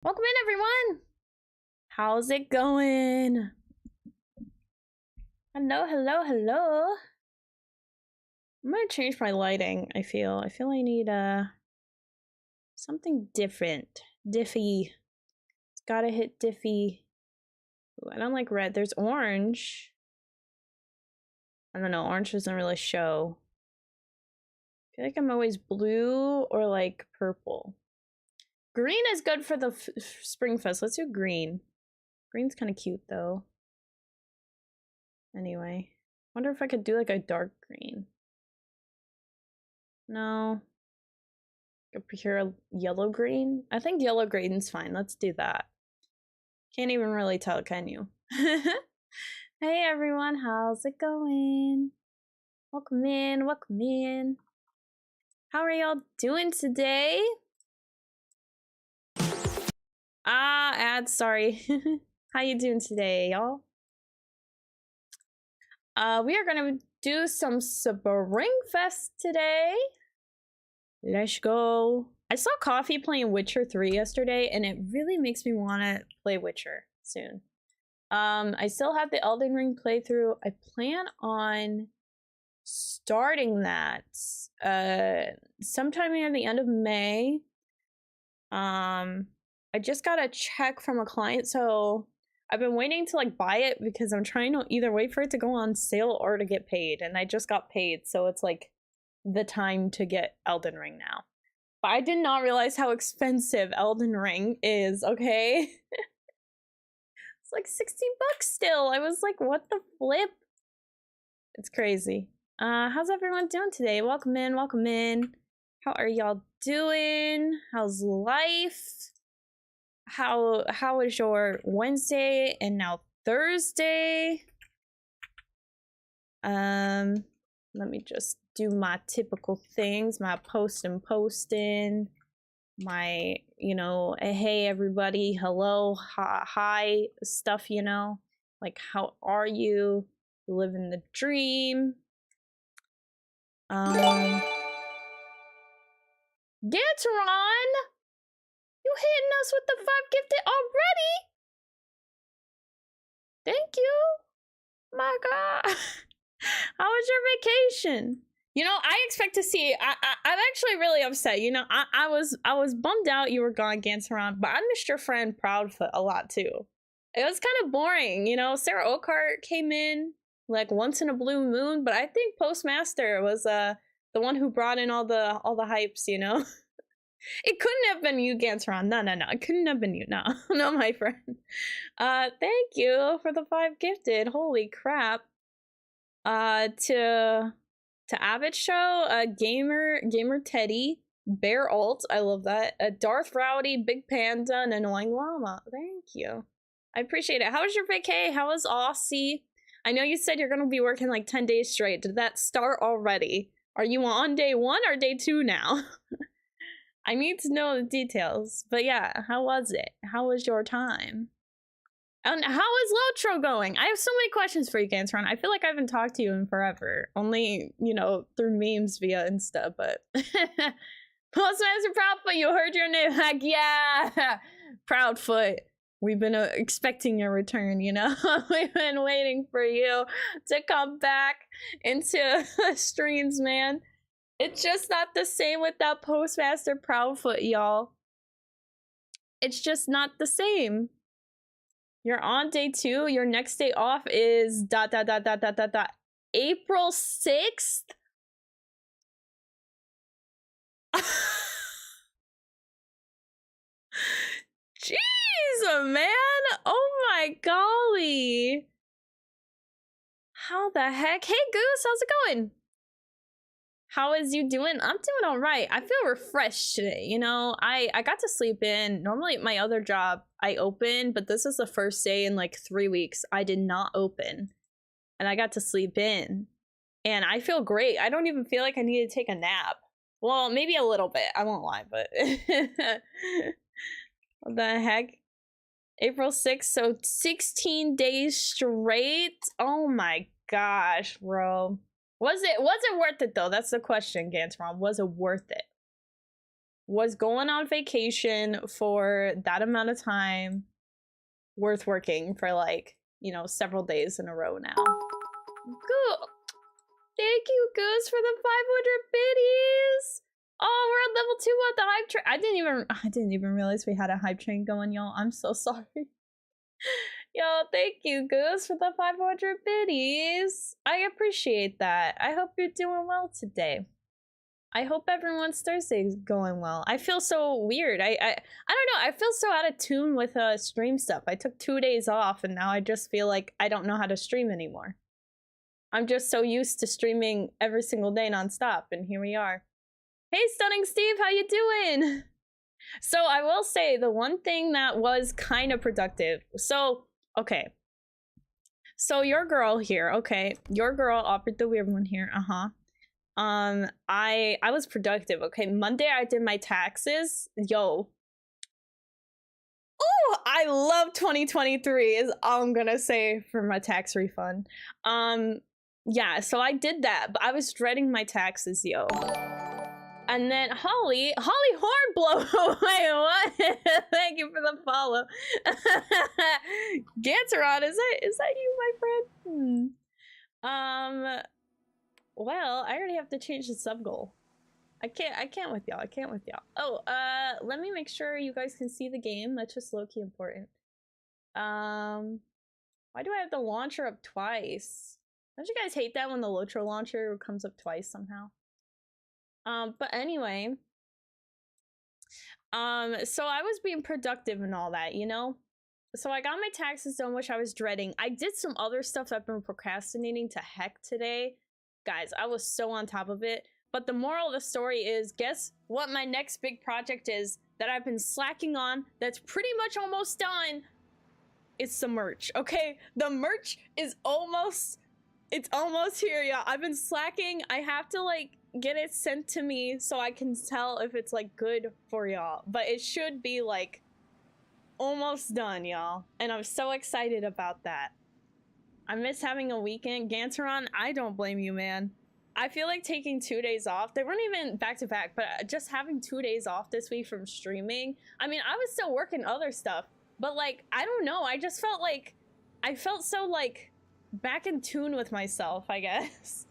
Welcome in, everyone. How's it going? Hello, hello, hello. I'm gonna change my lighting. I feel I need something different. Diffy. It's gotta hit diffy. Ooh, I don't like red. There's orange. I don't know. Orange doesn't really show. I feel like I'm always blue or like purple. Green is good for the Spring Fest. Let's do green. Green's kind of cute though. Anyway, wonder if I could do like a dark green. No. I prefer a yellow green. I think yellow green's fine. Let's do that. Can't even really tell, can you? Hey everyone, how's it going? Welcome in, welcome in. How are y'all doing today? Ads, sorry. How you doing today, y'all? We are gonna do some Spring Fest today. Let's go. I saw Coffee playing Witcher 3 yesterday, and it really makes me want to play Witcher soon. I still have the Elden Ring playthrough. I plan on starting that sometime near the end of May. I just got a check from a client, so I've been waiting to like buy it because I'm trying to either wait for it to go on sale or to get paid, and I just got paid, so it's like the time to get Elden Ring now. But I did not realize how expensive Elden Ring is, okay? It's like 16 bucks still. I was like, what the flip? It's crazy. How's everyone doing today? Welcome in, welcome in. How are y'all doing? How's life? How was your Wednesday and now Thursday? Let me just do my typical things, my posting, my, you know, hey everybody, hello, hi stuff, you know, like how are you? Living the dream. Gatron, you hitting us with the 5 gifted already? Thank you. My God. How was your vacation? You know, I expect to see. I'm actually really upset. You know, I was bummed out you were gone, Ganseron, but I missed your friend Proudfoot a lot too. It was kind of boring, you know. Sarah Oakart came in like once in a blue moon, but I think Postmaster was the one who brought in all the hypes, you know. It couldn't have been you, Ganseron. No, it couldn't have been you. No, no, my friend. Thank you for the 5 gifted. Holy crap. To Abbott Show, Gamer Teddy, Bear Alt, I love that. Darth Rowdy, Big Panda, and Annoying Llama. Thank you. I appreciate it. How was your vacay? How was Aussie? I know you said you're gonna be working like 10 days straight. Did that start already? Are you on day 1 or day 2 now? I need to know the details. But yeah, how was it? How was your time? And how is LOTRO going? I have so many questions for you, Ganseron. I feel like I haven't talked to you in forever. Only, you know, through memes via Insta, but... Postmaster Proudfoot, you heard your name. Like, yeah! Proudfoot. We've been expecting your return, you know? We've been waiting for you to come back into streams, man. It's just not the same without Postmaster Proudfoot, y'all. It's just not the same. You're on day 2. Your next day off is ... April 6th? Jeez, man. Oh my golly. How the heck? Hey, Goose, how's it going? How is you doing? I'm doing all right. I feel refreshed today. You know, I got to sleep in. Normally at my other job, I open, but this is the first day in like 3 weeks I did not open. And I got to sleep in. And I feel great. I don't even feel like I need to take a nap. Well, maybe a little bit. I won't lie, but... What the heck? April 6th, so 16 days straight? Oh my gosh, bro. Was it worth it though? That's the question, Ganseron. Was it worth it? was going on vacation for that amount of time worth working for like, you know, several days in a row now. Cool. Thank you, Goose, for the 500 biddies. Oh, we're on level 2 at the hype train. I didn't even realize we had a hype train going, y'all. I'm so sorry. Yo, thank you, Goose, for the 500 biddies. I appreciate that. I hope you're doing well today. I hope everyone's Thursday is going well. I feel so weird. I don't know. I feel so out of tune with stream stuff. I took 2 days off, and now I just feel like I don't know how to stream anymore. I'm just so used to streaming every single day nonstop, and here we are. Hey, Stunning Steve, how you doing? So I will say the one thing that was kind of productive. So, okay. So your girl here, okay. Your girl offered the weird one here, I was productive, okay. Monday I did my taxes. Yo. Oh, I love 2023 is all I'm gonna say for my tax refund. Yeah, so I did that, but I was dreading my taxes, yo. And then Holly Hornblow. Wait, what? Thank you for the follow. Ganteron, is that you, my friend? Well, I already have to change the sub goal. I can't with y'all. Oh, let me make sure you guys can see the game. That's just low-key important. Why do I have the launcher up twice? Don't you guys hate that when the LOTRO launcher comes up twice somehow? But anyway, so I was being productive and all that, you know? So I got my taxes done, which I was dreading. I did some other stuff I've been procrastinating to heck today. Guys, I was so on top of it. But the moral of the story is, guess what my next big project is that I've been slacking on that's pretty much almost done? It's the merch, okay? The merch is almost here, y'all. I've been slacking. I have to, like, get it sent to me so I can tell if it's, like, good for y'all. But it should be, like, almost done, y'all. And I'm so excited about that. I miss having a weekend. Ganteron, I don't blame you, man. I feel like taking 2 days off. They weren't even back to back, but just having 2 days off this week from streaming. I mean, I was still working other stuff, but like, I don't know. I just felt like, I felt so like back in tune with myself, I guess.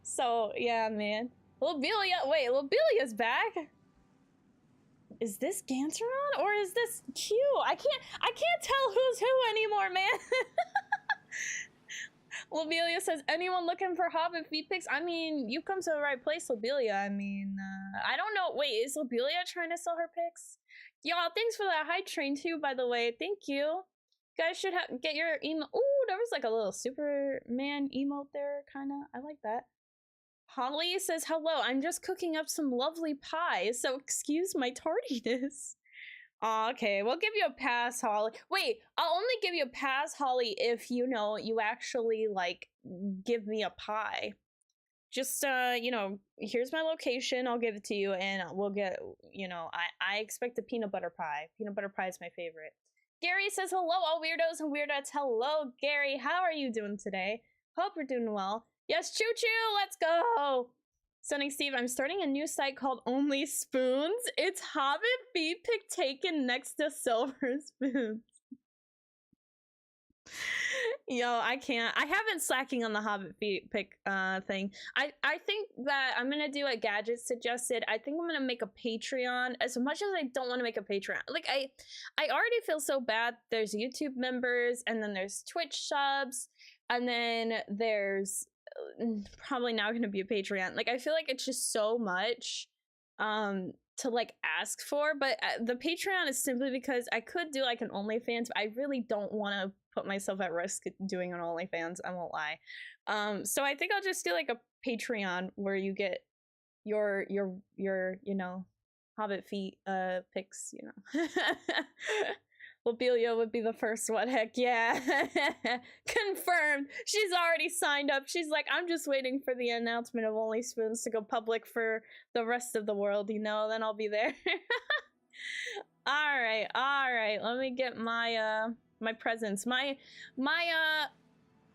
So yeah, man. Lobelia, wait, Lobelia's back? Is this Ganteron or is this Q? I can't tell who's who anymore, man. Lobelia says, anyone looking for Hobbit feet pics? I mean, you've come to the right place, Lobelia. I mean, I don't know. Wait, is Lobelia trying to sell her pics? Y'all, thanks for that hype train too, by the way. Thank you. You guys should get your emo. Ooh, there was like a little Superman emote there, kind of. I like that. Holly says, hello, I'm just cooking up some lovely pie, so excuse my tardiness. Oh, okay, we'll give you a pass, Holly. Wait, I'll only give you a pass, Holly, if, you know, you actually, like, give me a pie. Just, you know, here's my location, I'll give it to you, and we'll get, you know, I expect a peanut butter pie. Peanut butter pie is my favorite. Gary says, hello, all weirdos and weirdettes. Hello, Gary, how are you doing today? Hope you're doing well. Yes, choo-choo, let's go! Stunning Steve, I'm starting a new site called Only Spoons. It's Hobbit feet pic taken next to silver spoons. Yo, I can't. I haven't slacking on the Hobbit feet pic thing. I think that I'm gonna do what Gadget suggested. I think I'm gonna make a Patreon. As much as I don't want to make a Patreon, like I already feel so bad. There's YouTube members, and then there's Twitch subs, and then there's probably now going to be a Patreon. Like, I feel like it's just so much to like ask for, but the Patreon is simply because I could do like an OnlyFans, but I really don't want to put myself at risk doing an OnlyFans, I won't lie. So I think I'll just do like a Patreon where you get your you know, Hobbit feet pics, you know. Lobelia would be the first one. Heck yeah. Confirmed. She's already signed up. She's like, I'm just waiting for the announcement of Only Spoons to go public for the rest of the world, you know, then I'll be there. All right. Let me get my my presents.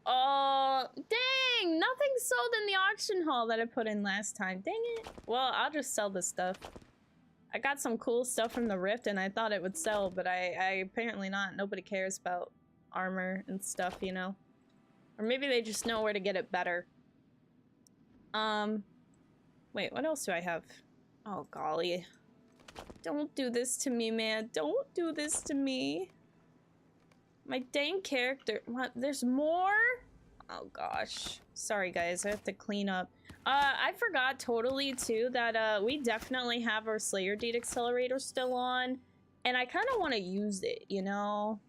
Oh, dang, nothing sold in the auction hall that I put in last time. Dang it. Well, I'll just sell this stuff. I got some cool stuff from the Rift and I thought it would sell, but I apparently not. Nobody cares about armor and stuff, you know? Or maybe they just know where to get it better. Wait, what else do I have? Oh, golly. Don't do this to me, man. Don't do this to me. My dang character. What? There's more? Oh, gosh. Sorry, guys. I have to clean up. I forgot totally, too, that, we definitely have our Slayer Deed Accelerator still on. And I kind of want to use it, you know?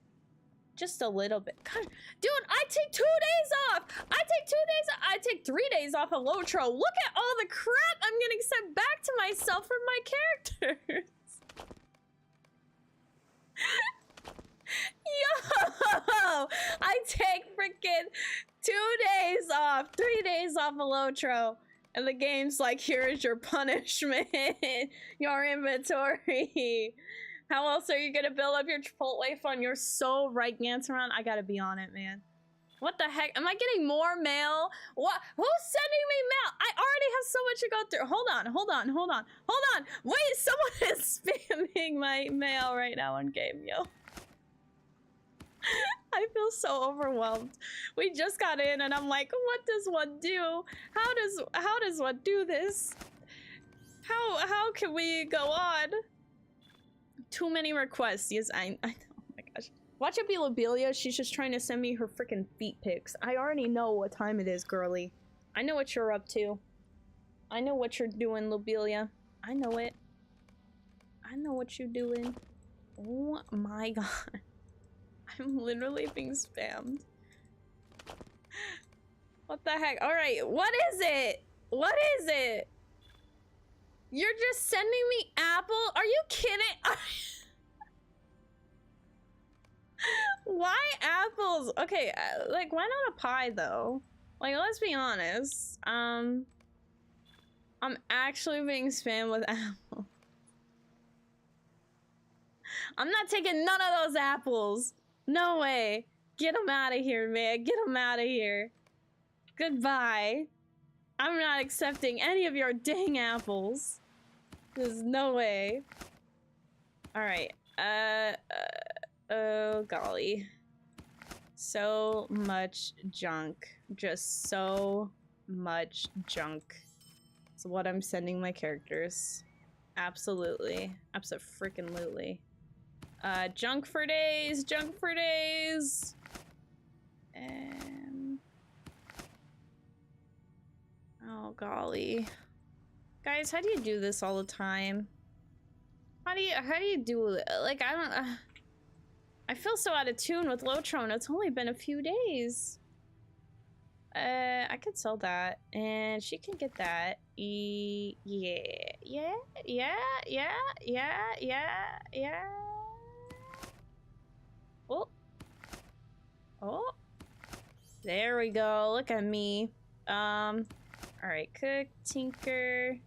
Just a little bit. God, dude, I take 2 days off! I take 2 days I take 3 days off of LOTRO. Look at all the crap I'm getting sent back to myself from my characters. Yo! I take freaking 2 days off, 3 days off of LOTRO. And the game's like, here is your punishment. Your inventory. How else are you gonna build up your Chipotle fund? You're so right, Gantaron. I gotta be on it, man. What the heck? Am I getting more mail? What? Who's sending me mail? I already have so much to go through. Hold on, hold on, hold on, hold on. Wait, someone is spamming my mail right now on game, yo. I feel so overwhelmed. We just got in and I'm like, what does one do? How does one do this? How can we go on? Too many requests. Yes, I know. Oh my gosh. Watch out, Lobelia. She's just trying to send me her freaking feet pics. I already know what time it is, girly. I know what you're up to. I know what you're doing, Lobelia. I know it. I know what you're doing. Oh my god. I'm literally being spammed. What the heck? Alright, what is it? What is it? You're just sending me apple? Are you kidding? Why apples? Okay, like, why not a pie, though? Like, let's be honest. I'm actually being spammed with apples. I'm not taking none of those apples. No way. Get them out of here, man. Get them out of here. Goodbye. I'm not accepting any of your dang apples. There's no way. Alright. Oh, golly. So much junk. Just so much junk. That's what I'm sending my characters. Absolutely. Abso-freaking-lutely. Junk for days! Junk for days! Oh, golly. Guys, how do you do this all the time? How do you do it? Like, I don't... I feel so out of tune with LOTRO, and it's only been a few days. I could sell that, and she can get that. Yeah. Oh. There we go. Look at me. Alright, cook, tinker.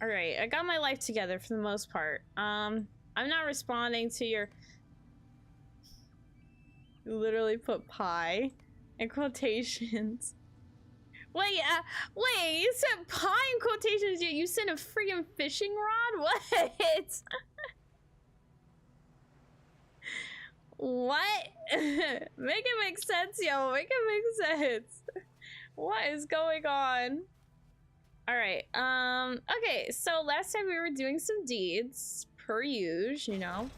Alright, I got my life together for the most part. I'm not responding to your... You literally put pie in quotations. Wait, wait, you said pie in quotations, yet you sent a freaking fishing rod? What? What? Make it make sense, yo. Make it make sense. What is going on? Alright, okay, so last time we were doing some deeds, per usual, you know.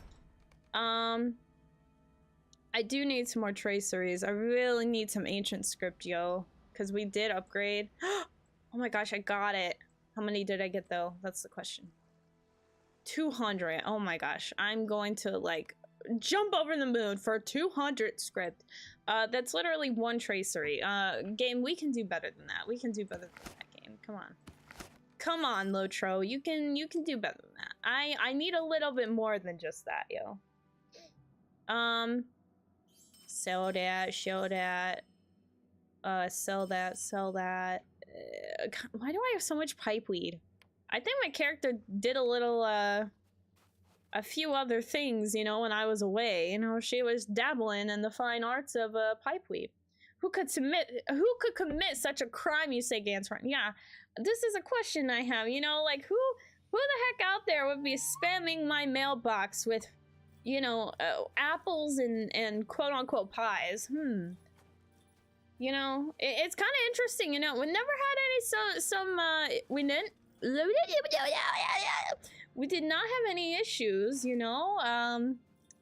I do need some more traceries. I really need some ancient script, yo. Because we did upgrade. Oh my gosh, I got it. How many did I get, though? That's the question. 200. Oh my gosh. I'm going to, like, jump over the moon for 200 script. That's literally one tracery. Game, we can do better than that. We can do better than that, game. Come on. Come on, LOTRO. You can do better than that. I need a little bit more than just that, yo. Sell that, show that. Sell that, sell that. Why do I have so much pipeweed? I think my character did a little, a few other things, you know, when I was away. You know, she was dabbling in the fine arts of, pipeweed. Who could commit such a crime, you say, Gantaron? Yeah, this is a question I have, you know, like, who Who the heck out there would be spamming my mailbox with, you know, apples and quote-unquote pies? You know, it's kind of interesting, you know. We never had any we did not have any issues, you know.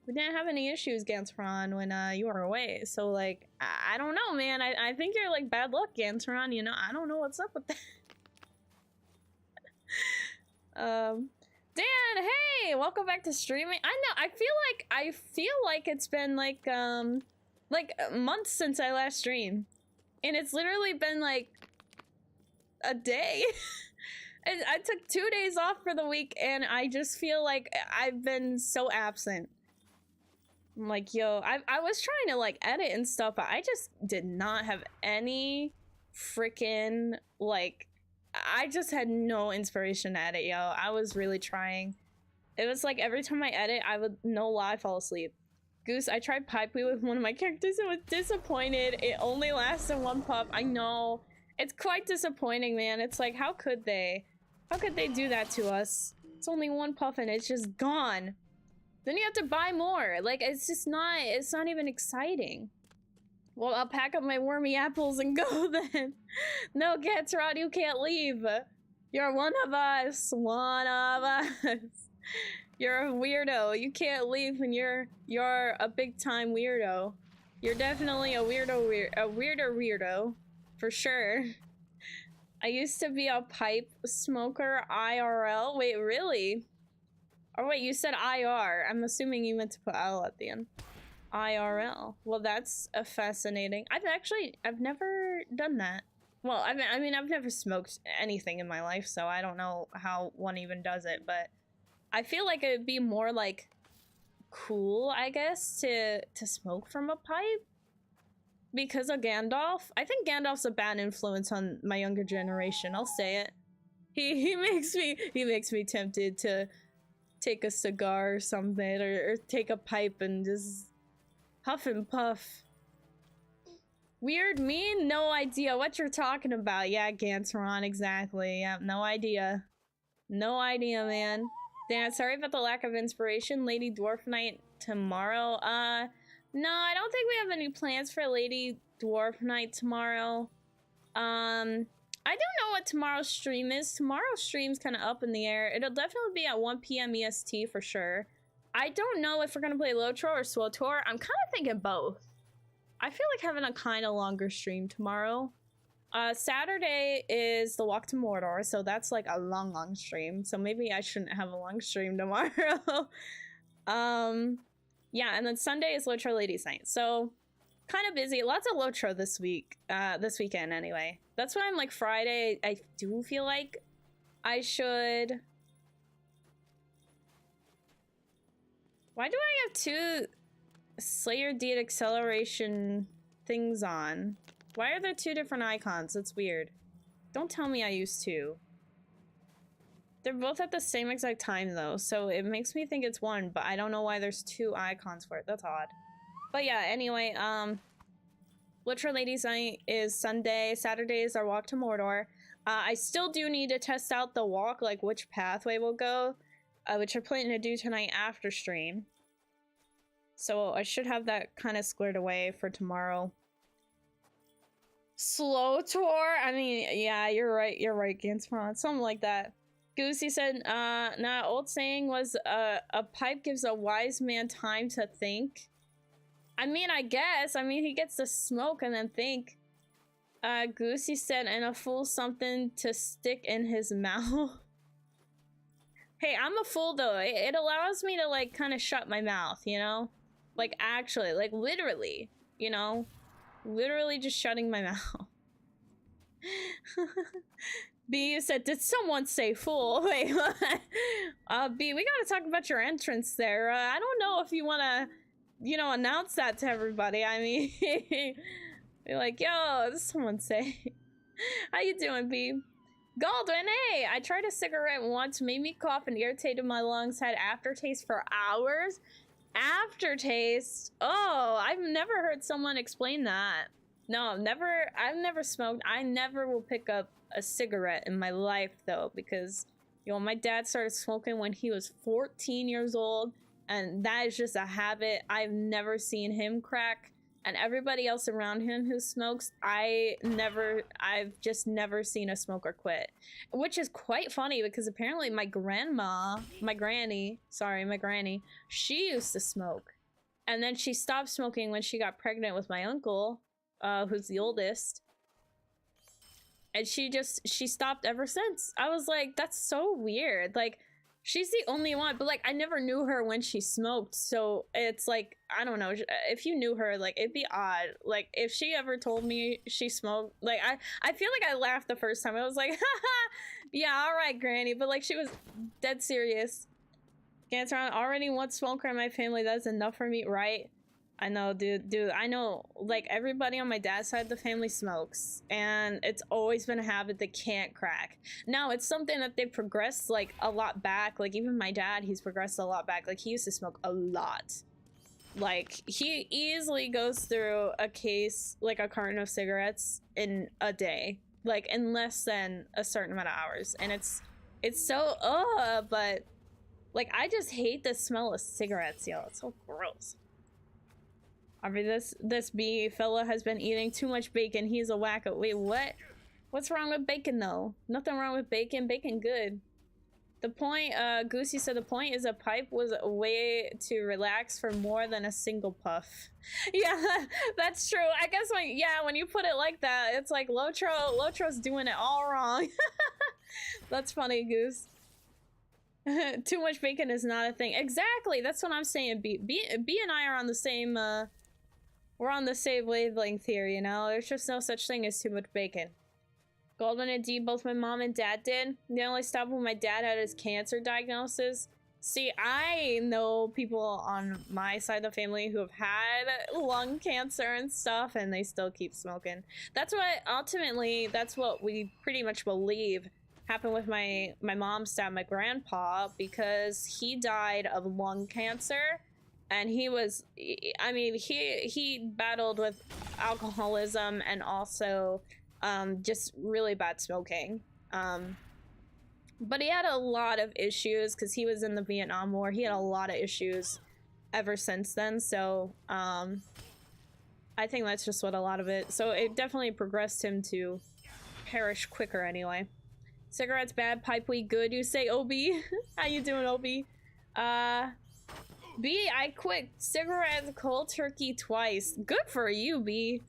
We didn't have any issues, Gantron, when you were away. So like, I don't know, man. I think you're like bad luck, Gantron. You know, I don't know what's up with that. Dan, hey, welcome back to streaming. I know. I feel like it's been like months since I last streamed, and it's literally been like a day. I took 2 days off for the week, and I just feel like I've been so absent. I'm like, yo, I was trying to like edit and stuff, but I just did not have any freaking like. I just had no inspiration to edit, yo. I was really trying. It was like every time I edit, I would, no lie, fall asleep. Goose, I tried pipey with one of my characters and was disappointed. It only lasted 1 puff. I know. It's quite disappointing, man. It's like, how could they? How could they do that to us? It's only 1 puff and it's just gone. Then you have to buy more. Like, it's just not, it's not even exciting. Well, I'll pack up my wormy apples and go then. No, Gatrod, you can't leave. You're one of us. One of us. You're a weirdo. You can't leave when you're a big time weirdo. You're definitely a weirdo. For sure. I used to be a pipe smoker IRL. Wait, really? Oh wait, you said IR. I'm assuming you meant to put L at the end. IRL. Well, that's a fascinating. I've never done that. Well, I mean, I've never smoked anything in my life, so I don't know how one even does it, but I feel like it would be more like cool, I guess, to smoke from a pipe because of Gandalf. I think Gandalf's a bad influence on my younger generation. I'll say it. He makes me tempted to take a cigar or something, or take a pipe and just huff and puff. Weird me? No idea what you're talking about. Yeah, Gantron, exactly. Yeah, no idea. No idea, man. Dan, sorry about the lack of inspiration. Lady Dwarf Night tomorrow. No, I don't think we have any plans for Lady Dwarf Night tomorrow. I don't know what tomorrow's stream is. Tomorrow's stream's kind of up in the air. It'll definitely be at 1 p.m. EST for sure. I don't know if we're gonna play LOTRO or SWTOR. I'm kind of thinking both. I feel like having a kind of longer stream tomorrow. Saturday is the walk to Mordor, so that's like a long stream. So maybe I shouldn't have a long stream tomorrow. Yeah, and then Sunday is LOTRO Ladies Night. So kind of busy. Lots of LOTRO this week. This weekend anyway. That's why I'm like Friday. I do feel like I should. Why do I have 2 Slayer Deed acceleration things on? Why are there 2 different icons? It's weird. Don't tell me I used 2. They're both at the same exact time though, so it makes me think it's 1, but I don't know why there's 2 icons for it. That's odd. But yeah, anyway, LOTRO Ladies Night is Sunday. Saturday is our walk to Mordor. I still do need to test out the walk, like which pathway we'll go, which I'm planning to do tonight after stream. So I should have that kind of squared away for tomorrow. Slow tour? I mean, yeah, you're right, Ganspawn. Something like that. Goosey said, nah, old saying was, a pipe gives a wise man time to think. I mean, I guess. I mean, he gets to smoke and then think. Goosey said, and a fool something to stick in his mouth. Hey, I'm a fool though. It allows me to like kind of shut my mouth, you know? Like actually, like literally, you know? Literally just shutting my mouth. B, you said, did someone say fool? Wait, what? B, we gotta talk about your entrance there. I don't know if you wanna, you know, announce that to everybody. I mean, be like, yo, did someone say? How you doing, B? Goldwyn, hey! I tried a cigarette once, made me cough and irritated my lungs, had aftertaste for hours. Aftertaste? Oh, I've never heard someone explain that. No, I've never smoked. I never will pick up a cigarette in my life though, because Yo, my dad started smoking when he was 14 years old, and that is just a habit. I've never seen him crack, and everybody else around him who smokes, I've just never seen a smoker quit. Which is quite funny because apparently my granny, she used to smoke. And then she stopped smoking when she got pregnant with my uncle, who's the oldest. And she stopped ever since. I was like, that's so weird. Like, she's the only one, but like, I never knew her when she smoked. So it's like, I don't know. If you knew her, like, it'd be odd. Like, if she ever told me she smoked, like, I feel like I laughed the first time. I was like, haha, yeah, all right, Granny. But like, she was dead serious. Cancer on already one smoker in my family. That's enough for me, right? I know, dude, I know, like, everybody on my dad's side of the family smokes, and it's always been a habit that can't crack. Now, it's something that they've progressed, like, a lot back. Like, even my dad, he's progressed a lot back. Like, he used to smoke a lot. Like, he easily goes through a case, like, a carton of cigarettes in a day. Like, in less than a certain amount of hours. And it's so, but, like, I just hate the smell of cigarettes, yo. It's so gross. I mean, this bee fella has been eating too much bacon. He's a wacko. Wait, what? What's wrong with bacon, though? Nothing wrong with bacon. Bacon good. The point, Goosey said the point is a pipe was a way to relax for more than a single puff. Yeah, that's true. I guess when you put it like that, it's like LOTRO's doing it all wrong. That's funny, Goose. Too much bacon is not a thing. Exactly, that's what I'm saying. B and I are on the same, we're on the same wavelength here, you know? There's just no such thing as too much bacon. Goldman and D, both my mom and dad did. They only stopped when my dad had his cancer diagnosis. See, I know people on my side of the family who have had lung cancer and stuff, and they still keep smoking. That's what we pretty much believe happened with my mom's dad, my grandpa, because he died of lung cancer. And he was, I mean, he battled with alcoholism and also just really bad smoking. But he had a lot of issues because he was in the Vietnam War. He had a lot of issues ever since then. So I think that's just what a lot of it. So it definitely progressed him to perish quicker anyway. Cigarettes bad, pipe weed good, you say, OB? How you doing, OB? B, I quit cigarettes cold turkey twice. Good for you, B.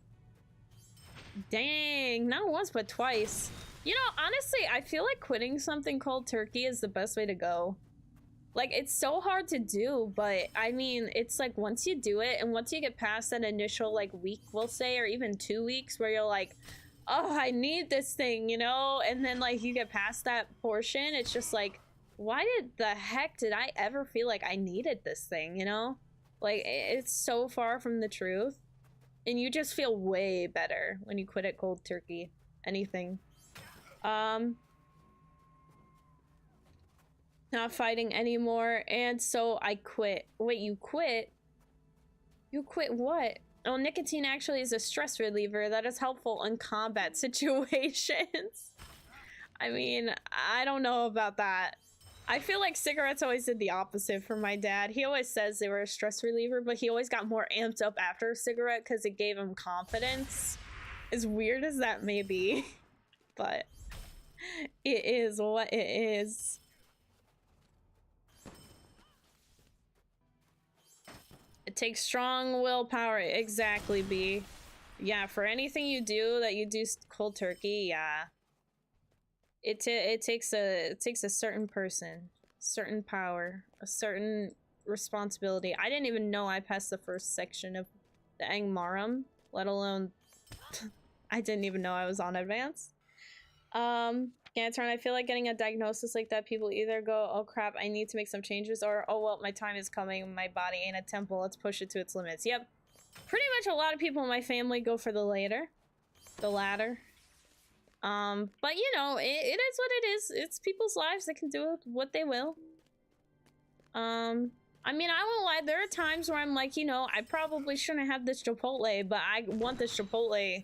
Dang, not once but twice. You know, honestly, I feel like quitting something cold turkey is the best way to go. Like, it's so hard to do, but I mean, it's like once you do it and once you get past that initial like week, we'll say, or even 2 weeks where you're like, oh, I need this thing, you know? And then like you get past that portion, it's just like, why the heck did I ever feel like I needed this thing, you know? Like, it's so far from the truth. And you just feel way better when you quit it cold turkey. Anything. Not fighting anymore, and so I quit. Wait, you quit? You quit what? Oh, nicotine actually is a stress reliever that is helpful in combat situations. I mean, I don't know about that. I feel like cigarettes always did the opposite for my dad. He always says they were a stress reliever, but he always got more amped up after a cigarette because it gave him confidence. As weird as that may be, but it is what it is. It takes strong willpower. Exactly, B. Yeah, for anything you do that you do cold turkey, yeah. It takes a certain person, certain power, a certain responsibility. I didn't even know I passed the first section of the Angmarum, let alone I didn't even know I was on advanced. Gantron, I feel like getting a diagnosis like that, people either go, oh crap, I need to make some changes, or oh well, my time is coming, my body ain't a temple, let's push it to its limits. Yep. Pretty much a lot of people in my family go for the latter. But you know, it is what it is. It's people's lives. They can do what they will. I mean, I won't lie. There are times where I'm like, you know, I probably shouldn't have this Chipotle, but I want this Chipotle.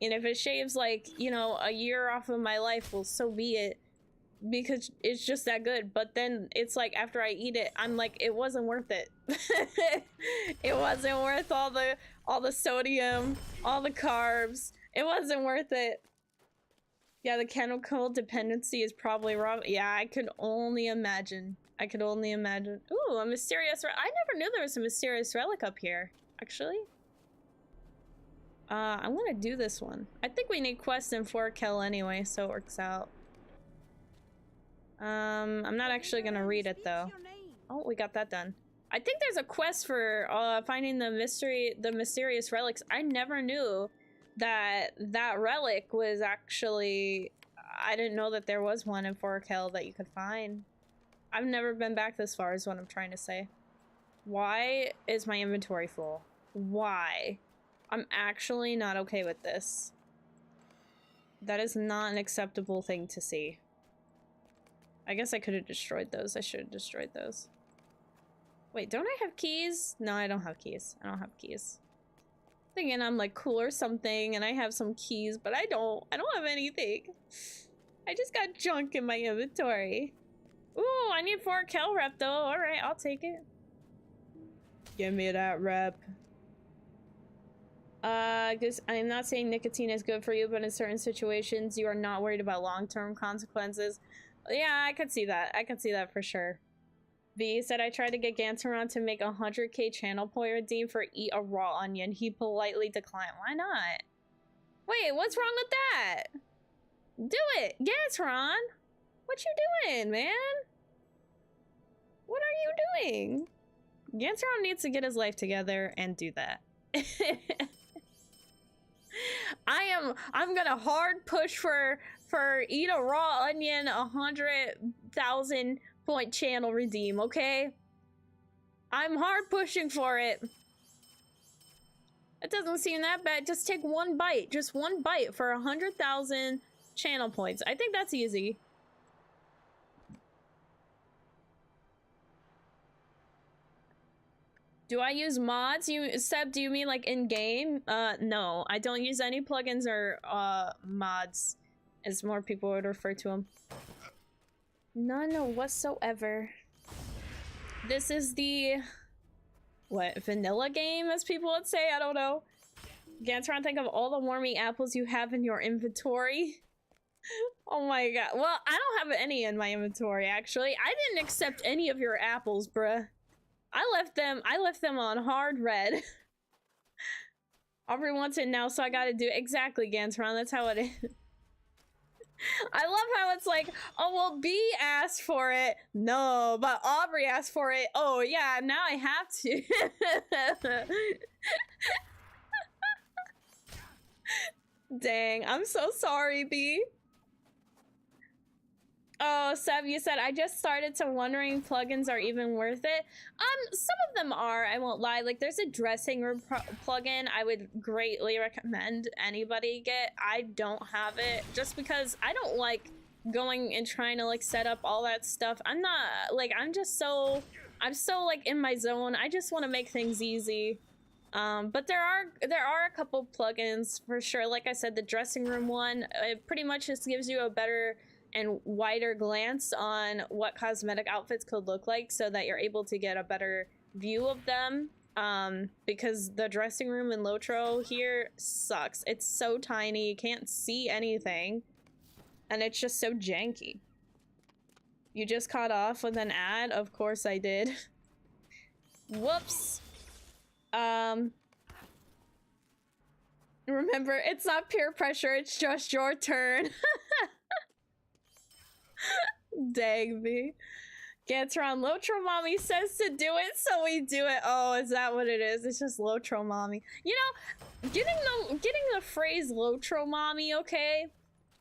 And if it shaves, like, you know, a year off of my life, well, so be it. because it's just that good. But then it's like after I eat it, I'm like, it wasn't worth it. It wasn't worth all the sodium, all the carbs. It wasn't worth it. Yeah, the chemical dependency is probably wrong. Yeah, I could only imagine. I could only imagine. Ooh, a mysterious I never knew there was a mysterious relic up here, actually. I'm gonna do this one. I think we need quest and 4 kill anyway, so it works out. I'm not actually gonna read it though. Oh, we got that done. I think there's a quest for finding the mysterious relics. I never knew that relic was actually. I didn't know that there was one in 4 kill that you could find. I've never been back this far is what I'm trying to say. Why is my inventory full? Why? I'm actually not okay with this. That is not an acceptable thing to see. I guess I could have destroyed those. I should have destroyed those. Wait, don't I have keys? No, I don't have keys. I don't have keys. Thinking I'm like cool or something and I have some keys, but I don't have anything. I just got junk in my inventory. Ooh, I need 4 kill rep though. Alright, I'll take it. Give me that rep. Because I'm not saying nicotine is good for you, but in certain situations you are not worried about long-term consequences. Yeah, I could see that. I could see that for sure. V said, I tried to get Ganteron to make 100k channel point redeem for eat a raw onion. He politely declined. Why not? Wait, what's wrong with that? Do it! Ganteron! What you doing, man? What are you doing? Ganteron needs to get his life together and do that. I'm gonna hard push for eat a raw onion 100,000 point channel redeem, okay? I'm hard pushing for it. It doesn't seem that bad. Just take one bite. Just one bite for 100,000 channel points. I think that's easy. Do I use mods? Seb, do you mean like in-game? No. I don't use any plugins or mods, as more people would refer to them. None whatsoever. This is the... what? Vanilla game, as people would say? I don't know. Ganteron, think of all the warming apples you have in your inventory. Oh my god. Well, I don't have any in my inventory, actually. I didn't accept any of your apples, bruh. I left them on hard red. Aubrey wants it now, so I gotta do it. Exactly, Ganteron, that's how it is. I love how it's like, oh, well, B asked for it. No, but Aubrey asked for it. Oh, yeah, now I have to. Dang, I'm so sorry, B. Oh, Seb, you said, I just started to wondering plugins are even worth it. Some of them are, I won't lie. Like, there's a dressing room plugin I would greatly recommend anybody get. I don't have it just because I don't like going and trying to like set up all that stuff. I'm not, like, I'm so like in my zone. I just want to make things easy. But there are a couple plugins for sure. Like I said, the dressing room one, it pretty much just gives you a better and wider glance on what cosmetic outfits could look like so that you're able to get a better view of them. Because the dressing room in LOTRO here sucks. It's so tiny, you can't see anything, and it's just so janky. You just caught off with an ad? Of course I did. Whoops. Remember, it's not peer pressure, it's just your turn. Dang me. Ganteron, LOTRO mommy says to do it, so we do it. Oh, is that what it is? It's just LOTRO mommy. You know, getting the phrase LOTRO mommy, okay?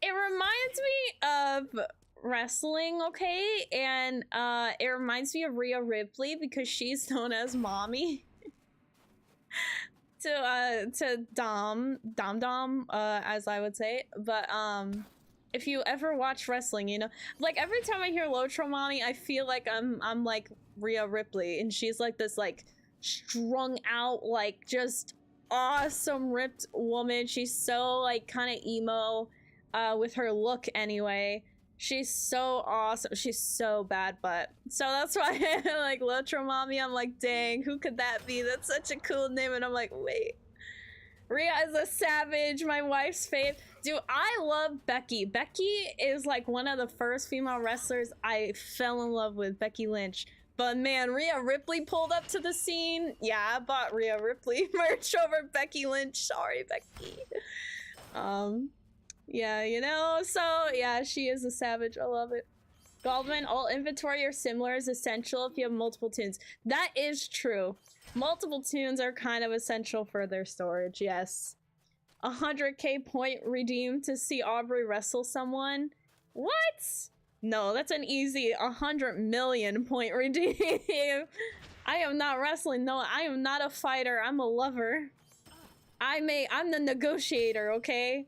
It reminds me of wrestling, okay? And it reminds me of Rhea Ripley because she's known as mommy. to Dom, as I would say. But if you ever watch wrestling, you know, like every time I hear LOTRO mommy, I feel like I'm like Rhea Ripley, and she's like this like strung out, like just awesome ripped woman. She's so like kind of emo with her look anyway. She's so awesome. She's so bad, but so that's why like LOTRO Mommy, I'm like, dang, who could that be? That's such a cool name. And I'm like, wait. Rhea is a savage, my wife's fave. Dude, I love Becky. Becky is like one of the first female wrestlers I fell in love with, Becky Lynch. But man, Rhea Ripley pulled up to the scene. Yeah, I bought Rhea Ripley merch over Becky Lynch. Sorry, Becky. Yeah, you know, so yeah, she is a savage. I love it. Goldman, all inventory or similar is essential if you have multiple tunes. That is true. Multiple tunes are kind of essential for their storage, yes. 100k point redeemed to see Aubrey wrestle someone. What? No, that's an easy 100 million point redeem. I am not wrestling. No, I am not a fighter. I'm a lover. I'm the negotiator, okay?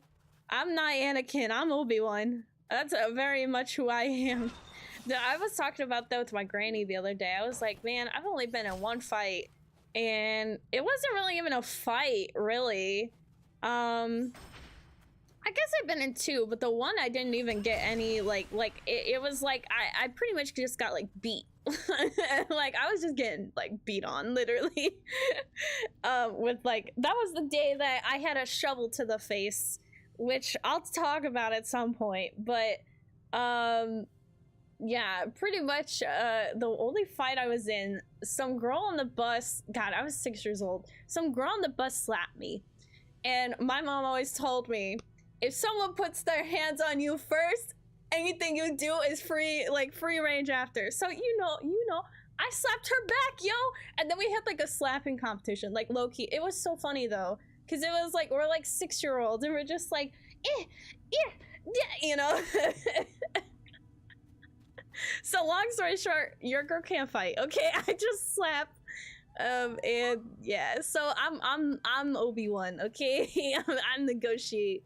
I'm not Anakin. I'm Obi-Wan. That's very much who I am. I was talking about that with my granny the other day. I was like, man, I've only been in one fight. And it wasn't really even a fight, really. I guess I've been in two, but the one I didn't even get any, it was like, I pretty much just got, like, beat. Like, I was just getting, like, beat on, literally. With, like, that was the day that I had a shovel to the face, which I'll talk about at some point, but, yeah, pretty much, the only fight I was in, some girl on the bus, God, I was 6 years old, some girl on the bus slapped me, and my mom always told me, if someone puts their hands on you first, anything you do is free, like, free range after. So, you know, I slapped her back, yo! And then we had, like, a slapping competition, like, low-key. It was so funny, though, because it was, like, we're, like, 6-year-olds, and we're just, like, you know? So, long story short, your girl can't fight, okay? I just slapped, and, yeah, so I'm Obi-Wan, okay? I'm negotiate.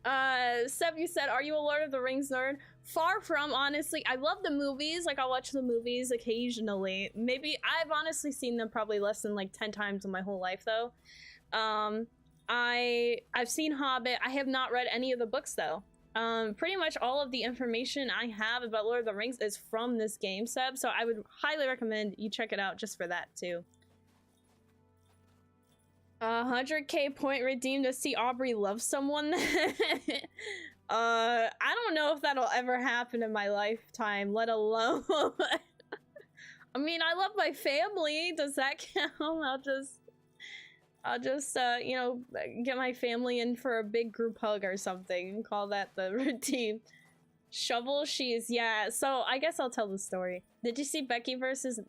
Seb, you said, are you a Lord of the Rings nerd? Far from, honestly. I love the movies. Like, I'll watch the movies occasionally. Maybe, I've honestly seen them probably less than, like, 10 times in my whole life, though. I've seen Hobbit. I have not read any of the books, though. Pretty much all of the information I have about Lord of the Rings is from this game, Seb, so I would highly recommend you check it out just for that, too. 100k point redeemed to see Aubrey love someone. I don't know if that'll ever happen in my lifetime, let alone. I mean, I love my family. Does that count? I'll just, you know, get my family in for a big group hug or something and call that the redeem. Shovel, yeah. So I guess I'll tell the story. Did you see Becky versus,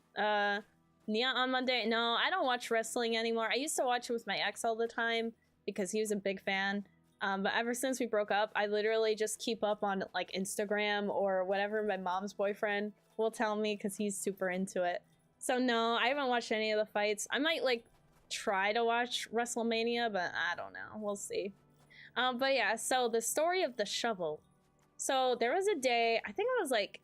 Nia on Monday? No, I don't watch wrestling anymore. I used to watch it with my ex all the time because he was a big fan. But ever since we broke up, I literally just keep up on like Instagram or whatever my mom's boyfriend will tell me because he's super into it. So no, I haven't watched any of the fights. I might like try to watch WrestleMania, but I don't know. We'll see. But yeah, so the story of the shovel. So there was a day, I think it was like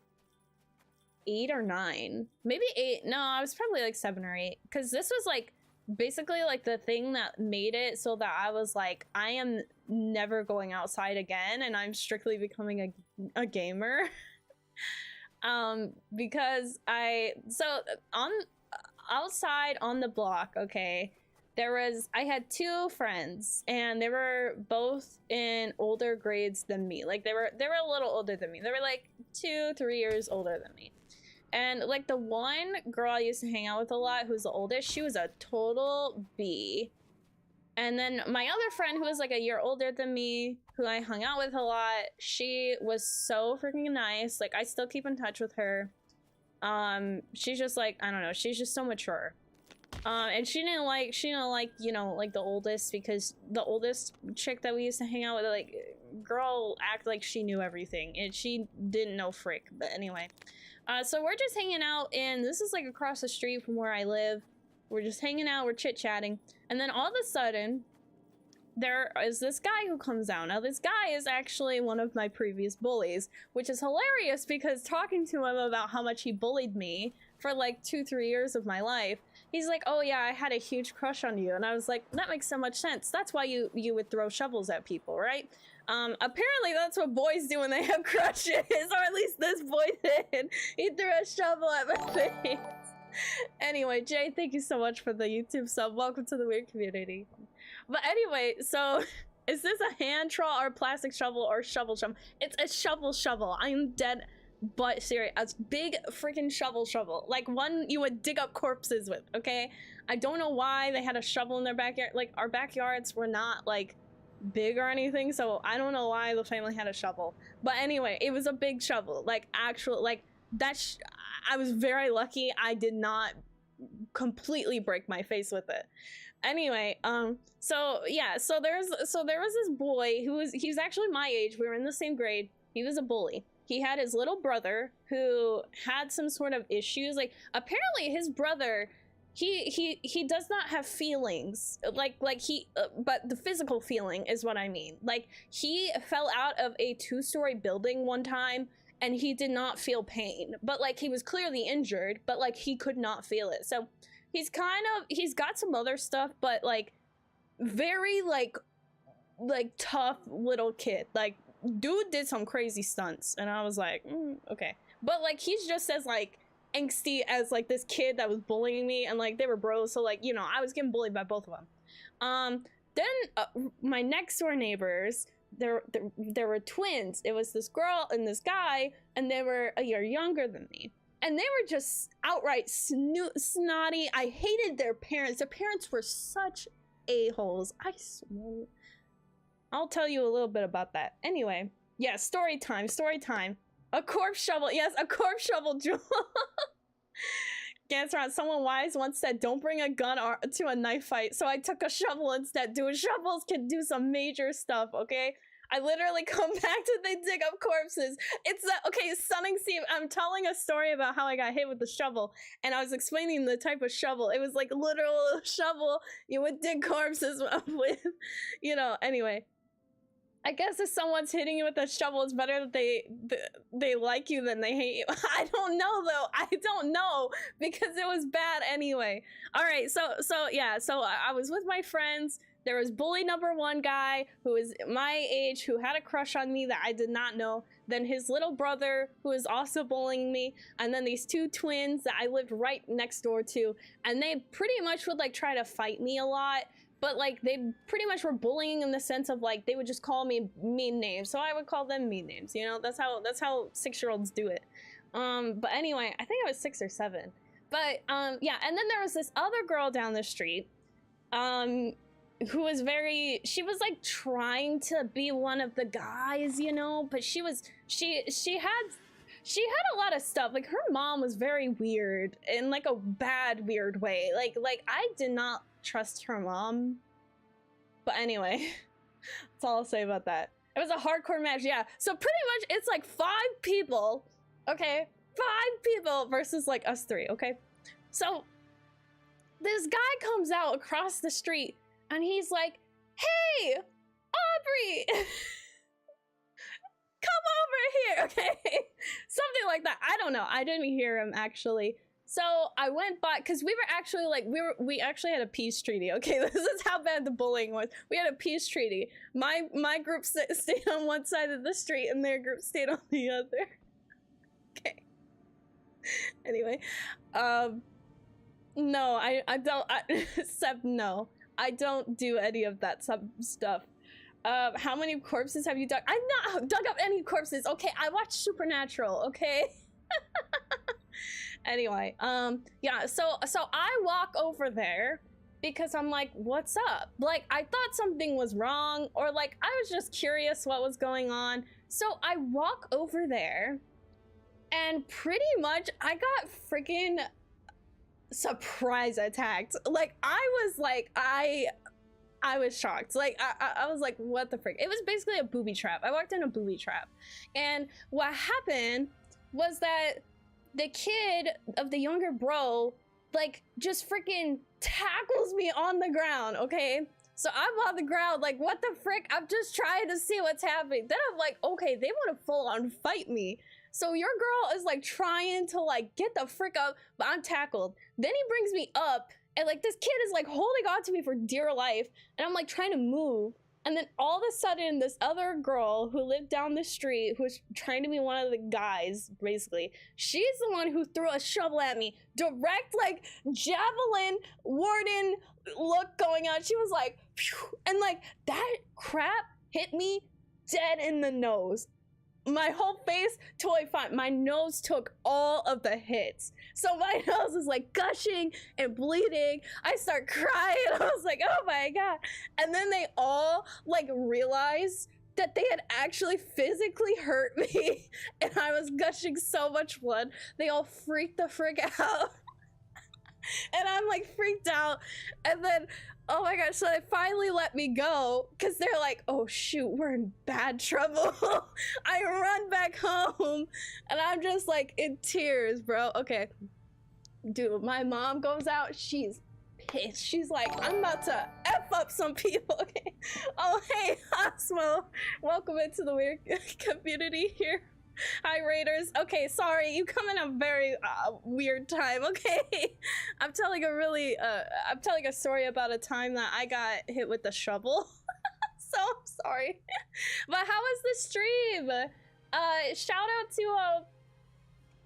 8 or 9, maybe 8. No, I was probably like 7 or 8, because this was like basically like the thing that made it so that I was like, I am never going outside again and I'm strictly becoming a gamer. Because outside on the block, okay, I had 2 friends and they were both in older grades than me. Like they were a little older than me. They were like 2-3 years older than me. And like the one girl I used to hang out with a lot, who's the oldest, she was a total B. And then my other friend, who was like a year older than me, who I hung out with a lot, she was so freaking nice. Like I still keep in touch with her. She's just like, I don't know, she's just so mature. And she didn't like, you know, like the oldest, because the oldest chick that we used to hang out with, like, girl act like she knew everything, and she didn't know frick. But anyway, so we're just hanging out, and this is like across the street from where I live. We're just hanging out, we're chit-chatting, and then all of a sudden, there is this guy who comes out. Now, this guy is actually one of my previous bullies, which is hilarious because talking to him about how much he bullied me for like 2-3 years of my life, he's like, oh yeah, I had a huge crush on you. And I was like, that makes so much sense. That's why you would throw shovels at people, right? Apparently that's what boys do when they have crushes, or at least this boy did. He threw a shovel at my face. Anyway, Jay, thank you so much for the YouTube sub. Welcome to the weird community. But anyway, so is this a hand troll or a plastic shovel or shovel? It's a shovel. I am dead but serious. A big freaking shovel. Like one you would dig up corpses with, okay? I don't know why they had a shovel in their backyard. Like, our backyards were not like big or anything, so I don't know why the family had a shovel. But anyway, it was a big shovel, like actual, like that. I was very lucky I did not completely break my face with it. Anyway, so yeah, so there was this boy who was, he was actually my age. We were in the same grade. He was a bully. He had his little brother who had some sort of issues. Like, apparently his brother, he does not have feelings, like he but the physical feeling is what I mean. Like, he fell out of a 2-story building one time and he did not feel pain, but like he was clearly injured, but like he could not feel it. So he's got some other stuff, but like very like tough little kid. Like, dude did some crazy stunts and I was like, okay. But like, he's just as like angsty as like this kid that was bullying me, and like they were bros, so like, you know, I was getting bullied by both of them. Then my next door neighbors, there were twins. It was this girl and this guy, and they were a year younger than me, and they were just outright snotty. I hated their parents. Their parents were such a-holes. I swear. I'll tell you a little bit about that. Anyway, yeah, story time. A corpse shovel. Yes, a corpse shovel, Jewel. Gets around. Someone wise once said, don't bring a gun to a knife fight. So I took a shovel instead. Dude, shovels can do some major stuff, okay? I literally come back to they dig up corpses. It's that, okay, Sunning Steve, I'm telling a story about how I got hit with the shovel, and I was explaining the type of shovel. It was like literal shovel you would dig corpses with, you know. Anyway, I guess if someone's hitting you with a shovel, it's better that they like you than they hate you. I don't know though. I don't know, because it was bad anyway. All right, so yeah, so I was with my friends. There was bully number 1 guy who was my age, who had a crush on me that I did not know. Then his little brother who was also bullying me, and then these 2 twins that I lived right next door to, and they pretty much would like try to fight me a lot. But like, they pretty much were bullying in the sense of like, they would just call me mean names, so I would call them mean names, you know. That's how 6-year-olds do it. But anyway, I think I was 6 or 7. But yeah, and then there was this other girl down the street who was she was like trying to be one of the guys, you know, but she had a lot of stuff. Like, her mom was very weird, in like a bad weird way. Like I did not trust her mom. But anyway, that's all I'll say about that. It was a hardcore match, yeah. So pretty much it's like 5 people, okay? 5 people versus like us 3, okay? So this guy comes out across the street and he's like, hey, Aubrey, come over here, okay? Something like that. I don't know. I didn't hear him actually. So I went by, because we were actually like, we actually had a peace treaty, okay? This is how bad the bullying was. We had a peace treaty. My group stayed on one side of the street and their group stayed on the other. Okay. Anyway, no, I don't, Seb, no. I don't do any of that stuff. How many corpses have you dug? I've not dug up any corpses, okay? I watched Supernatural, okay? Anyway, yeah, so I walk over there because I'm like, what's up? Like, I thought something was wrong, or like, I was just curious what was going on. So I walk over there, and pretty much I got freaking surprise attacked. Like, I was shocked. Like, I was like, what the frick? It was basically a booby trap. I walked in a booby trap. And what happened was that the kid of the younger bro, like, just freaking tackles me on the ground, okay? So I'm on the ground, like, what the frick? I'm just trying to see what's happening. Then I'm like, okay, they want to full on fight me. So your girl is like trying to like get the frick up, but I'm tackled. Then he brings me up And like this kid is like holding on to me for dear life, and I'm like trying to move. And then all of a sudden, this other girl who lived down the street, who was trying to be one of the guys, basically, she's the one who threw a shovel at me. Direct, like, javelin, warden look going on. She was like, phew, and like, that crap hit me dead in the nose. My whole face, totally fine. My nose took all of the hits. So my nose is like gushing and bleeding. I start crying. I was like, oh my God. And then they all like realized that they had actually physically hurt me. And I was gushing so much blood. They all freaked the frick out. And I'm like freaked out. And then, oh my gosh, so they finally let me go because they're like, oh shoot, we're in bad trouble. I run back home and I'm just like in tears, bro. Okay, dude, my mom goes out. She's pissed. She's like, I'm about to F up some people. Okay. Oh, hey, Osmo. Welcome into the weird community here. Hi, Raiders. Okay, sorry, you come in a very weird time. Okay, I'm telling a story about a time that I got hit with the shovel. So I'm sorry. But how was the stream? Shout out to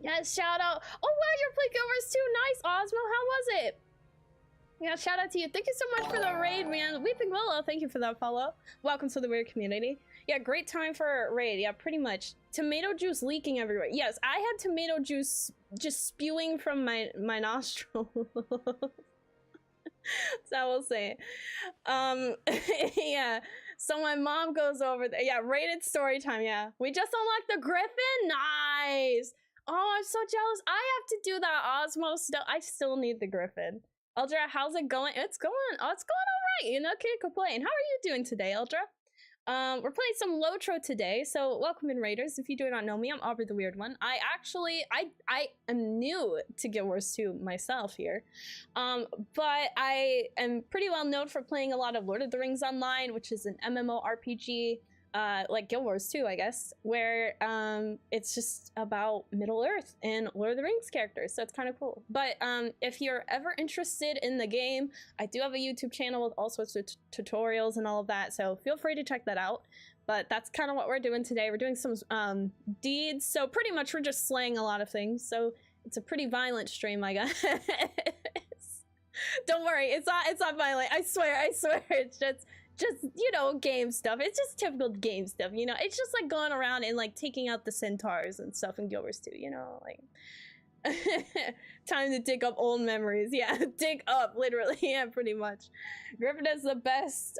yeah, shout out. Oh wow, your play Gilver's too nice, Osmo. How was it? Yeah, shout out to you. Thank you so much for the raid, man. Weeping Willow, thank you for that follow. Welcome to the weird community. Yeah, great time for a raid. Yeah, pretty much. Tomato juice leaking everywhere. Yes, I had tomato juice just spewing from my nostril. So I will say. Yeah. So my mom goes over there. Yeah, rated story time. Yeah, we just unlocked the Griffin. Nice. Oh, I'm so jealous. I have to do that Osmo stuff. I still need the Griffin. Eldra, how's it going? It's going. Oh, it's going all right. You know, can't complain. How are you doing today, Eldra? We're playing some LOTRO today, so welcome in, Raiders. If you do not know me, I'm Aubrey the Weird One. I am new to Guild Wars 2 myself here, but I am pretty well known for playing a lot of Lord of the Rings Online, which is an MMO RPG, like Guild Wars 2, I guess, where it's just about Middle Earth and Lord of the Rings characters, so it's kind of cool. But if you're ever interested in the game, I do have a YouTube channel with all sorts of tutorials and all of that, so feel free to check that out. But that's kind of what we're doing today. We're doing some deeds, so pretty much we're just slaying a lot of things, so it's a pretty violent stream, I guess. Don't worry, it's not violent. I swear, it's just you know, game stuff. It's just typical game stuff, you know. It's just like going around and like taking out the centaurs and stuff in Guild Wars 2, you know, like time to dig up old memories. Yeah, dig up, literally. Yeah, pretty much. Griffin is the best.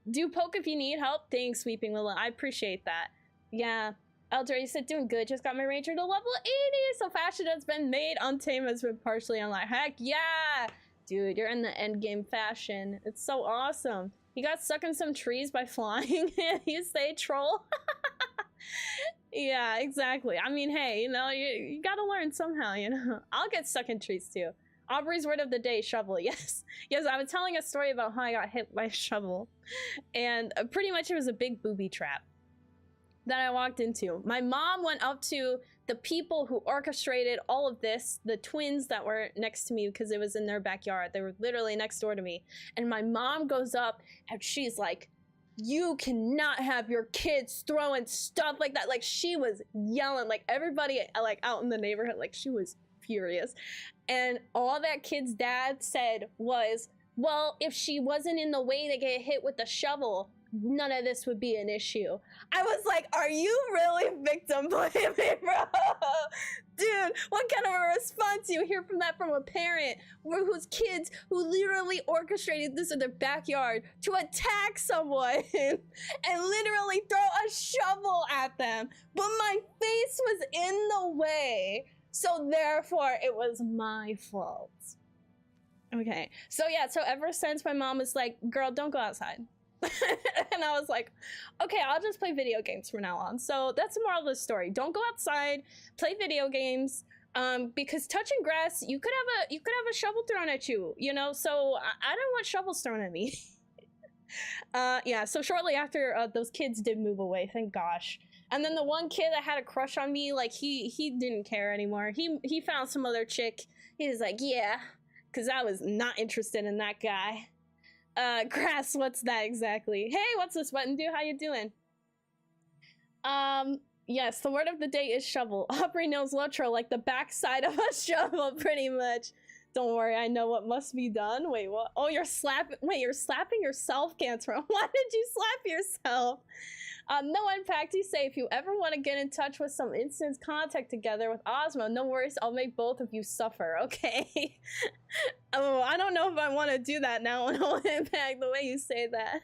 Do poke if you need help. Thanks, Sweeping Willow. I appreciate that. Yeah. Eldra, you said doing good. Just got my ranger to level 80. So fashion has been made. Untamed has been partially unlocked. Heck yeah, dude, you're in the end game fashion. It's so awesome. You got stuck in some trees by flying. You say troll? Yeah, exactly. I mean, hey, you know, you gotta learn somehow, you know. I'll get stuck in trees too. Aubrey's word of the day, shovel. Yes. Yes, I was telling a story about how I got hit by a shovel. And pretty much it was a big booby trap that I walked into. My mom went up to the people who orchestrated all of this, the twins that were next to me because it was in their backyard. They were literally next door to me. And my mom goes up and she's like, you cannot have your kids throwing stuff like that. Like she was yelling, like everybody like out in the neighborhood, like she was furious. And all that kid's dad said was, well, if she wasn't in the way to get hit with the shovel, none of this would be an issue. I was like, are you really victim blaming, bro? Dude, what kind of a response do you hear from that from a parent whose kids who literally orchestrated this in their backyard to attack someone and literally throw a shovel at them, but my face was in the way, so therefore it was my fault. Okay, so yeah, so ever since my mom was like, girl, don't go outside. And I was like, okay, I'll just play video games from now on. So that's the moral of the story. Don't go outside, play video games, because touching grass, you could have a shovel thrown at you, you know. So I don't want shovels thrown at me. Yeah, so shortly after those kids did move away, thank gosh. And then the one kid that had a crush on me, like he didn't care anymore. He found some other chick. He was like, yeah, because I was not interested in that guy. Grass, what's that exactly? Hey, what's this button do? How you doing? Yes, the word of the day is shovel. Aubrey knows LOTRO like the backside of a shovel, pretty much. Don't worry, I know what must be done. Wait, what? Oh, you're slapping yourself, Cantor. Why did you slap yourself? No impact, you say, if you ever want to get in touch with some instant contact together with Osmo, no worries, I'll make both of you suffer, okay? Oh, I don't know if I want to do that now on No Impact, the way you say that.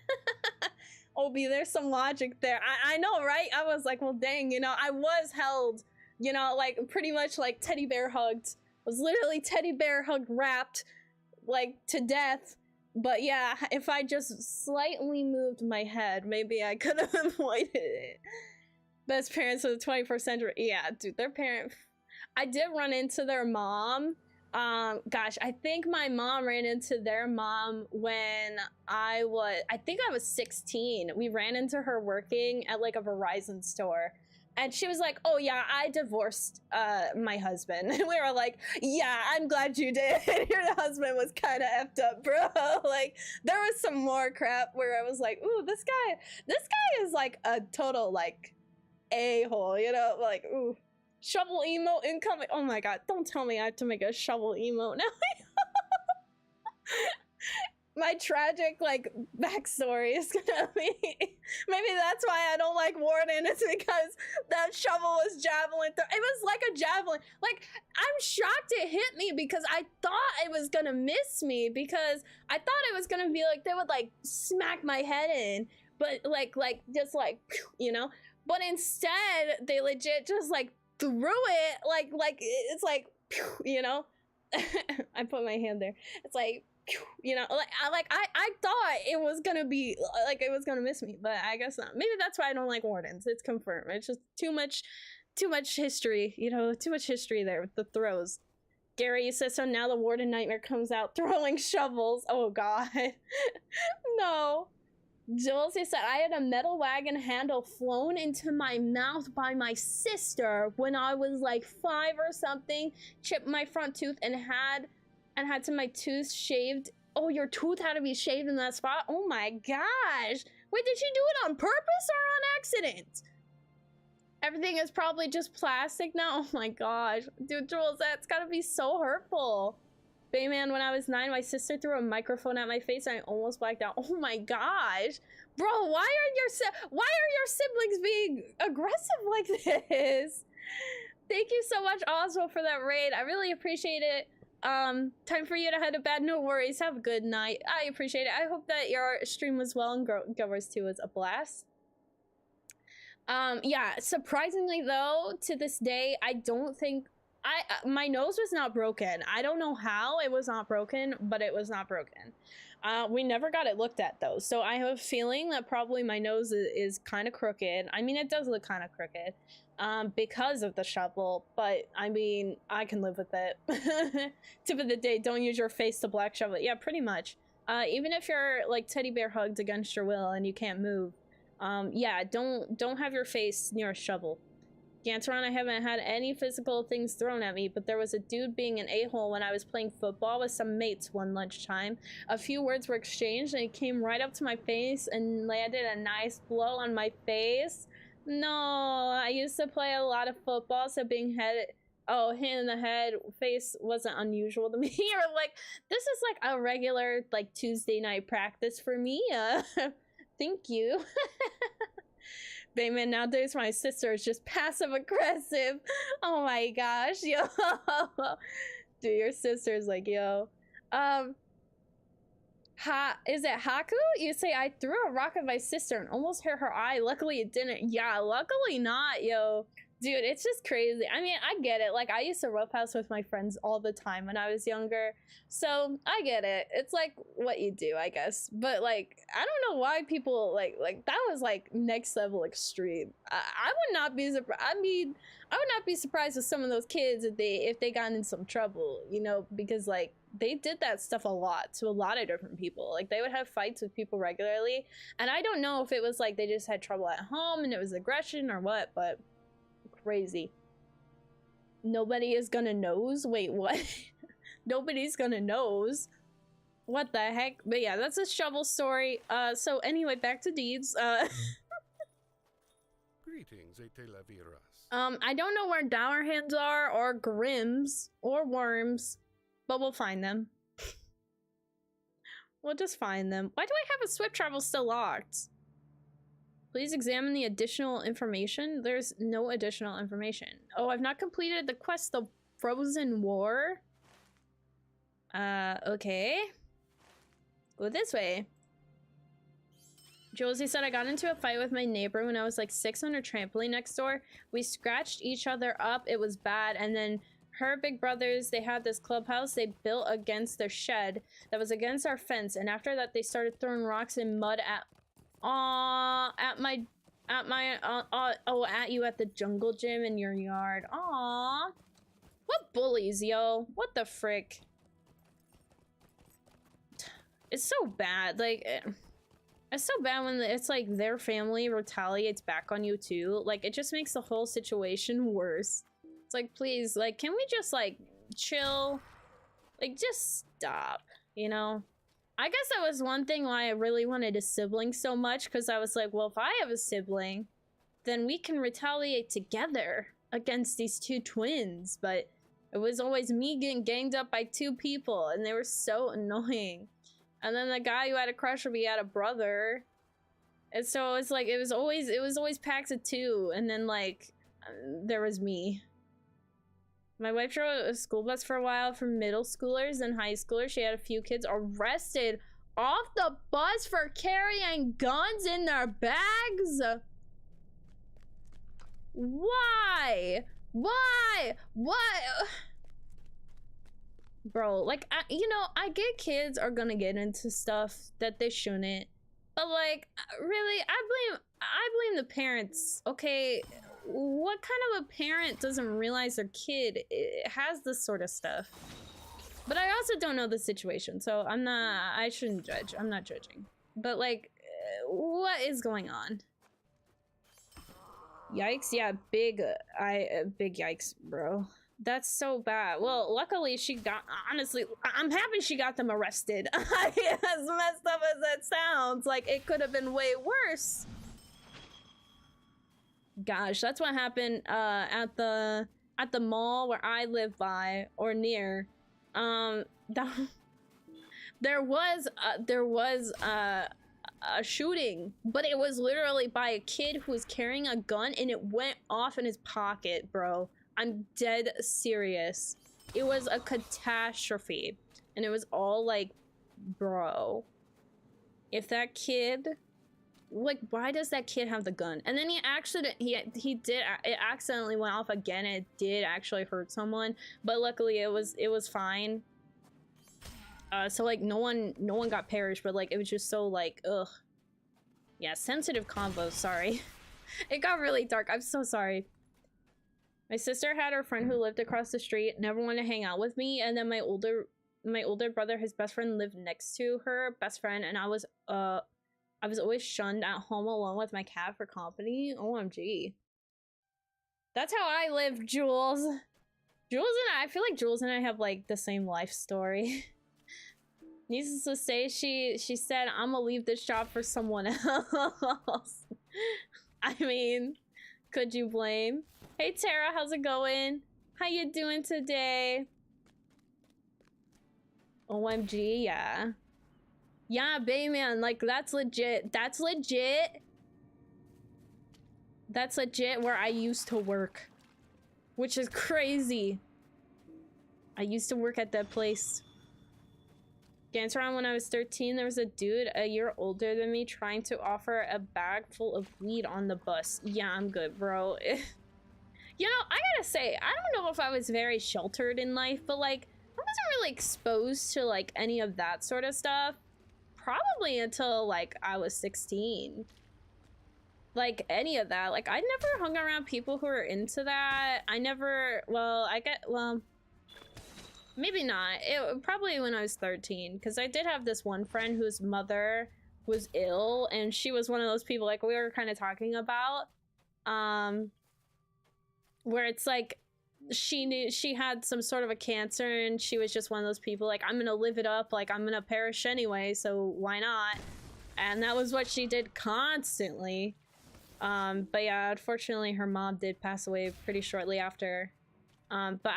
Obi, there's some logic there. I know, right? I was like, well, dang, you know, I was held, you know, like, pretty much, like, teddy bear hugged. Was literally teddy bear hugged wrapped, like, to death. But yeah, if I just slightly moved my head, maybe I could have avoided it. Best parents of the 21st century. Yeah, dude, their parent. I did run into their mom. Gosh, I think my mom ran into their mom when I think I was 16. We ran into her working at like a Verizon store. And she was like, oh yeah, I divorced my husband. And we were like, yeah, I'm glad you did. Your husband was kind of effed up, bro. Like, there was some more crap where I was like, ooh, this guy is like a total like a-hole, you know? Like, ooh, shovel emote incoming. Oh my god, don't tell me I have to make a shovel emote now. My tragic, like, backstory is gonna be... Maybe that's why I don't like Warden. It's because that shovel was javelin. It was like a javelin. Like, I'm shocked it hit me because I thought it was gonna miss me because I thought it was gonna be like, they would, like, smack my head in. But, like, just, like, you know? But instead, they legit just, like, threw it. Like, it's like, you know? I put my hand there. It's like... You know, I thought it was gonna be like it was gonna miss me, but I guess not. Maybe that's why I don't like wardens. It's confirmed. It's just too much history. You know, too much history there with the throws. Gary says so. Now the warden nightmare comes out throwing shovels. Oh god, no. Jules said I had a metal wagon handle flown into my mouth by my sister when I was like 5 or something. Chipped my front tooth and had to my tooth shaved. Oh, your tooth had to be shaved in that spot? Oh my gosh. Wait, did she do it on purpose or on accident? Everything is probably just plastic now. Oh my gosh. Dude, Jules, that's gotta be so hurtful. Bayman, when I was 9, my sister threw a microphone at my face and I almost blacked out. Oh my gosh. Bro, why are your siblings being aggressive like this? Thank you so much, Oswald, for that raid. I really appreciate it. Time for you to head to bed. No worries. Have a good night. I appreciate it. I hope that your stream was well and Govers 2 was a blast. Yeah, surprisingly though, to this day, I don't think my nose was not broken. I don't know how it was not broken, but it was not broken. We never got it looked at though, so I have a feeling that probably my nose is kind of crooked. I mean, it does look kind of crooked. Because of the shovel, but I mean, I can live with it. Tip of the day, don't use your face to black shovel. Yeah, pretty much. Even if you're like teddy bear hugged against your will and you can't move, yeah, don't have your face near a shovel. Ganteron, I haven't had any physical things thrown at me, but there was a dude being an a-hole when I was playing football with some mates one lunchtime. A few words were exchanged and he came right up to my face and landed a nice blow on my face. No, I used to play a lot of football, so being hit in the head face wasn't unusual to me. You're like, this is like a regular like Tuesday night practice for me. Thank you. Bayman, nowadays my sister is just passive aggressive. Oh my gosh, yo. Dude, your sister's like, yo. Is it Haku? You say I threw a rock at my sister and almost hit her eye. Luckily it didn't. Yeah, luckily not, yo. Dude, it's just crazy. I mean, I get it. Like, I used to roughhouse with my friends all the time when I was younger. So, I get it. It's like what you do, I guess. But, like, I don't know why people, like that was, like, next level extreme. I would not be surprised. I mean, I would not be surprised with some of those kids if they got in some trouble, you know, because, like, they did that stuff a lot to a lot of different people. Like, they would have fights with people regularly. And I don't know if it was, like, they just had trouble at home and it was aggression or what, but... crazy. Nobody is gonna nose? Wait, what? Nobody's gonna knows. What the heck? But yeah, that's a shovel story. So anyway, back to deeds. Greetings, Etelaviras. I don't know where Dour Hands are, or Grims, or Worms, but we'll find them. We'll just find them. Why do I have a swift travel still locked? Please examine the additional information. There's no additional information. Oh, I've not completed the quest, the Frozen War. Okay. Go this way. Josie said, I got into a fight with my neighbor when I was like 6 on a trampoline next door. We scratched each other up. It was bad. And then her big brothers, they had this clubhouse they built against their shed that was against our fence. And after that, they started throwing rocks and mud at you at the jungle gym in your yard. Aw. What bullies, yo? What the frick? It's so bad. Like, it's so bad when it's like their family retaliates back on you too. Like, it just makes the whole situation worse. It's like, please, like, can we just like chill? Like, just stop, you know? I guess that was one thing why I really wanted a sibling so much, because I was like, well, if I have a sibling, then we can retaliate together against these two twins. But it was always me getting ganged up by 2 people, and they were so annoying. And then the guy who had a crush on me had a brother. And so it's like, it was always packs of 2. And then like, there was me. My wife drove a school bus for a while for middle schoolers and high schoolers. She had a few kids arrested off the bus for carrying guns in their bags. Why? Why? Why? Bro, like, you know, I get kids are gonna get into stuff that they shouldn't, but like, really, I blame the parents. Okay, what kind of a parent doesn't realize their kid has this sort of stuff? But I also don't know the situation, so I shouldn't judge. I'm not judging. But like, what is going on? Yikes! Yeah, big yikes, bro. That's so bad. Well, luckily she got, honestly, I'm happy she got them arrested. As messed up as that sounds, like it could have been way worse. Gosh, that's what happened at the mall where I live by or near. There was a shooting, but it was literally by a kid who was carrying a gun and it went off in his pocket, bro. I'm dead serious. It was a catastrophe. And it was all like, bro. If that kid, like, why does that kid have the gun? And then it accidentally went off again. And it did actually hurt someone, but luckily it was fine. So like no one got perished, but like it was just so like, ugh. Yeah, sensitive convo, sorry. It got really dark. I'm so sorry. My sister had her friend who lived across the street, never wanted to hang out with me, and then my older brother, his best friend, lived next to her best friend, and I was always shunned at home alone with my cat for company. OMG. That's how I live, Jules. I feel like Jules and I have like the same life story. Needless to say, she said, I'm gonna leave this job for someone else. I mean, could you blame? Hey Tara, how's it going? How you doing today? OMG, yeah. Yeah, Bayman, like that's legit. That's legit. That's legit where I used to work. Which is crazy. I used to work at that place. Dance around when I was 13, there was a dude a year older than me trying to offer a bag full of weed on the bus. Yeah, I'm good, bro. You know, I gotta say, I don't know if I was very sheltered in life, but like, I wasn't really exposed to like any of that sort of stuff. Probably until like I was 16. Like any of that. Like I never hung around people who were into that. I never, well, maybe not. It probably when I was 13, because I did have this one friend whose mother was ill, and she was one of those people like we were kind of talking about, where it's like she knew she had some sort of a cancer, and she was just one of those people like, I'm gonna live it up, like I'm gonna perish anyway, so why not? And that was what she did constantly. But yeah, unfortunately her mom did pass away pretty shortly after. But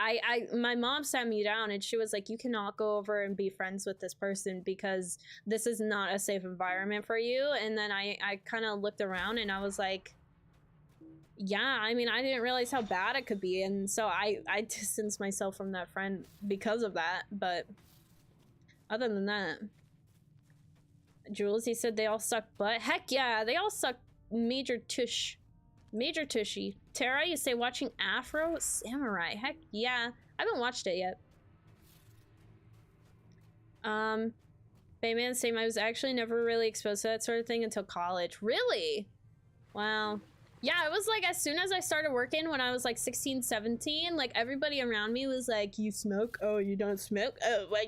my mom sat me down and she was like, you cannot go over and be friends with this person because this is not a safe environment for you. And then I kind of looked around and I was like, yeah, I mean, I didn't realize how bad it could be. And so I distanced myself from that friend because of that. But other than that, Jules, he said they all suck butt. Heck yeah, they all suck major tush. Major tushy. Tara, you say watching Afro Samurai. Heck yeah. I haven't watched it yet. Bayman, same. I was actually never really exposed to that sort of thing until college. Really? Wow. Yeah, it was like as soon as I started working when I was like 16, 17, like everybody around me was like, you smoke? Oh, you don't smoke? Oh, well,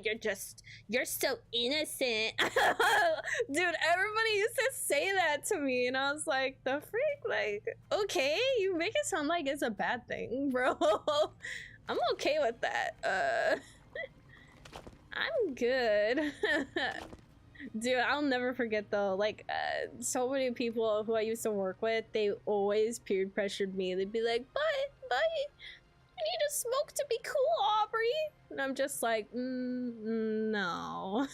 you're so innocent. Dude, everybody used to say that to me and I was like, the freak? Like, okay, you make it sound like it's a bad thing, bro. I'm okay with that. I'm good. Dude, I'll never forget though, like, so many people who I used to work with, they always peer pressured me. They'd be like, but, you need to smoke to be cool, Aubrey. And I'm just like, no.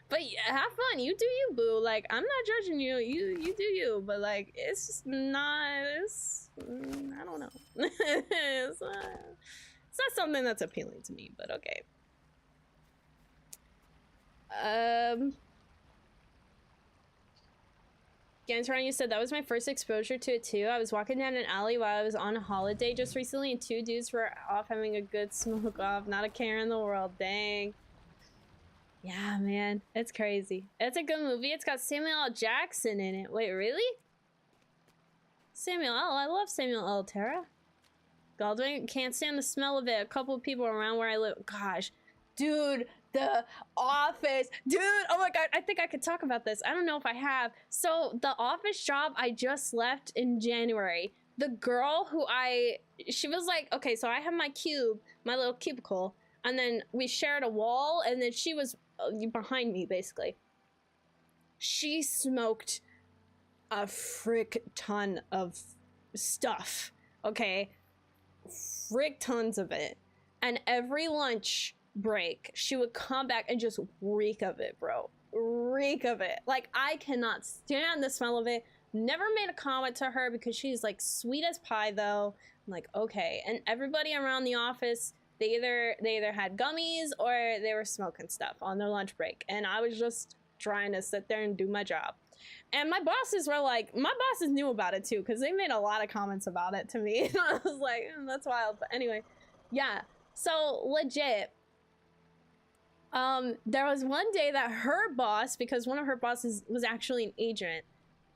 But yeah, have fun, you do you, boo. Like, I'm not judging you, you do you, but like, it's just not, I don't know. It's not something that's appealing to me, but okay. Gantron, you said that was my first exposure to it too. I was walking down an alley while I was on a holiday just recently and two dudes were off having a good smoke off. Not a care in the world. Dang. Yeah, man. It's crazy. It's a good movie. It's got Samuel L. Jackson in it. Wait, really? Samuel L. I love Samuel L. Tara. Goldwyn, can't stand the smell of it. A couple of people around where I live. Gosh. Dude, The Office. Dude, oh my god, I think I could talk about this. I don't know if I have. So, the Office job I just left in January. The girl who she was like, okay, so I have my cube, my little cubicle, and then we shared a wall, and then she was behind me, basically. She smoked a frick ton of stuff, okay? Frick tons of it. And every lunch break, she would come back and just reek of it, bro. Reek of it. Like, I cannot stand the smell of it. Never made a comment to her because she's like sweet as pie though. I'm like, okay. And everybody around the office, they either had gummies or they were smoking stuff on their lunch break. And I was just trying to sit there and do my job. And my bosses were like, my bosses knew about it too, because they made a lot of comments about it to me. And I was like, that's wild. But anyway, yeah. So legit, there was one day that her boss, because one of her bosses was actually an agent,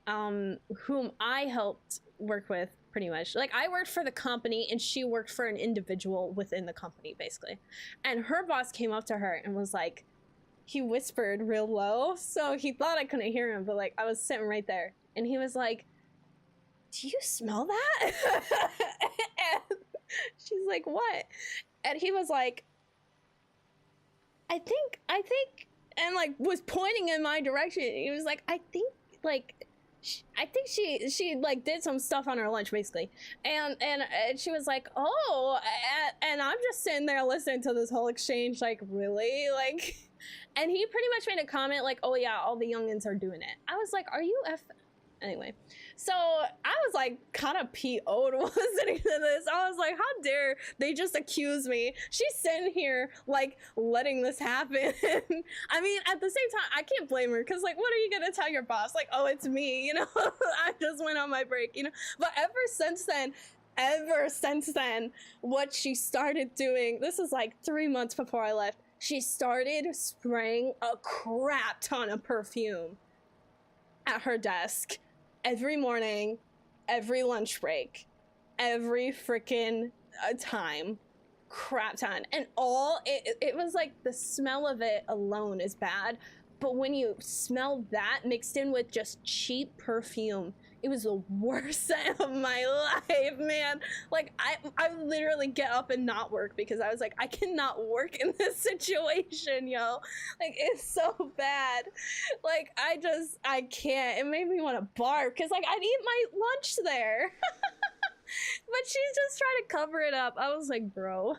whom I helped work with pretty much. Like, I worked for the company and she worked for an individual within the company, basically. And her boss came up to her and was like, he whispered real low, so he thought I couldn't hear him, but like, I was sitting right there. And he was like, do you smell that? And she's like, what? And he was like, I think, and like was pointing in my direction. He was like, I think she like did some stuff on her lunch, basically. And she was like, oh, and I'm just sitting there listening to this whole exchange, like, really? Like, and he pretty much made a comment like, oh yeah, all the youngins are doing it. I was like, are you Anyway, so I was like kind of PO'd listening to this. I was like, how dare they just accuse me? She's sitting here like letting this happen. I mean, at the same time, I can't blame her because like, what are you gonna tell your boss? Like, oh, it's me, you know? I just went on my break, you know? But ever since then, what she started doing, this is like 3 months before I left, she started spraying a crap ton of perfume at her desk. Every morning, every lunch break, every freaking time, crap ton. And it was like the smell of it alone is bad. But when you smell that mixed in with just cheap perfume, It was the worst time of my life, man. Like, I literally get up and not work because I was like, I cannot work in this situation, yo. Like, it's so bad. Like, I can't. It made me want to barf because, like, I'd eat my lunch there. But she just tried to cover it up. I was like, bro.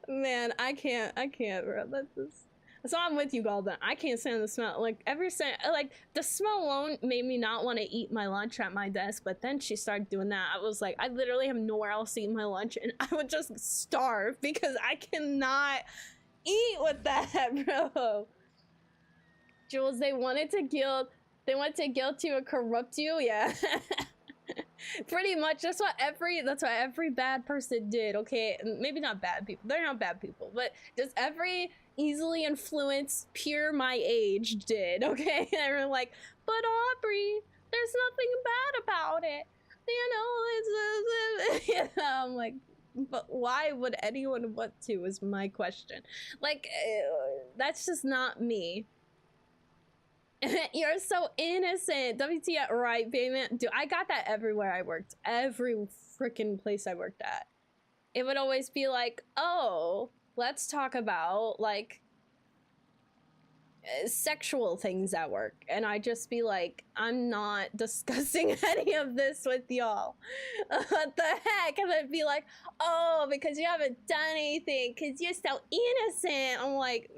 Man, I can't, bro. That's just... So I'm with you, Golden. I can't stand the smell. Like, like, the smell alone made me not want to eat my lunch at my desk, but then she started doing that. I was like, I literally have nowhere else to eat my lunch, and I would just starve because I cannot eat with that, bro. Jules, they wanted to guilt you and corrupt you, yeah. Pretty much, that's what every bad person did, okay? Maybe not bad people, they're not bad people, but just every easily influenced peer my age did, okay? And we're like, but Aubrey, there's nothing bad about it. You know, it's you know, I'm like, but why would anyone want to is my question. Like, that's just not me. You're so innocent. WTF, right, baby? Dude, I got that everywhere I worked. Every freaking place I worked at. It would always be like, oh, let's talk about, like, sexual things at work. And I'd just be like, I'm not discussing any of this with y'all. What the heck? And I'd be like, oh, because you haven't done anything, because you're so innocent. I'm like,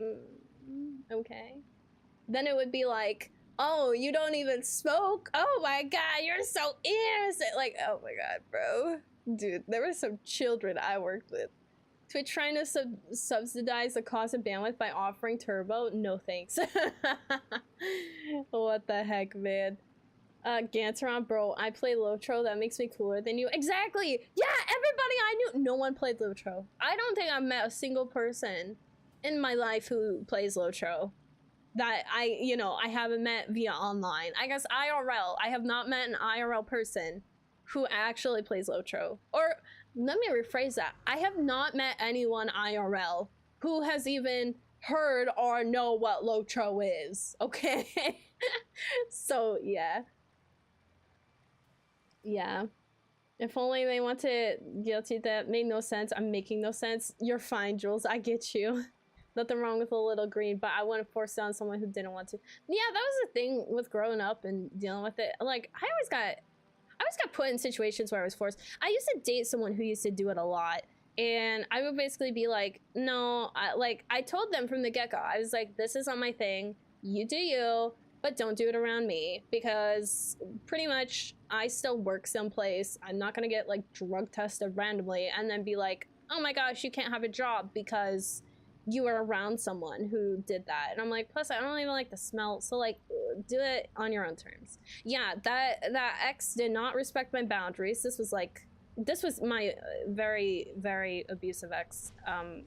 okay. Then it would be like, oh, you don't even smoke? Oh my god, you're so innocent. Like, oh my god, bro. Dude, there were some children I worked with. Twitch trying to subsidize the cost of bandwidth by offering turbo? No thanks. What the heck, man. Ganteron, bro, I play LOTRO. That makes me cooler than you. Exactly! Yeah, everybody I knew, no one played LOTRO. I don't think I've met a single person in my life who plays LOTRO. That I haven't met via online. I guess IRL. I have not met an IRL person who actually plays LOTRO. Or, let me rephrase that. I have not met anyone IRL who has even heard or know what LOTRO is, okay? So, yeah. Yeah. If only they want to guilty that made no sense. I'm making no sense. You're fine, Jules. I get you. Nothing wrong with a little green, but I wouldn't force it on someone who didn't want to. Yeah, that was the thing with growing up and dealing with it. Like, I always got put in situations where I was forced. I used to date someone who used to do it a lot, and I would basically be like, no, I told them from the get-go. I was like, this is not my thing. You do you, but don't do it around me, because pretty much I still work someplace. I'm not gonna get like drug tested randomly and then be like, oh my gosh, you can't have a job because you were around someone who did that. And I'm like, plus I don't even like the smell, so like, do it on your own terms. Yeah, that ex did not respect my boundaries. This was my very, very abusive ex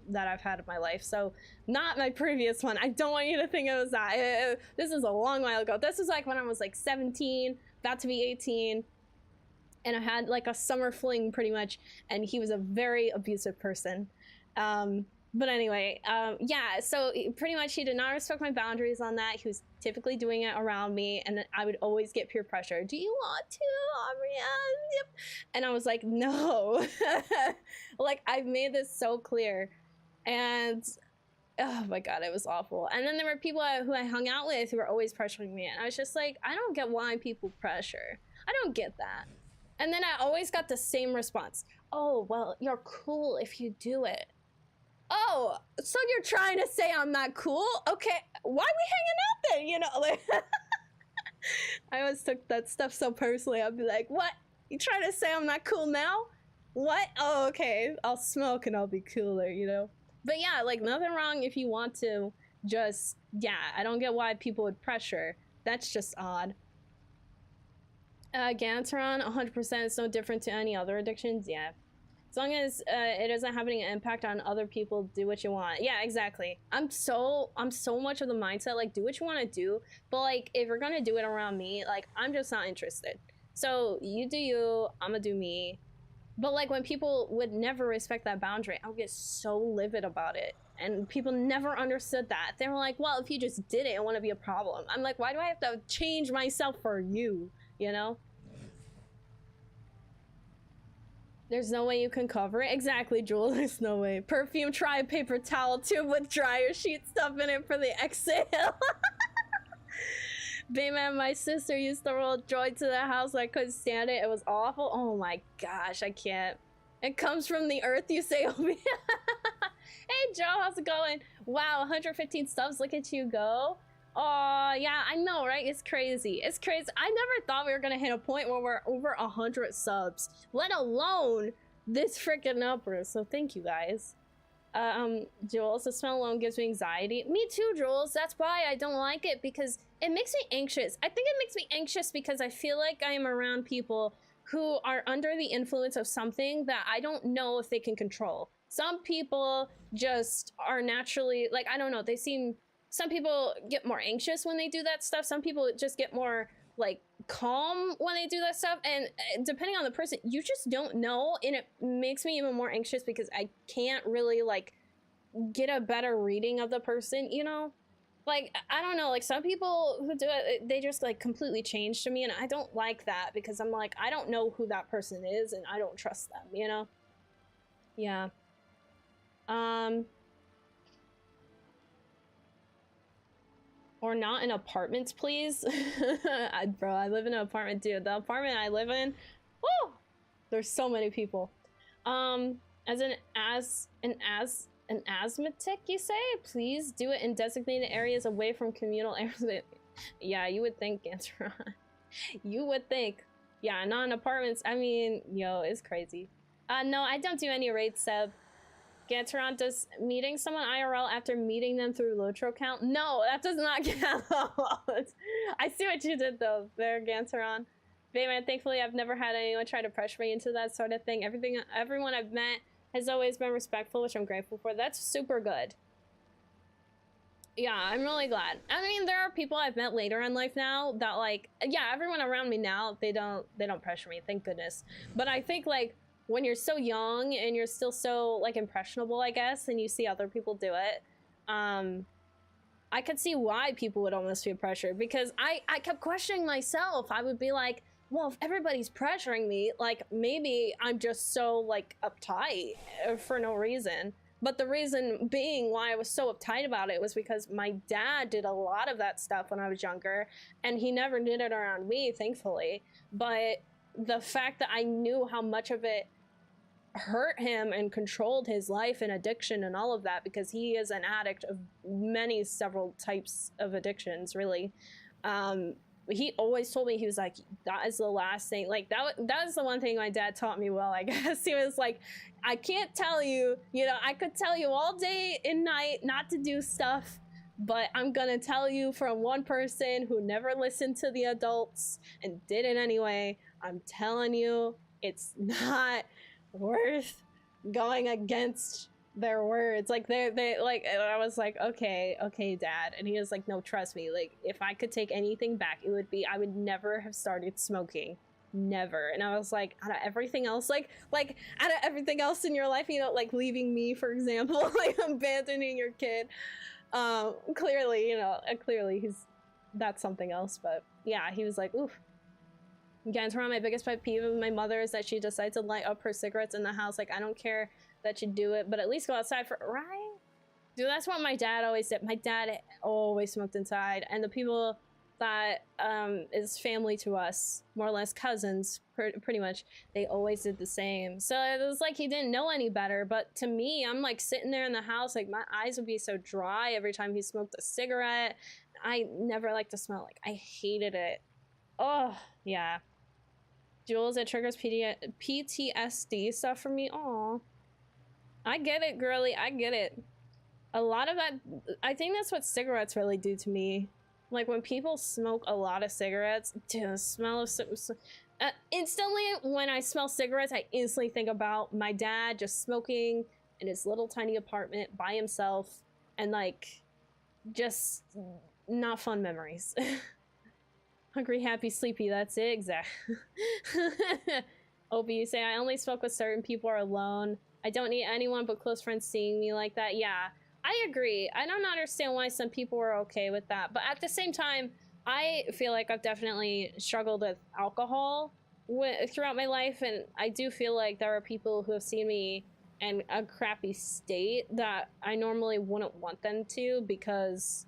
that I've had in my life. So not my previous one. I don't want you to think it was that. This is a long while ago. This was like when I was like 17, about to be 18. And I had like a summer fling pretty much. And he was a very abusive person. But anyway, yeah, so pretty much he did not respect my boundaries on that. He was typically doing it around me, and I would always get peer pressure. Do you want to, Aubrey? Yep. And I was like, no. Like, I've made this so clear. And, oh my god, it was awful. And then there were people who I hung out with who were always pressuring me, and I was just like, I don't get why people pressure. I don't get that. And then I always got the same response. Oh, well, you're cool if you do it. Oh, so you're trying to say I'm not cool? Okay, why we hanging out then? You know, like, I always took that stuff so personally. I'd be like, what? You trying to say I'm not cool now? What? Oh, okay, I'll smoke and I'll be cooler, you know? But yeah, like, nothing wrong if you want to. Just, yeah, I don't get why people would pressure. That's just odd. Ganteron, 100% is no different to any other addictions. Yeah. As long as it isn't having an impact on other people, do what you want. Yeah, exactly. I'm so much of the mindset, like, do what you want to do, but like, if you're gonna do it around me, like, I'm just not interested. So you do you, I'm gonna do me. But like, when people would never respect that boundary, I'll get so livid about it. And people never understood that. They were like, well, if you just did it, it wouldn't be a problem. I'm like, why do I have to change myself for you, you know? There's no way you can cover it. Exactly, Jewel. There's no way. Perfume, try a paper towel tube with dryer sheet stuff in it for the exhale. Bayman, my sister used to roll joy to the house. I couldn't stand it. It was awful. Oh my gosh, I can't. It comes from the earth, you say, Obi. Hey, Joe, how's it going? Wow, 115 subs. Look at you go. Oh, yeah, I know, right? It's crazy. It's crazy. I never thought we were going to hit a point where we're over 100 subs, let alone this freaking number. So thank you, guys. Jules, the smell alone gives me anxiety. Me too, Jules. That's why I don't like it, because it makes me anxious. I think it makes me anxious because I feel like I am around people who are under the influence of something that I don't know if they can control. Some people just are naturally, like, I don't know, they seem, some people get more anxious when they do that stuff. Some people just get more, like, calm when they do that stuff. And depending on the person, you just don't know. And it makes me even more anxious because I can't really, like, get a better reading of the person, you know? Like, I don't know, like, some people who do it, they just, like, completely change to me. And I don't like that because I'm like, I don't know who that person is and I don't trust them, you know? Yeah. Or not in apartments, please. Bro, I live in an apartment, dude. The apartment I live in, woo! There's so many people. As an asthmatic, you say? Please do it in designated areas away from communal areas. Yeah, you would think, Gantron. You would think. Yeah, not in apartments. I mean, yo, it's crazy. No, I don't do any raids, Seb. Gantron, does meeting someone IRL after meeting them through LOTRO count? No, that does not count. I see what you did though, there, Gantron. Bayman, thankfully I've never had anyone try to pressure me into that sort of thing. Everyone I've met has always been respectful, which I'm grateful for. That's super good. Yeah, I'm really glad. I mean, there are people I've met later in life now that, like, yeah, everyone around me now, they don't pressure me, thank goodness. But I think, like, when you're so young and you're still so, like, impressionable, I guess, and you see other people do it, I could see why people would almost feel pressured, because I kept questioning myself. I would be like, well, if everybody's pressuring me, like, maybe I'm just so, like, uptight for no reason. But the reason being why I was so uptight about it was because my dad did a lot of that stuff when I was younger, and he never did it around me, thankfully. But the fact that I knew how much of it hurt him and controlled his life and addiction and all of that, because he is an addict of several types of addictions, really. He always told me, he was like, that is the last thing, like, that is the one thing my dad taught me well, I guess. He was like, I can't tell you, you know, I could tell you all day and night not to do stuff, but I'm gonna tell you from one person who never listened to the adults and did it anyway. I'm telling you, it's not worth going against their words. Like, they like, and I was like, okay, Dad. And he was like, no, trust me, like, if I could take anything back, it would be, I would never have started smoking. Never. And I was like, out of everything else, like out of everything else in your life, you know, like leaving me, for example, like abandoning your kid, clearly, you know, clearly that's something else. But yeah, he was like, oof. Gantron, my biggest pet peeve of my mother is that she decides to light up her cigarettes in the house. Like, I don't care that you do it, but at least go outside for, right? Dude, that's what my dad always did. My dad always smoked inside, and the people that is family to us, more or less cousins, pretty much, they always did the same. So it was like he didn't know any better. But to me, I'm like sitting there in the house, like my eyes would be so dry every time he smoked a cigarette. I never liked to smell, like, I hated it. Oh, yeah. Jules, it triggers PTSD stuff for me. Aw. I get it, girly. I get it. A lot of that, I think that's what cigarettes really do to me. Like, when people smoke a lot of cigarettes, dude, the smell of instantly, when I smell cigarettes, I instantly think about my dad just smoking in his little tiny apartment by himself, and, like, just not fun memories. Hungry, happy, sleepy, that's it, exactly. Opie, you say, I only smoke with certain people or alone. I don't need anyone but close friends seeing me like that. Yeah, I agree. I don't understand why some people are okay with that, but at the same time, I feel like I've definitely struggled with alcohol throughout my life, and I do feel like there are people who have seen me in a crappy state that I normally wouldn't want them to because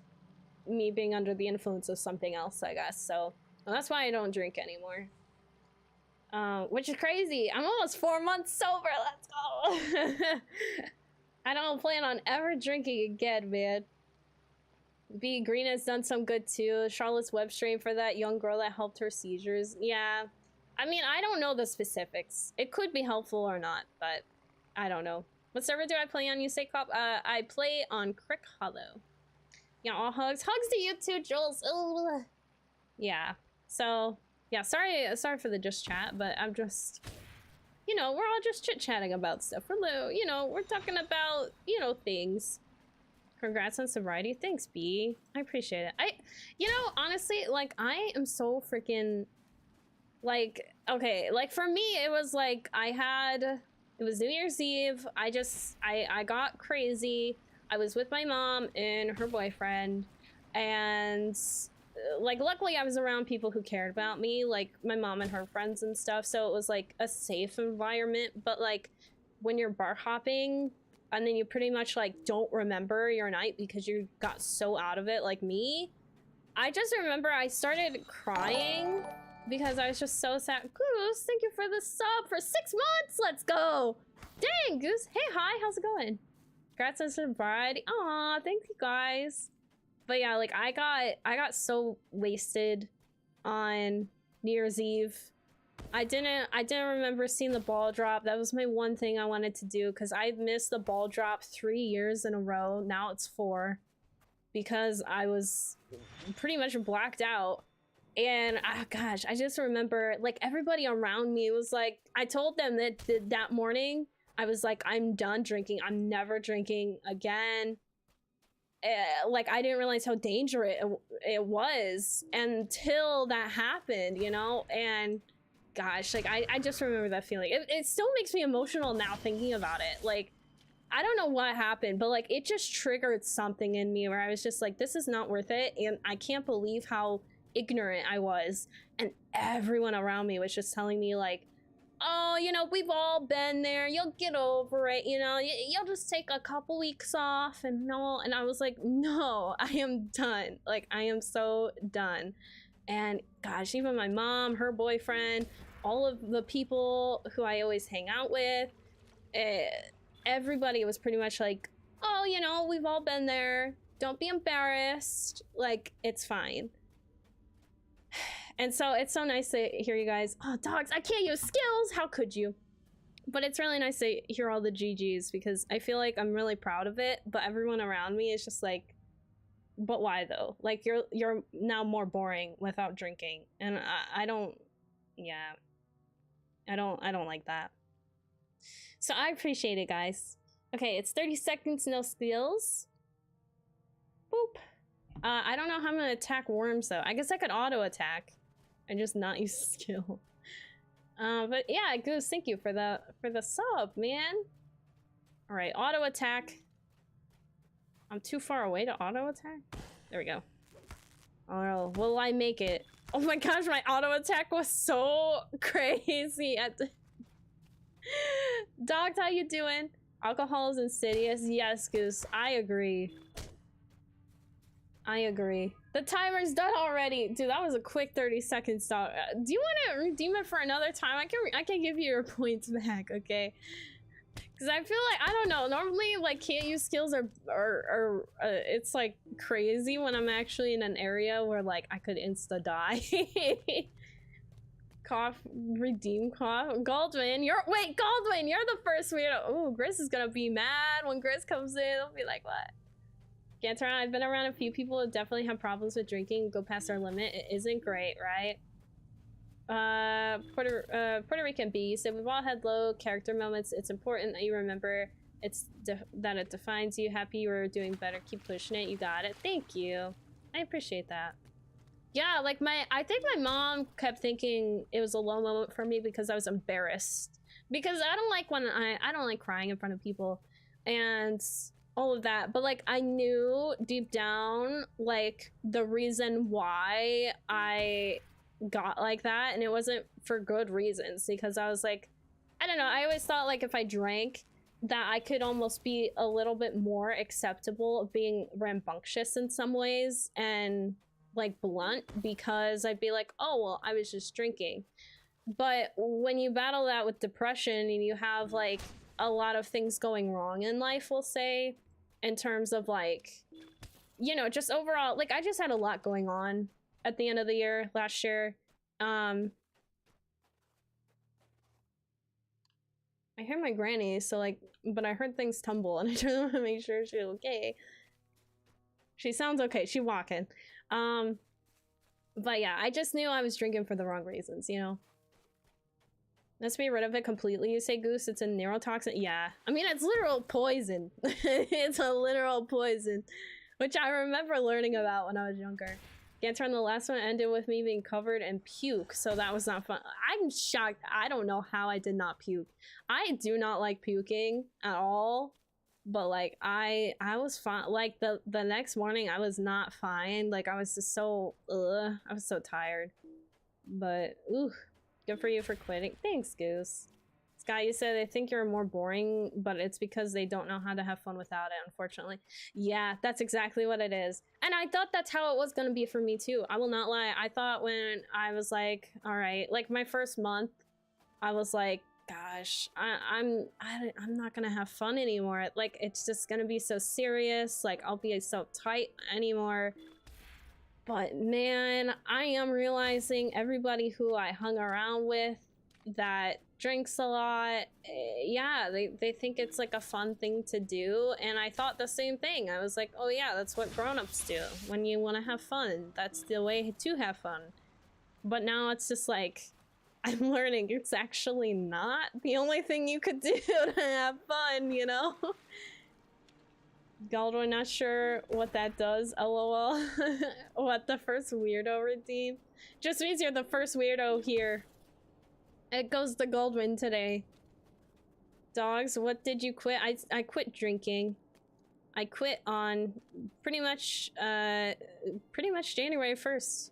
me being under the influence of something else, I guess. So that's why I don't drink anymore. Which is crazy. I'm almost 4 months sober. Let's go. I don't plan on ever drinking again, man. B Green has done some good too. Charlotte's web stream for that young girl that helped her seizures. Yeah. I mean, I don't know the specifics. It could be helpful or not, but I don't know. What server do I play on, you say, Cop? I play on Crick Hollow. Yeah, all hugs. Hugs to you too, Jules. Ugh. Yeah. So, yeah, sorry for the just chat, but I'm just, you know, we're all just chit-chatting about stuff. We're, you know, we're talking about, you know, things. Congrats on sobriety. Thanks, B. I appreciate it. You know, honestly, like, I am so freaking, like, okay, like, for me, it was like, it was New Year's Eve. I got crazy. I was with my mom and her boyfriend, and like, luckily I was around people who cared about me, like my mom and her friends and stuff, so it was like a safe environment. But like, when you're bar hopping and then you pretty much like don't remember your night because you got so out of it, like me, I just remember I started crying because I was just so sad. Goose, thank you for the sub for 6 months. Let's go. Dang, Goose. Hey, hi, how's it going? Congrats on sobriety. Aw, thank you guys. But yeah, like, I got so wasted on New Year's Eve. I didn't remember seeing the ball drop. That was my one thing I wanted to do, because I've missed the ball drop 3 years in a row. Now it's 4, because I was pretty much blacked out. And gosh, I just remember, like, everybody around me was like, I told them that morning, I was like, I'm done drinking. I'm never drinking again. Like, I didn't realize how dangerous it was until that happened, you know? And gosh, like, I just remember that feeling. It still makes me emotional now thinking about it. Like, I don't know what happened, but like, it just triggered something in me where I was just like, this is not worth it. And I can't believe how ignorant I was. And everyone around me was just telling me like, oh, you know, we've all been there. You'll get over it. You know, you'll just take a couple weeks off and all. And I was like, no, I am done. Like, I am so done. And gosh, even my mom, her boyfriend, all of the people who I always hang out with, everybody was pretty much like, oh, you know, we've all been there. Don't be embarrassed. Like, it's fine. And so it's so nice to hear you guys. Oh, dogs, I can't use skills. How could you? But it's really nice to hear all the GGs, because I feel like I'm really proud of it. But everyone around me is just like, but why though? Like, you're now more boring without drinking. And I don't, yeah, I don't like that. So I appreciate it, guys. Okay, it's 30 seconds, no skills. Boop. I don't know how I'm gonna attack worms though. I guess I could auto attack and just not use skill. But yeah, Goose, thank you for the sub, man. All right, auto attack. I'm too far away to auto attack. There we go. Oh, will I make it? Oh my gosh, my auto attack was so crazy at the Dogs, how you doing? Alcohol is insidious. Yes, Goose, I agree. I agree. The timer's done already. Dude, that was a quick 30 seconds. Do you want to redeem it for another time? I can give you your points back, okay? Because I feel like, I don't know, normally, like, can't use skills are it's, like, crazy when I'm actually in an area where, like, I could insta-die. Cough, redeem cough. Goldwyn, wait, Goldwyn, you're the first weirdo. Ooh, Grizz is gonna be mad when Grizz comes in. He'll be like, what? Can't turn on. I've been around a few people who definitely have problems with drinking, go past their limit. It isn't great, right? Puerto Rican B said, we've all had low character moments. It's important that you remember that it defines you. Happy you are doing better. Keep pushing it. You got it. Thank you. I appreciate that. Yeah, like I think my mom kept thinking it was a low moment for me because I was embarrassed. Because I don't like when I don't like crying in front of people. And all of that, but like I knew deep down like the reason why I got like that, and it wasn't for good reasons, because I was like, I don't know, I always thought like if I drank that I could almost be a little bit more acceptable of being rambunctious in some ways and like blunt, because I'd be like, oh well, I was just drinking. But when you battle that with depression and you have like a lot of things going wrong in life, we'll say, in terms of like, you know, just overall, like I just had a lot going on at the end of the year last year. I heard my granny, so like, but I heard things tumble and I just want to make sure she's okay. She sounds okay, she's walking. But yeah, I just knew I was drinking for the wrong reasons, you know? Let's be rid of it completely, you say, Goose? It's a neurotoxin? Yeah. I mean, it's literal poison. It's a literal poison. Which I remember learning about when I was younger. Can't turn the last one ended with me being covered in puke, so that was not fun. I'm shocked. I don't know how I did not puke. I do not like puking at all. But like, I was fine. Like, the next morning, I was not fine. Like, I was just so, I was so tired. But, ooh. Good for you for quitting. Thanks, Goose. Sky, you said they think you're more boring, but it's because they don't know how to have fun without it, unfortunately. Yeah, that's exactly what it is. And I thought that's how it was going to be for me, too. I will not lie. I thought when I was like, all right, like my first month, I was like, gosh, I'm not going to have fun anymore. Like, it's just going to be so serious. Like, I'll be so tight anymore. But man, I am realizing everybody who I hung around with that drinks a lot, yeah, they think it's like a fun thing to do. And I thought the same thing. I was like, oh yeah, that's what grown-ups do. When you want to have fun, that's the way to have fun. But now it's just like, I'm learning it's actually not the only thing you could do to have fun, you know? Galdroy, not sure what that does, lol. What, the first weirdo redeem? Just means you're the first weirdo here. It goes to Goldwyn today. Dogs, what did you quit? I quit drinking. I quit on pretty much January 1st.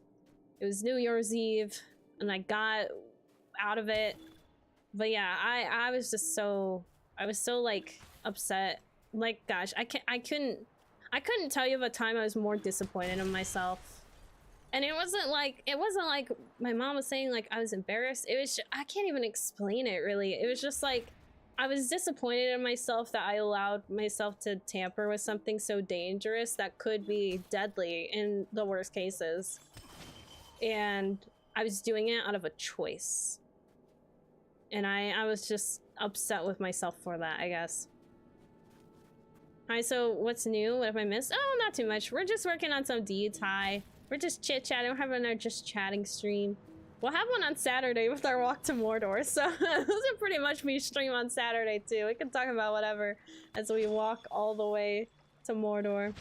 It was New Year's Eve, and I got out of it. But yeah, I was just so, I was so like upset. Like, gosh, I couldn't tell you of a time I was more disappointed in myself. And it wasn't like my mom was saying like I was embarrassed. It was I can't even explain it really. It was just like I was disappointed in myself that I allowed myself to tamper with something so dangerous that could be deadly in the worst cases. And I was doing it out of a choice. And I was just upset with myself for that, I guess. Hi, so what's new? What have I missed? Oh, not too much. We're just working on some deeds. Hi. We're just chit-chatting. We're having our just chatting stream. We'll have one on Saturday with our walk to Mordor, so this will pretty much be stream on Saturday too. We can talk about whatever as we walk all the way to Mordor.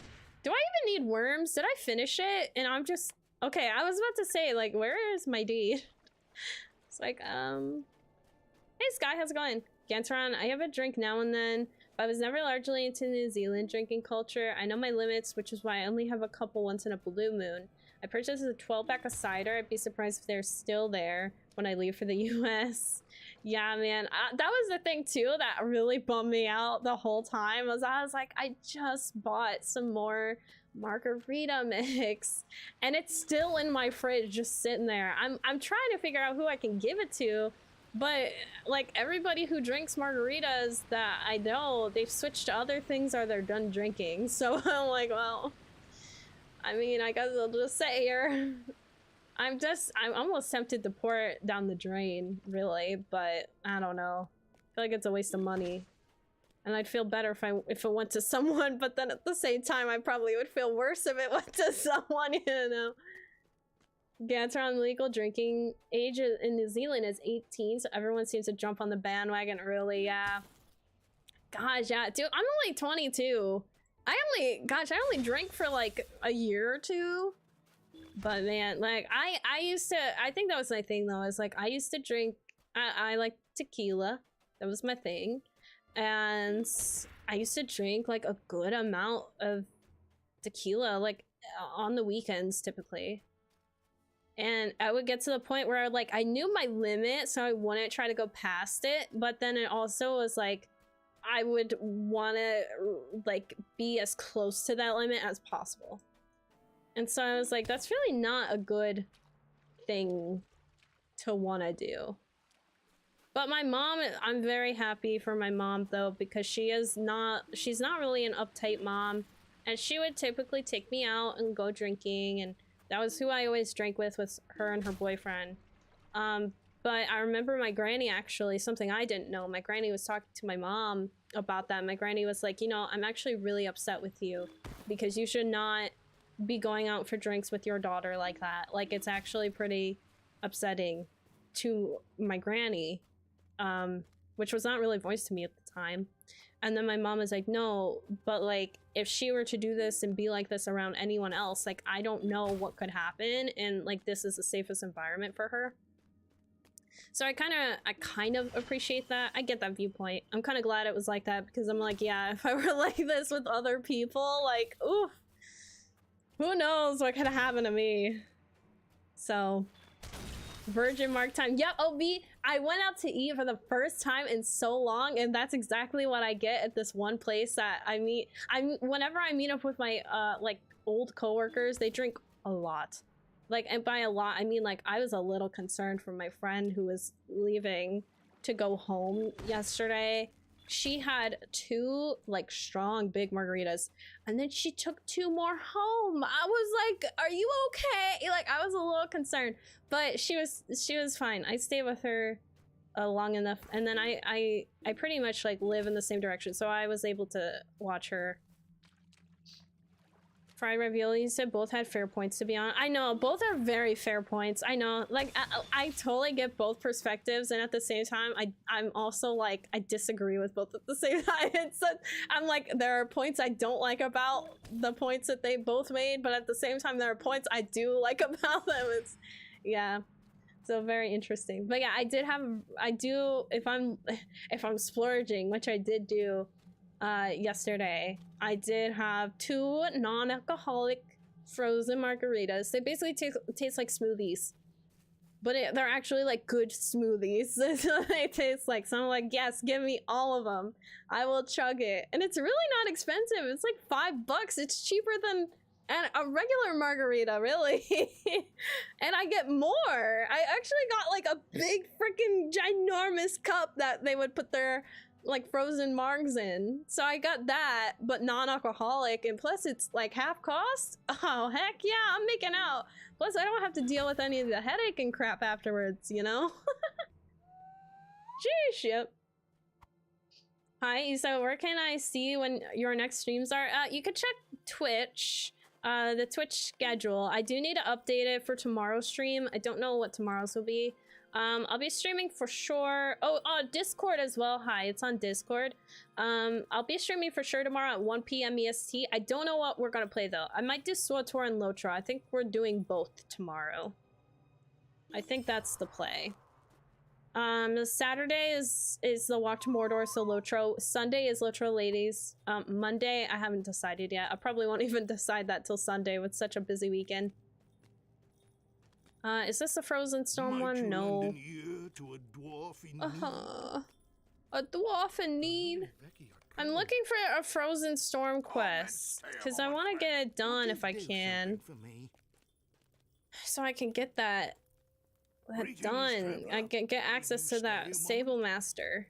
Do I even need worms? Did I finish it? And I'm just... Okay, I was about to say, like, where is my deed? It's like, Hey, Sky, how's it going? Gantron, I have a drink now and then. I was never largely into New Zealand drinking culture. I know my limits, which is why I only have a couple once in a blue moon. I purchased a 12-pack of cider. I'd be surprised if they're still there when I leave for the US. Yeah, man. That was the thing, too, that really bummed me out the whole time. I was like, I just bought some more margarita mix. And it's still in my fridge, just sitting there. I'm trying to figure out who I can give it to. But, like, everybody who drinks margaritas that I know, they've switched to other things or they're done drinking. So I'm like, well, I mean, I guess I'll just sit here. I'm almost tempted to pour it down the drain, really, but I don't know. I feel like it's a waste of money. And I'd feel better if it went to someone, but then at the same time, I probably would feel worse if it went to someone, you know? Gantron legal drinking age in New Zealand is 18, so everyone seems to jump on the bandwagon early, yeah. Gosh, yeah, dude, I'm only 22. I only drank for like a year or two. But man, like, I think that was my thing though, is like, I used to drink, I like tequila. That was my thing. And I used to drink like a good amount of tequila, like on the weekends typically. And I would get to the point where like I knew my limit, so I wouldn't try to go past it. But then it also was like I would want to like be as close to that limit as possible. And so I was like, that's really not a good thing to want to do. But my mom, I'm very happy for my mom though, because she's not really an uptight mom, and she would typically take me out and go drinking, and that was who I always drank with her and her boyfriend. But I remember my granny, actually, something I didn't know, my granny was talking to my mom about that. My granny was like, you know, I'm actually really upset with you because you should not be going out for drinks with your daughter like that. Like, it's actually pretty upsetting to my granny, which was not really voiced to me at the time. And then my mom was like, no, but like if she were to do this and be like this around anyone else, like I don't know what could happen, and like this is the safest environment for her. So I kind of appreciate that. I get that viewpoint. I'm kind of glad it was like that, because I'm like, yeah, if I were like this with other people, like, ooh, who knows what could happen to me. So Virgin Mark time. Yep, OB, I went out to eat for the first time in so long, and that's exactly what I get at this one place that I meet. Whenever I meet up with my like old coworkers, they drink a lot. Like, and by a lot, I mean like I was a little concerned for my friend who was leaving to go home yesterday. She had 2 like strong big margaritas, and then she took 2 more home. I was like, are you okay? Like, I was a little concerned, but she was fine. I stayed with her long enough, and then I pretty much like live in the same direction, so I was able to watch her. Fried ravioli, you said both had fair points, to be honest. I know, both are very fair points. I know, like, I totally get both perspectives, and at the same time, I'm also, like, I disagree with both at the same time. I'm like, there are points I don't like about the points that they both made, but at the same time, there are points I do like about them. It's, yeah. So very interesting. But yeah, if I'm splurging, which I did do, yesterday, I did have 2 non-alcoholic frozen margaritas. They basically taste like smoothies, but they're actually like good smoothies. They taste like, so I'm like, yes, give me all of them. I will chug it. And it's really not expensive. It's like $5. It's cheaper than a regular margarita, really. And I get more. I actually got like a big freaking ginormous cup that they would put their like frozen margs in. So I got that, but non-alcoholic, and plus it's like half cost. Oh heck yeah, I'm making out. Plus I don't have to deal with any of the headache and crap afterwards, you know? Jeez, yep. Hi, so where can I see when your next streams are? You could check Twitch, the Twitch schedule. I do need to update it for tomorrow's stream. I don't know what tomorrow's will be. I'll be streaming for sure. Oh, Discord as well. Hi, it's on Discord. I'll be streaming for sure tomorrow at 1 p.m. EST. I don't know what we're gonna play though. I might do SWTOR and LOTRO. I think we're doing both tomorrow. I think that's the play. Saturday is the Walk to Mordor, so LOTRO. Sunday is LOTRO Ladies. Monday, I haven't decided yet. I probably won't even decide that till Sunday with such a busy weekend. Is this the Frozen Storm one? No. A dwarf in need. I'm looking for a Frozen Storm quest, because I want to get it done if I can. So I can get that done. I can get access to that Sable Master.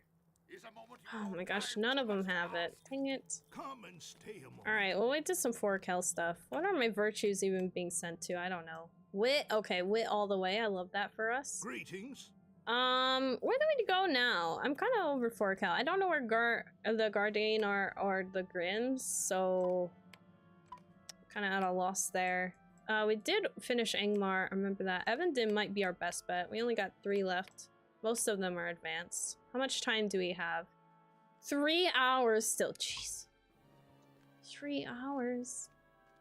Oh my gosh, none of them have it. Dang it. Alright, we'll wait to some 4Kel stuff. What are my virtues even being sent to? I don't know. Wit, okay, wit all the way. I love that for us. Greetings. Where do we go now? I'm kind of over 4Kel. I don't know where the Gardain or the Grims, so kind of at a loss there. We did finish Angmar. I remember that. Evandin might be our best bet. We only got 3 left. Most of them are advanced. How much time do we have? 3 hours still. Jeez. 3 hours.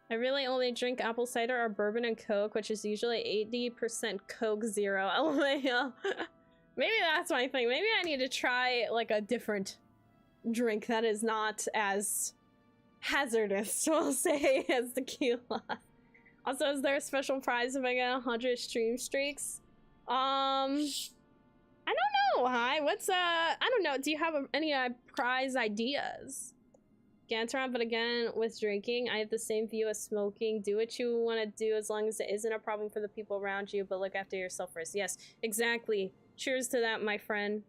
I really only drink apple cider or bourbon and Coke, which is usually 80% Coke Zero. LMAO. Maybe that's my thing. Maybe I need to try like a different drink that is not as hazardous, we'll say, as tequila. Also, is there a special prize if I get 100 stream streaks? I don't know. Hi, what's I don't know. Do you have any prize ideas? Gantron, but again, with drinking, I have the same view as smoking. Do what you want to do as long as it isn't a problem for the people around you, but look after yourself first. Yes, exactly. Cheers to that, my friend.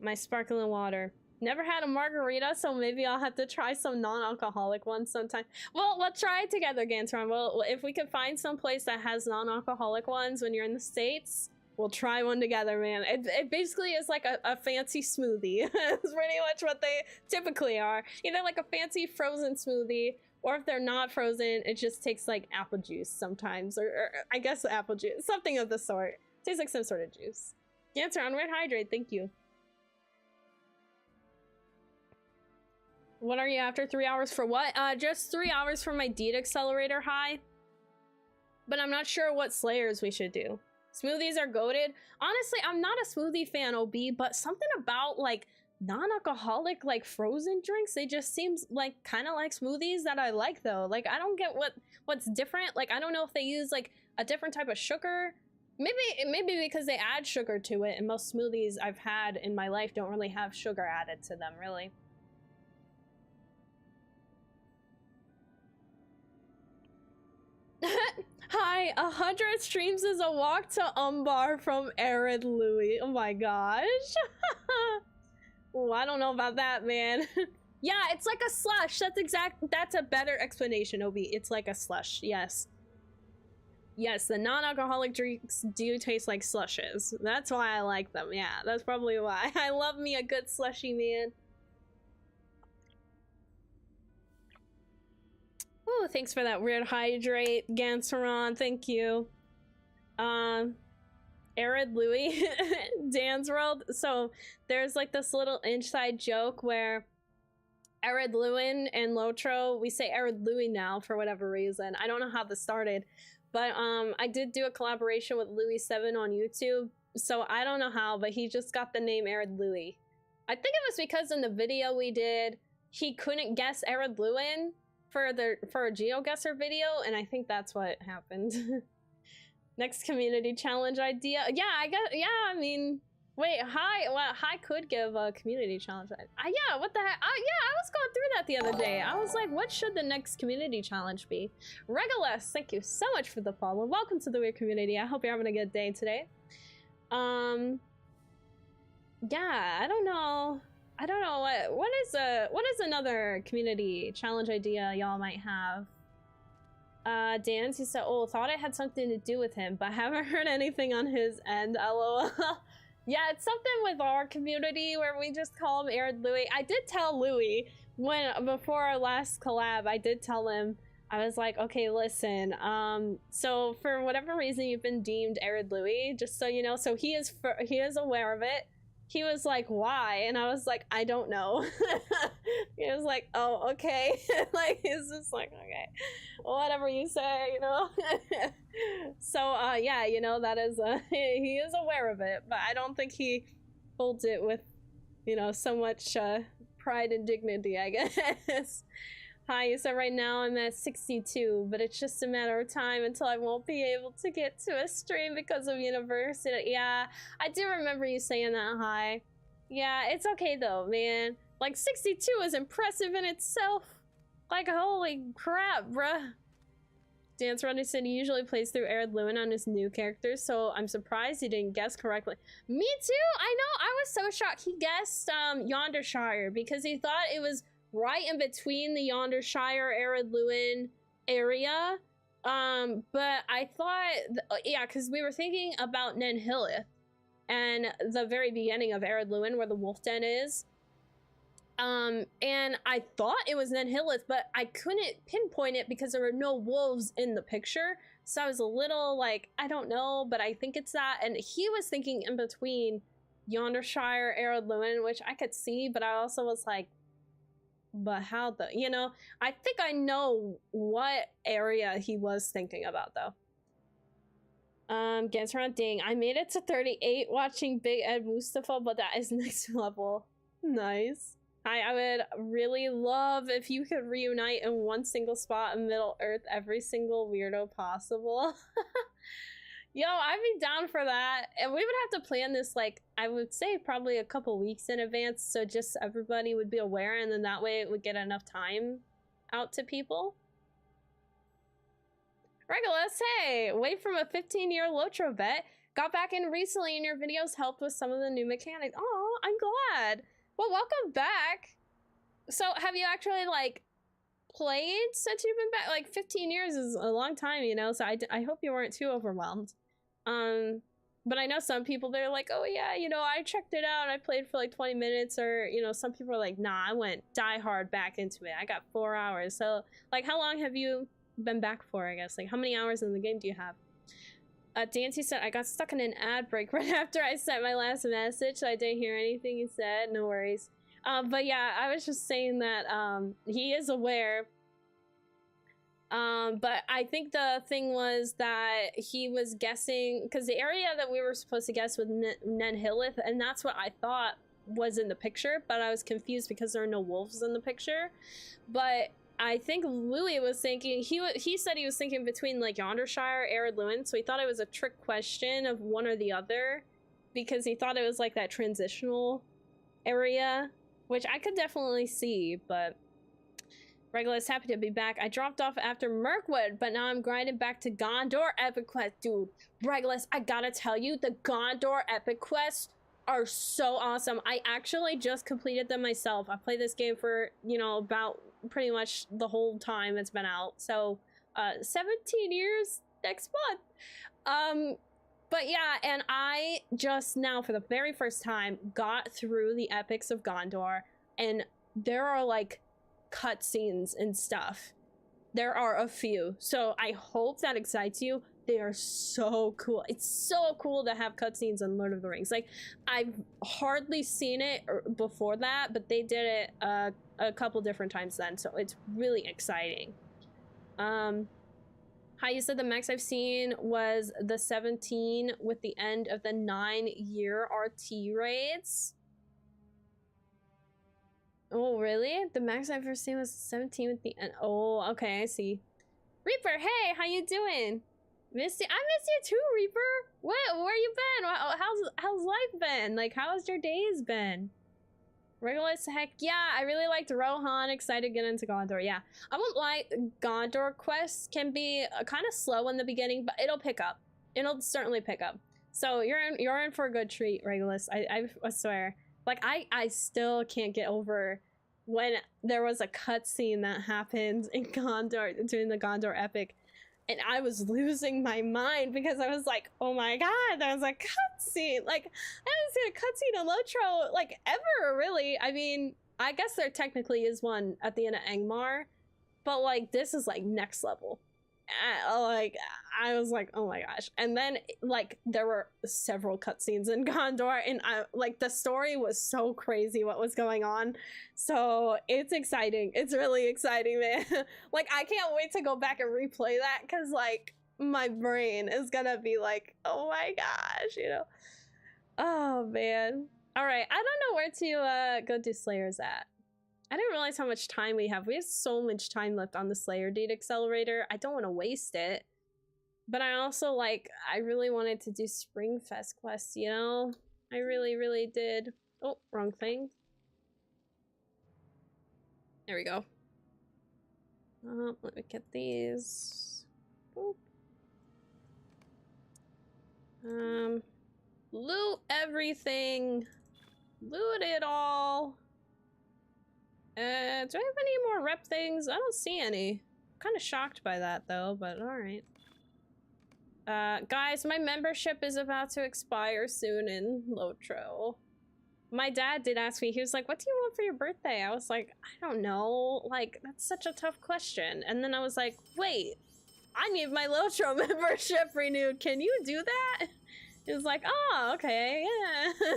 My sparkling water. Never had a margarita, so maybe I'll have to try some non-alcoholic ones sometime. Well, we'll try it together, Gantron. Well, if we can find some place that has non-alcoholic ones when you're in the States, we'll try one together, man. It basically is like a fancy smoothie. It's pretty much what they typically are. Either like a fancy frozen smoothie, or if they're not frozen, it just takes like apple juice sometimes. Or I guess apple juice. Something of the sort. Tastes like some sort of juice. Gantron, red hydrate, thank you. What are you after? 3 hours for what? Just 3 hours for my deed accelerator high. But I'm not sure what slayers we should do. Smoothies are goated. Honestly, I'm not a smoothie fan, OB, but something about like non-alcoholic like frozen drinks, they just seem like kind of like smoothies that I like though. Like I don't get what's different. Like I don't know if they use like a different type of sugar. Maybe because they add sugar to it, and most smoothies I've had in my life don't really have sugar added to them, really. Hi, 100 streams is a walk to Umbar from Arid Louis. Oh my gosh. Oh, I don't know about that, man. Yeah, it's like a slush. That's a better explanation, Obi. It's like a slush, yes. Yes, the non-alcoholic drinks do taste like slushes. That's why I like them, yeah. That's probably why. I love me a good slushy, man. Oh, thanks for that weird hydrate, Ganseron. Thank you. Arid Louis, Dan's World. So there's like this little inside joke where Arid Lewin and Lotro, we say Arid Louis now for whatever reason. I don't know how this started, but I did do a collaboration with Louis7 on YouTube. So I don't know how, but he just got the name Arid Louis. I think it was because in the video we did, he couldn't guess Arid Lewin for a GeoGuessr video, and I think that's what happened. Next community challenge idea. Yeah, I mean, wait, Hi could give a community challenge. Yeah, what the heck? Yeah, I was going through that the other day. I was like, what should the next community challenge be? Regulus, thank you so much for the follow. Welcome to the Weird community. I hope you're having a good day today. Yeah, I don't know what is another community challenge idea y'all might have. Dan, he said, oh, thought it had something to do with him, but haven't heard anything on his end. LOL. Yeah, it's something with our community where we just call him Arid Louis. I did tell Louis before our last collab, I did tell him, I was like, okay, listen, so for whatever reason you've been deemed Arid Louis, just so you know, so he is aware of it. He was like, why? And I was like, I don't know. He was like, oh, okay. Like, he's just like, okay, whatever you say, you know? So, yeah, you know, that is, he is aware of it, but I don't think he holds it with, you know, so much pride and dignity, I guess. Hi, you said right now I'm at 62, but it's just a matter of time until I won't be able to get to a stream because of university. Yeah, I do remember you saying that, Hi. Yeah, it's okay though, man. Like, 62 is impressive in itself. Like, holy crap, bruh. Dance Runner said he usually plays through Arid Lewin on his new characters, so I'm surprised he didn't guess correctly. Me too! I know, I was so shocked. He guessed Yondershire because he thought it was right in between the Yondershire Arid Lewin area. But I thought, yeah, because we were thinking about Nen Hillith and the very beginning of Arid Lewin where the wolf den is. And I thought it was Nen Hillith, but I couldn't pinpoint it because there were no wolves in the picture. So I was a little like, I don't know, but I think it's that. And he was thinking in between Yondershire, Arid Lewin, which I could see, but I also was like, but how the, you know, I think I know what area he was thinking about though. Gensron, dang, I made it to 38 watching Big Ed Mustafa, but that is next level. Nice. I would really love if you could reunite in one single spot in Middle Earth every single weirdo possible. Yo, I'd be down for that. And we would have to plan this, like, I would say probably a couple weeks in advance, so just everybody would be aware, and then that way it would get enough time out to people. Regulus, hey! Wait from a 15-year LOTRO vet. Got back in recently and your videos helped with some of the new mechanics. Oh, I'm glad. Well, welcome back. So, have you actually, like, played since you've been back? Like, 15 years is a long time, you know, so I hope you weren't too overwhelmed. But I know some people, they're like, oh yeah, you know, I checked it out and I played for like 20 minutes, or, you know, some people are like, nah, I went die hard back into it. I got 4 hours. So, like, how long have you been back for, I guess? Like, how many hours in the game do you have? Dancy said, I got stuck in an ad break right after I sent my last message, so I didn't hear anything he said. No worries. But yeah, I was just saying that he is aware. But I think the thing was that he was guessing, because the area that we were supposed to guess was Nenhilith, and that's what I thought was in the picture, but I was confused because there are no wolves in the picture. But I think Louis was thinking, he said he was thinking between like Yondershire, Arid Lewin, so he thought it was a trick question of one or the other, because he thought it was like that transitional area, which I could definitely see. But Regulus, happy to be back. I dropped off after Mirkwood, but now I'm grinding back to Gondor Epic Quest. Dude, Regulus, I gotta tell you, the Gondor Epic Quests are so awesome. I actually just completed them myself. I played this game for, you know, about pretty much the whole time it's been out. So, 17 years next month. But yeah, and I just now, for the very first time, got through the Epics of Gondor, and there are, like, cutscenes and stuff. There are a few, so I hope that excites you. They are so cool. It's so cool to have cutscenes in Lord of the Rings. Like, I've hardly seen it before that, but they did it a couple different times then, so it's really exciting. Hi, you said the max I've seen was the 17 with the end of the 9-year RT raids. Oh, really? The max I've ever seen was 17 with the end. Oh, okay, I see. Reaper, hey, how you doing? Missed you. I miss you too, Reaper. Where you been? How's life been? Like, how's your days been? Regulus, heck yeah, I really liked Rohan. Excited to get into Gondor. Yeah, I won't lie, Gondor quests can be kind of slow in the beginning, but it'll pick up. It'll certainly pick up. So you're in for a good treat, Regulus. I swear. Like, I still can't get over when there was a cutscene that happened in Gondor during the Gondor epic, and I was losing my mind because I was like, oh my god, there was a cutscene. Like, I haven't seen a cutscene in LOTRO, like, ever, really. I mean, I guess there technically is one at the end of Angmar, but, like, this is, like, next level. Like, I was like, oh my gosh. And then, like, there were several cutscenes in Gondor, and like, the story was so crazy what was going on. So it's exciting. It's really exciting, man. Like, I can't wait to go back and replay that, because, like, my brain is gonna be like, oh my gosh, you know. Oh man. All right, I don't know where to go do Slayers at. I didn't realize how much time we have. We have so much time left on the Slayer Date Accelerator. I don't want to waste it. But I also, like, I really wanted to do Springfest quests, you know? I really, really did. Oh, wrong thing. There we go. Let me get these. Boop. Loot everything. Loot it all. Do I have any more rep things? I don't see any. I'm kind of shocked by that, though, but alright. Guys, my membership is about to expire soon in LOTRO. My dad did ask me, he was like, what do you want for your birthday? I was like, I don't know. Like, that's such a tough question. And then I was like, wait, I need my LOTRO membership renewed. Can you do that? He was like, oh, okay, yeah.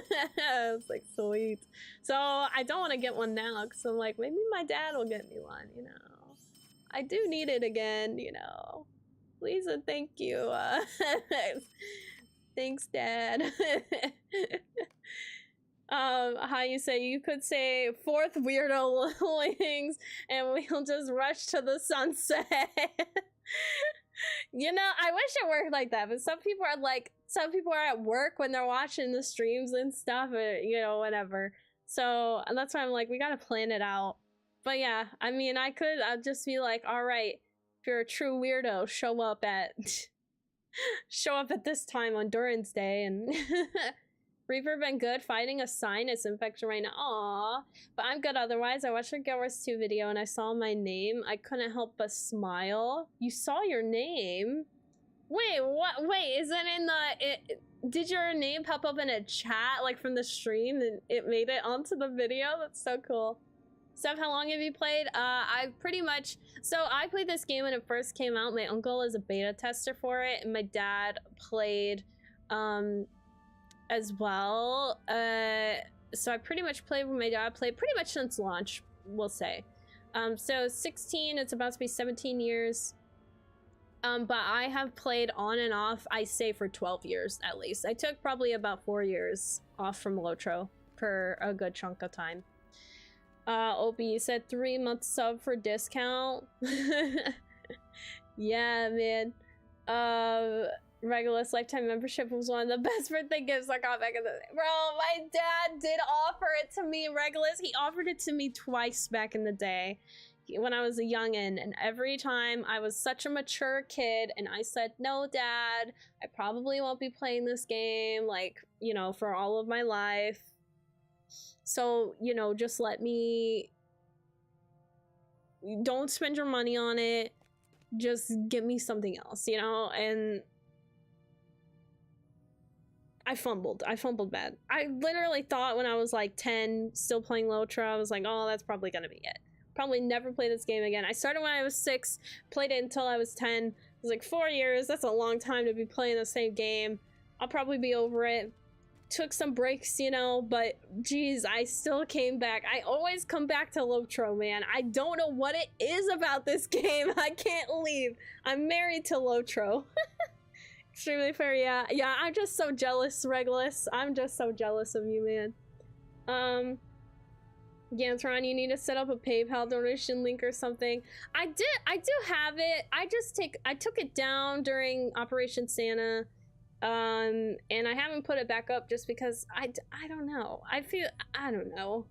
I was like, sweet. So I don't want to get one now, because I'm like, maybe my dad will get me one, you know. I do need it again, you know. Please and thank you. Thanks, Dad. How you say, you could say fourth weirdo wings and we'll just rush to the sunset. You know, I wish it worked like that, but some people are at work when they're watching the streams and stuff, or, you know, whatever. So that's why I'm like, we gotta plan it out. But yeah, I mean, I'd just be like, all right, if you're a true weirdo, show up at this time on Durin's Day. And Reaper been good fighting a sinus infection right now. Aww. But I'm good otherwise. I watched your Guild Wars 2 video and I saw my name. I couldn't help but smile. You saw your name? Wait, what? Wait, is it in the... did your name pop up in a chat, like from the stream, and it made it onto the video? That's so cool. Steph, how long have you played? I've pretty much... So I played this game when it first came out. My uncle is a beta tester for it, and my dad played... as well. So I pretty much played with my dad played pretty much since launch, we'll say. So 16, it's about to be 17 years. But I have played on and off, I say, for 12 years at least. I took probably about 4 years off from LOTRO for a good chunk of time. Opie, you said 3 month sub for discount. Yeah, man. Regulus lifetime membership was one of the best birthday gifts I got back in the day. Bro, my dad did offer it to me, Regulus. He offered it to me twice back in the day when I was a youngin', and every time I was such a mature kid and I said, no, Dad, I probably won't be playing this game, like, you know, for all of my life. So, you know, just let me... Don't spend your money on it. Just give me something else, you know? And... I fumbled bad. I literally thought when I was like 10, still playing LOTRO, I was like, oh, that's probably gonna be it. Probably never play this game again. I started when I was 6, played it until I was 10. It was like 4 years, that's a long time to be playing the same game. I'll probably be over it. Took some breaks, you know, but geez, I still came back. I always come back to LOTRO, man. I don't know what it is about this game. I can't leave. I'm married to LOTRO. Extremely fair, yeah. Yeah, I'm just so jealous, Regulus. I'm just so jealous of you, man. Gantron, you need to set up a PayPal donation link or something. I do have it. I took it down during Operation Santa. And I haven't put it back up just because I don't know. I don't know.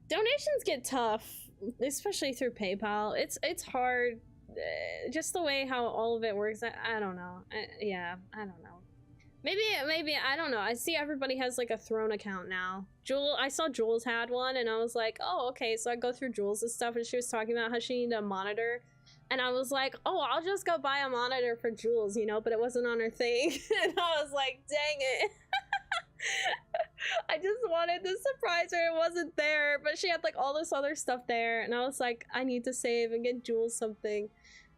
Donations get tough, especially through PayPal. It's hard. Just the way how all of it works, I don't know. Yeah, I don't know. Maybe I don't know. I see everybody has like a Throne account now. I saw Jules had one, and I was like, oh, okay. So I go through Jules' stuff, and she was talking about how she needed a monitor, and I was like, oh, I'll just go buy a monitor for Jules, you know. But it wasn't on her thing, and I was like, dang it. I just wanted to surprise her. It wasn't there, but she had like all this other stuff there, and I was like, I need to save and get Jules something.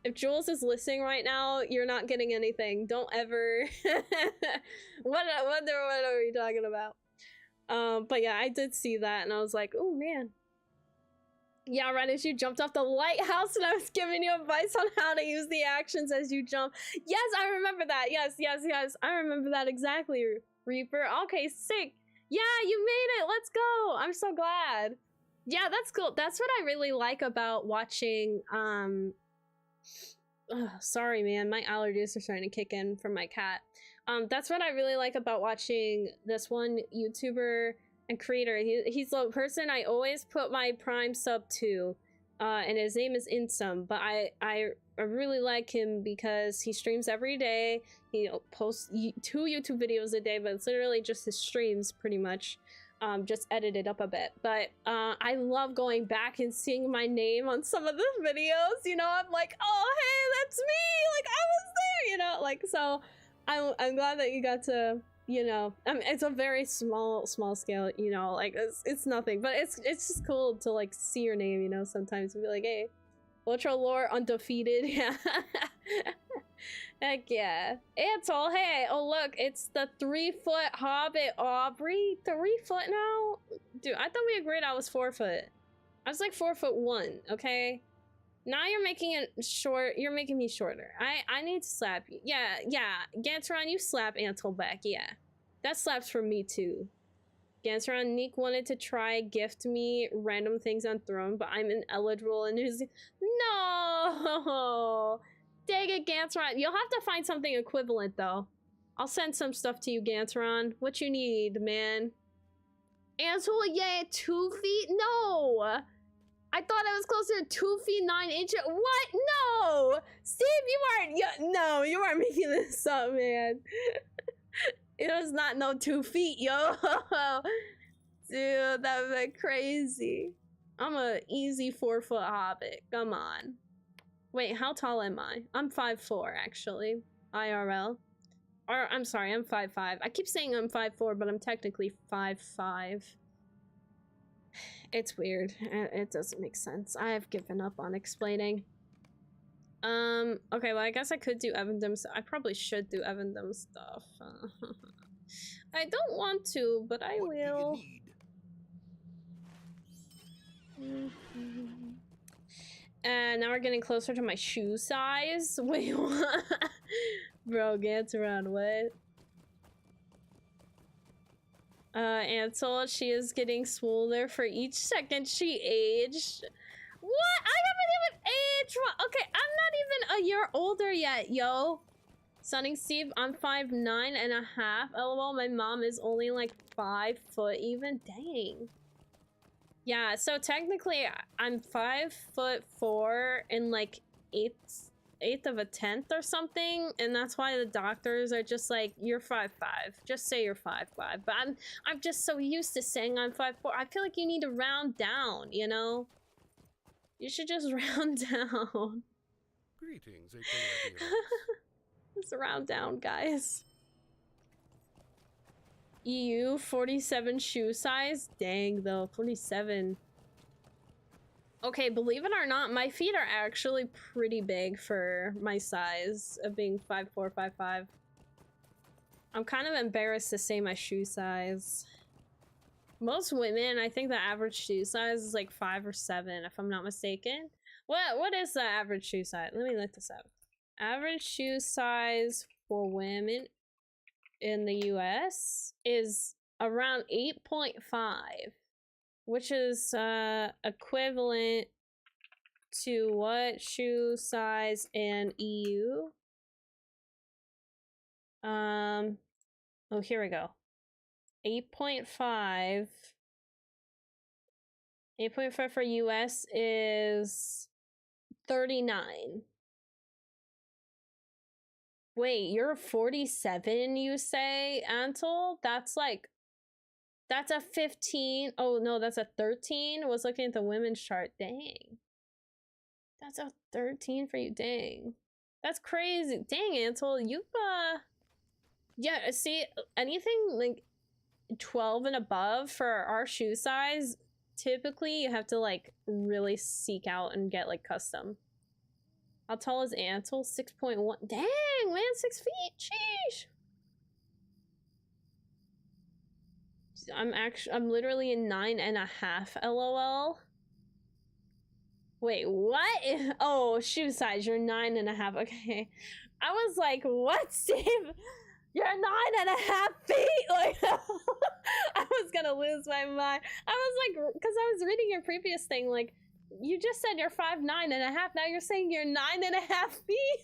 If Jules is listening right now, you're not getting anything. Don't ever. What are we talking about? But yeah, I did see that, and I was like, oh man. Yeah, right as you jumped off the lighthouse, and I was giving you advice on how to use the actions as you jump. Yes, I remember that. Yes. I remember that exactly, Reaper. Okay, sick. Yeah, you made it. Let's go. I'm so glad. Yeah, that's cool. That's what I really like about watching, sorry, man. My allergies are starting to kick in from my cat. That's what I really like about watching this one YouTuber and creator. He's the person I always put my Prime sub to, and his name is Insum. But I really like him because he streams every day. He posts 2 YouTube videos a day, but it's literally just his streams pretty much. Just edited up a bit. But I love going back and seeing my name on some of the videos. You know, I'm like, oh, hey, that's me. Like, I was there, you know, like, so I'm glad that you got to, you know, I mean, it's a very small scale, you know, like it's nothing, but it's just cool to like see your name, you know, sometimes and be like, hey, LOTRO lore undefeated. Yeah. Heck yeah. It's all, hey, oh look, it's the 3-foot hobbit, Aubrey. 3 foot now? Dude, I thought we agreed I was 4 foot. I was like 4'1", okay? Now you're making it short. You're making me shorter. I need to slap you. Yeah. Gantron, you slap Antle back. Yeah. That slaps for me too. Ganseron, Neek wanted to try gift me random things on Throne, but I'm ineligible and who's no. Dang it, Ganseron. You'll have to find something equivalent though. I'll send some stuff to you, Ganseron. What you need, man? Ansel, yeah, 2 feet? No! I thought I was closer to 2 feet 9 inches. What? No! Steve, no, you aren't making this up, man. It was not no 2 feet, yo. Dude, that would be crazy. I'm a easy 4-foot hobbit. Come on. Wait, how tall am I? I'm 5'4", actually. IRL. Or, I'm sorry, I'm 5'5". I keep saying I'm 5'4", but I'm technically 5'5". It's weird. It doesn't make sense. I have given up on explaining. Okay, well, I guess I could do Evandom. I probably should do Evandom stuff. I don't want to, but I will. And now we're getting closer to my shoe size. Wait, what? Bro, gets around what? Ansel, she is getting swoller for each second she aged. What? I haven't even aged. Okay, I'm not even a year older yet, yo. Sunning Steve, I'm 5'9.5". LOL, my mom is only like 5 foot even. Dang. Yeah, so technically I'm 5'4" and like eighth of a tenth or something, and that's why the doctors are just like, you're 5'5". Just say you're 5'5". But I'm just so used to saying I'm 5'4". I feel like you need to round down, you know? You should just round down. Greetings, Just round down, guys. EU 47 shoe size? Dang though, 47. Okay, believe it or not, my feet are actually pretty big for my size of being 5'4", 5'5". I'm kind of embarrassed to say my shoe size. Most women, I think the average shoe size is like 5 or 7, if I'm not mistaken. What is the average shoe size? Let me look this up. Average shoe size for women in the US is around 8.5, which is equivalent to what shoe size in EU? Oh, here we go. 8.5. 8.5 for US is 39. Wait, you're 47, you say, Antle? That's a 15. Oh, no, that's a 13. I was looking at the women's chart. Dang. That's a 13 for you. Dang. That's crazy. Dang, Antle, you've, yeah, see, anything like 12 and above for our shoe size, typically you have to, like, really seek out and get, like, custom. How tall is Antle? 6.1. Dang, man, 6 feet. Sheesh. I'm literally in 9.5. LOL. Wait, what? Oh, shoe size. You're 9.5. Okay. I was like, what, Steve? You're 9.5 feet. Like, I was gonna lose my mind. I was like, because I was reading your previous thing, like, you just said you're 5'9.5". Now you're saying you're 9.5 feet.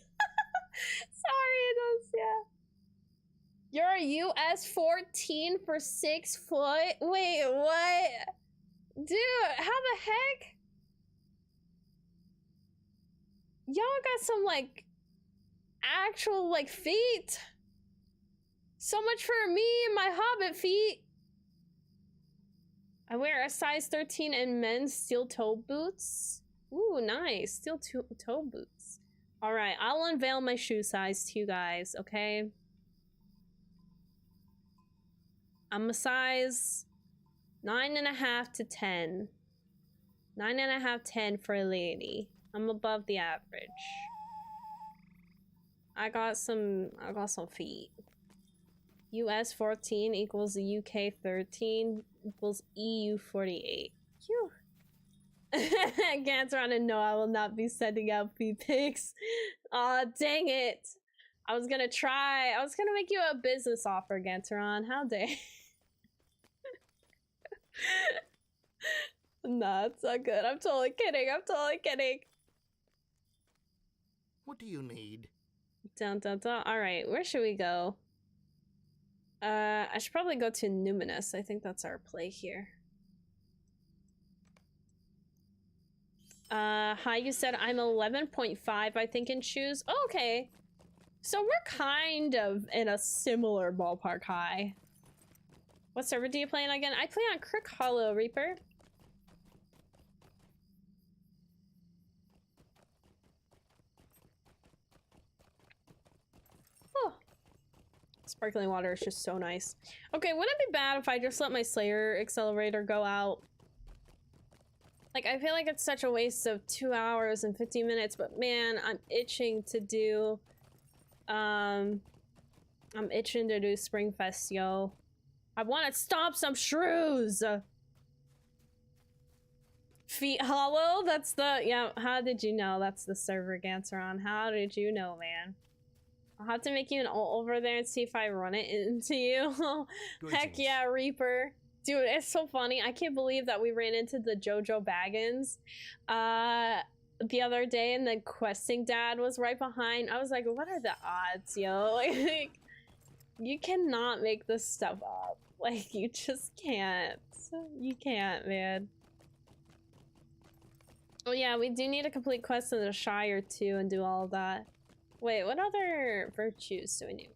Sorry, it was, yeah. You're US 14 for 6 foot. Wait, what? Dude, how the heck? Y'all got some, like, actual, like, feet. So much for me and my hobbit feet. I wear a size 13 in men's steel toe boots. Ooh, nice. Steel toe boots. All right, I'll unveil my shoe size to you guys, okay? I'm a size 9.5 to 10. 9.5, 10 for a lady. I'm above the average. I got some feet. US 14 equals the UK 13 equals EU 48. Phew. Ganser, no, I will not be sending out feet pics. Aw, dang it. I was gonna make you a business offer, Ganteron. How dare Nah, it's not good. I'm totally kidding. I'm totally kidding. What do you need? Dun dun dun. Alright, where should we go? I should probably go to Numinous. I think that's our play here. Hi, you said I'm 11.5, I think, in shoes. Oh, okay. So we're kind of in a similar ballpark high. What server do you play on again? I play on Crick Hollow, Reaper. Oh. Sparkling water is just so nice. Okay, wouldn't it be bad if I just let my Slayer accelerator go out? Like, I feel like it's such a waste of 2 hours and 15 minutes, but man, I'm itching to do... I'm itching to do Springfest, yo. I want to stomp some shrews! Feet Hollow? That's the... Yeah, how did you know that's the server Ganseron? How did you know, man? I'll have to make you an ult over there and see if I run it into you. Heck yeah, Reaper. Dude, it's so funny. I can't believe that we ran into the Jojo Baggins the other day and the questing dad was right behind. I was like, what are the odds, yo? Like, you cannot make this stuff up. Like, you just can't. You can't, man. Oh yeah, we do need to complete quests in the Shire too and do all of that. Wait, what other virtues do we need?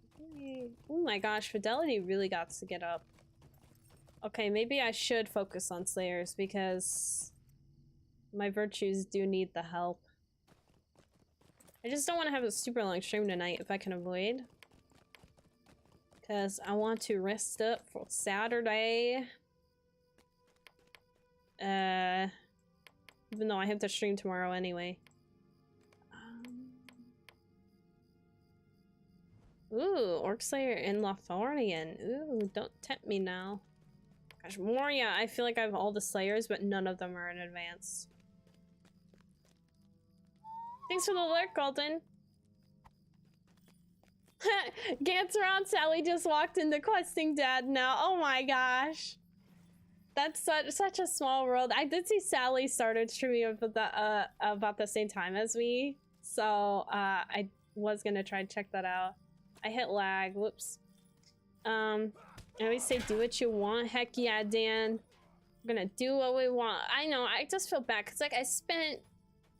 Oh my gosh, Fidelity really got to get up. Okay, maybe I should focus on Slayers because my virtues do need the help. I just don't want to have a super long stream tonight if I can avoid. Because I want to rest up for Saturday. Even though I have to stream tomorrow anyway. Ooh, Orc Slayer and Lotharian. Ooh, don't tempt me now. Gosh, Moria, I feel like I have all the Slayers, but none of them are in advance. Thanks for the alert, Golden. Ganseron, Sally just walked into questing dad now. Oh my gosh. That's such a small world. I did see Sally started streaming about the same time as me. So, I was gonna try to check that out. I hit lag, whoops. I always say do what you want. Heck yeah, Dan. We're gonna do what we want. I know, I just feel bad because like I spent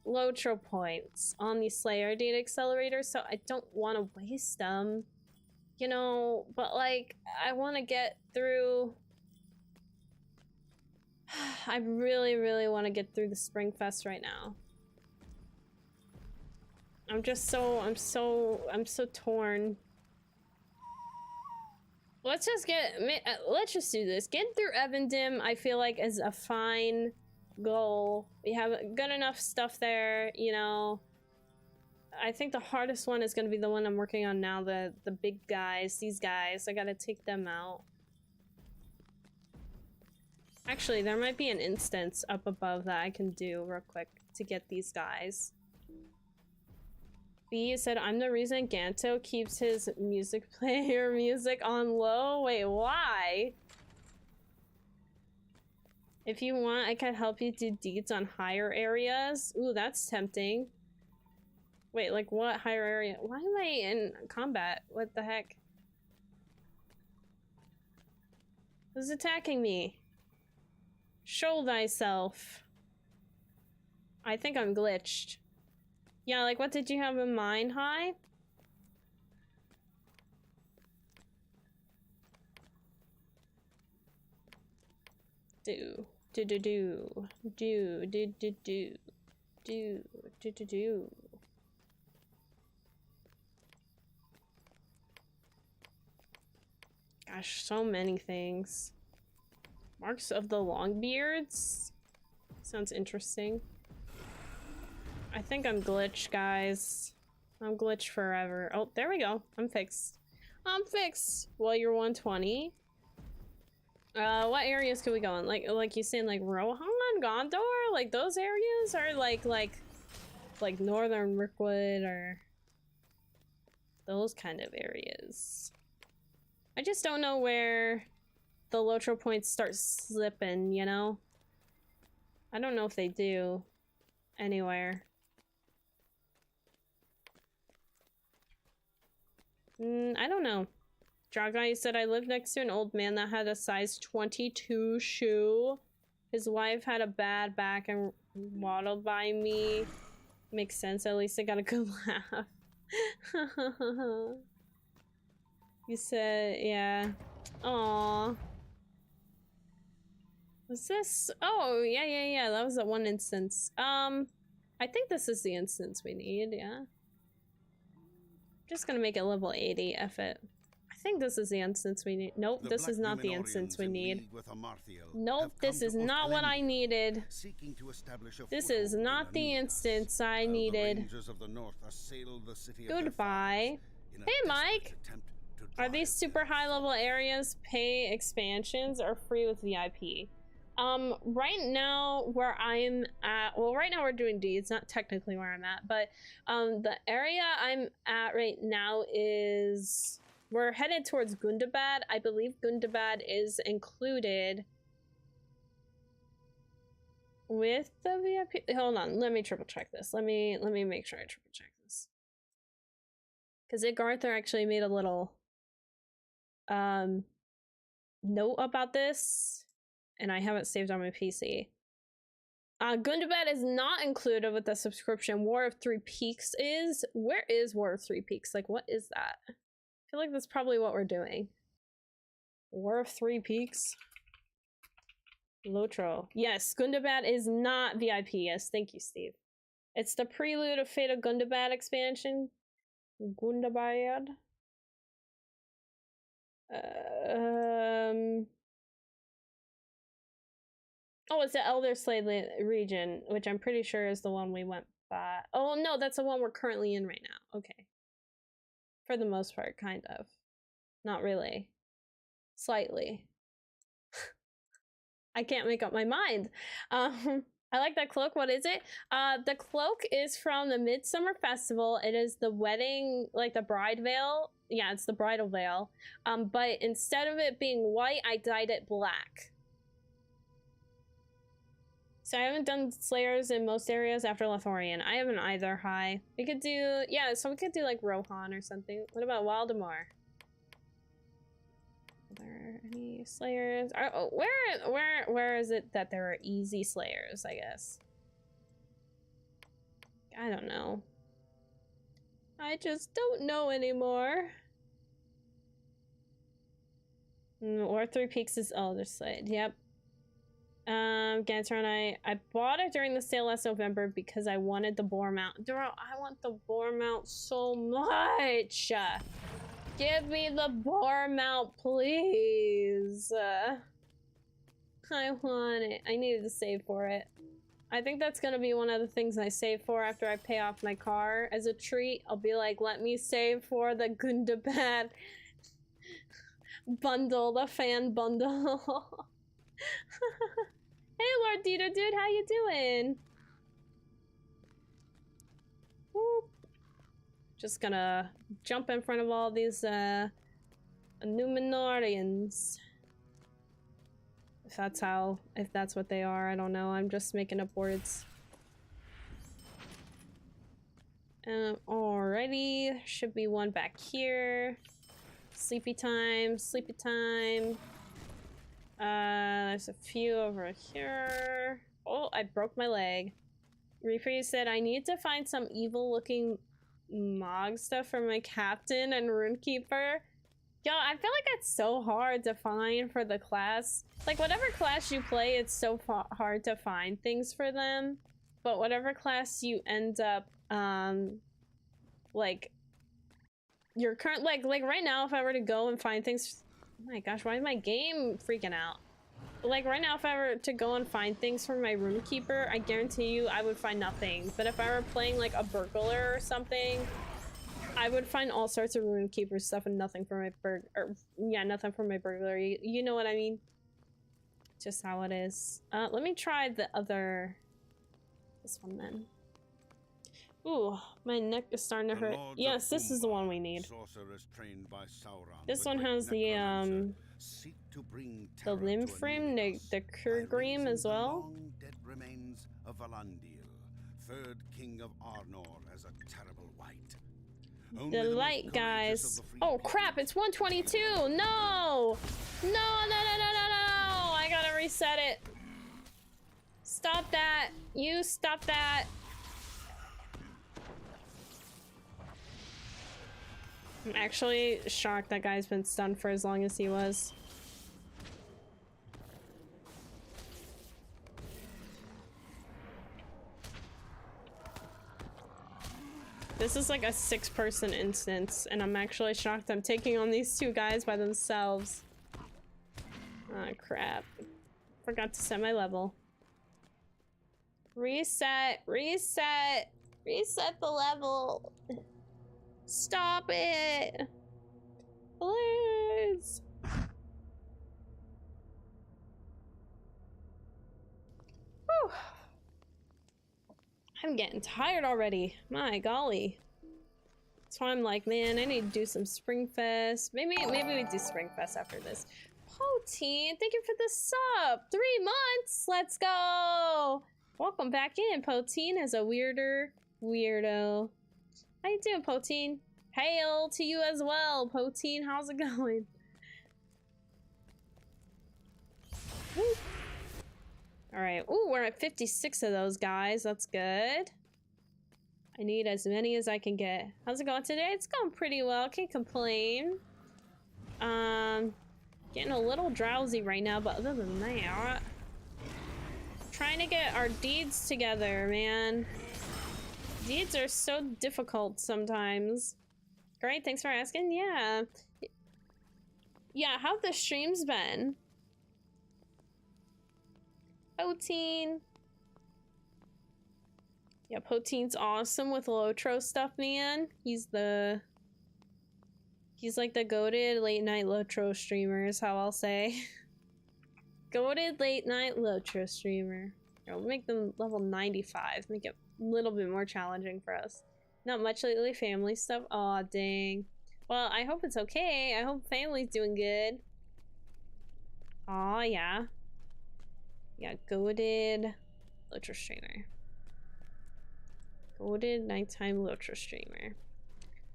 LOTRO points on the Slayer data accelerator, so I don't want to waste them. You know, but like I want to get through. I really, really want to get through the Springfest right now. I'm so torn. Let's just do this. Get through Evendim, I feel like, is a fine goal. We have good enough stuff there, you know. I think the hardest one is going to be the one I'm working on now, the big guys, these guys. I gotta take them out. Actually, there might be an instance up above that I can do real quick to get these guys. B said, I'm the reason Ganto keeps his music player music on low. Wait, why? If you want, I can help you do deeds on higher areas. Ooh, that's tempting. Wait, like what higher area? Why am I in combat? What the heck? Who's attacking me? Show thyself. I think I'm glitched. Yeah, like what did you have in mind, hi? Do. Gosh, so many things. Marks of the Longbeards? Sounds interesting. I think I'm glitched, guys. I'm glitched forever. Oh, there we go. I'm fixed. I'm fixed. Well, you're 120. What areas can we go in? Like you saying like Rohan, Gondor? Like those areas? Or like Northern Mirkwood or those kind of areas? I just don't know where the LOTRO points start slipping, you know? I don't know if they do anywhere. I don't know. Dragai said, I lived next to an old man that had a size 22 shoe. His wife had a bad back and waddled by me. Makes sense, at least I got a good laugh. You said, yeah. Aww. Was this? Oh, yeah. That was that one instance. I think this is the instance we need, yeah. Just gonna make it level 80, F it. I think this is the instance we need. Nope, this is not the instance we need. Nope, this is not what I needed. This is not the instance I needed. Goodbye. Hey, Mike! Are these super high level areas pay expansions or free with VIP? Right now where I'm at, well, right now we're doing D, it's not technically where I'm at, but the area I'm at right now is, we're headed towards Gundabad. I believe Gundabad is included with the VIP. Hold on, let me triple check this. Let me make sure I triple check this. Because Arthur actually made a little note about this, and I have it saved on my PC. Gundabad is not included with the subscription. War of Three Peaks is. Where is War of Three Peaks? Like, what is that? I feel like that's probably what we're doing. War of Three Peaks. LOTRO. Yes, Gundabad is not VIP. Yes, thank you, Steve. It's the prelude of Fate of Gundabad expansion. Gundabad. Oh, it's the Elder Slade region, which I'm pretty sure is the one we went by. Oh, no, that's the one we're currently in right now. Okay. For the most part, kind of. Not really. Slightly. I can't make up my mind. I like that cloak. What is it? The cloak is from the Midsummer Festival. It is the wedding, like the bride veil. Yeah, it's the bridal veil. But instead of it being white, I dyed it black. So I haven't done Slayers in most areas after Lothorian. I haven't either. Hi. We could do, yeah, so we could do like Rohan or something. What about Waldemar? Are there any Slayers? Oh, where is it that there are easy Slayers, I guess? I don't know. I just don't know anymore. Or Three Peaks is Elder Slade. Yep. Ganser and I bought it during the sale last November because I wanted the boar mount. Girl, I want the boar mount so much. Give me the boar mount, please. I want it. I needed to save for it. I think that's gonna be one of the things I save for after I pay off my car. As a treat, I'll be like, let me save for the Gundabad bundle, the fan bundle. Hey, Lord Dieter, dude, how you doing? Whoop. Just gonna jump in front of all these Numenorians. If that's what they are, I don't know. I'm just making up words. Alrighty, should be one back here. Sleepy time, sleepy time. There's a few over here. Oh, I broke my leg. Reaper said I need to find some evil looking Mog stuff for my captain and Runekeeper. Yo, I feel like it's so hard to find for the class. Like, whatever class you play, it's so hard to find things for them. But whatever class you end up, like, your current, like right now, if I were to go and find things, oh my gosh, why is my game freaking out? Like, right now, if I were to go and find things for my Runekeeper, I guarantee you I would find nothing. But if I were playing, like, a burglar or something, I would find all sorts of Runekeeper stuff and nothing for my nothing for my burglar. You know what I mean? Just how it is. Let me try the other... this one, then. Ooh, my neck is starting to hurt. Yes, this is the one we need. This one has the limb frame, the Kurgrim as well. Dead remains of Valandil, third king of Arnor, as a terrible wight. The light guys. Oh crap! It's 122. No! No! No! No! No! No! No! I gotta reset it. Stop that! You stop that! I'm actually shocked that guy's been stunned for as long as he was. This is like a 6-person instance, and I'm actually shocked I'm taking on these 2 guys by themselves. Ah, crap. Forgot to set my level. Reset, reset, reset the level. Stop it! Please! Whew. I'm getting tired already. My golly. So I'm like, man, I need to do some Springfest. Maybe we do Springfest after this. Poteen, thank you for the sub. 3 months. Let's go. Welcome back in, Poteen, as a weirdo. How you doing, Poteen? Hail to you as well, Poteen. How's it going? Woo. All right. Ooh, we're at 56 of those guys. That's good. I need as many as I can get. How's it going today? It's going pretty well. Can't complain. Getting a little drowsy right now, but other than that, trying to get our deeds together, man. Deeds are so difficult sometimes. Great, thanks for asking. Yeah. Yeah, how have the streams been? Poteen. Yeah, Poteen's awesome with LOTRO stuff, man. He's like the goated late night LOTRO streamer is how I'll say. Goated late night LOTRO streamer. We'll make them level 95. Make it a little bit more challenging for us. Not much lately, family stuff. Aw, dang. Well, I hope it's okay. I hope family's doing good. Aw, yeah. Yeah, goated LOTRO streamer. Goated nighttime LOTRO streamer.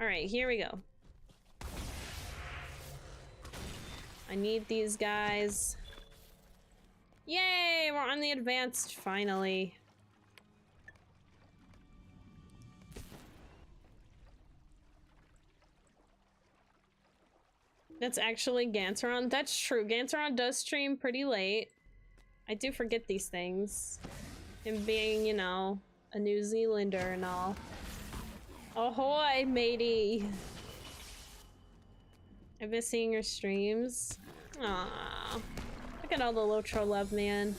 Alright, here we go. I need these guys. Yay! We're on the advanced finally. That's actually Ganteron. That's true. Ganteron does stream pretty late. I do forget these things. Him being, you know, a New Zealander and all. Ahoy, matey! I've been seeing your streams. Aww. Look at all the LOTRO love, man.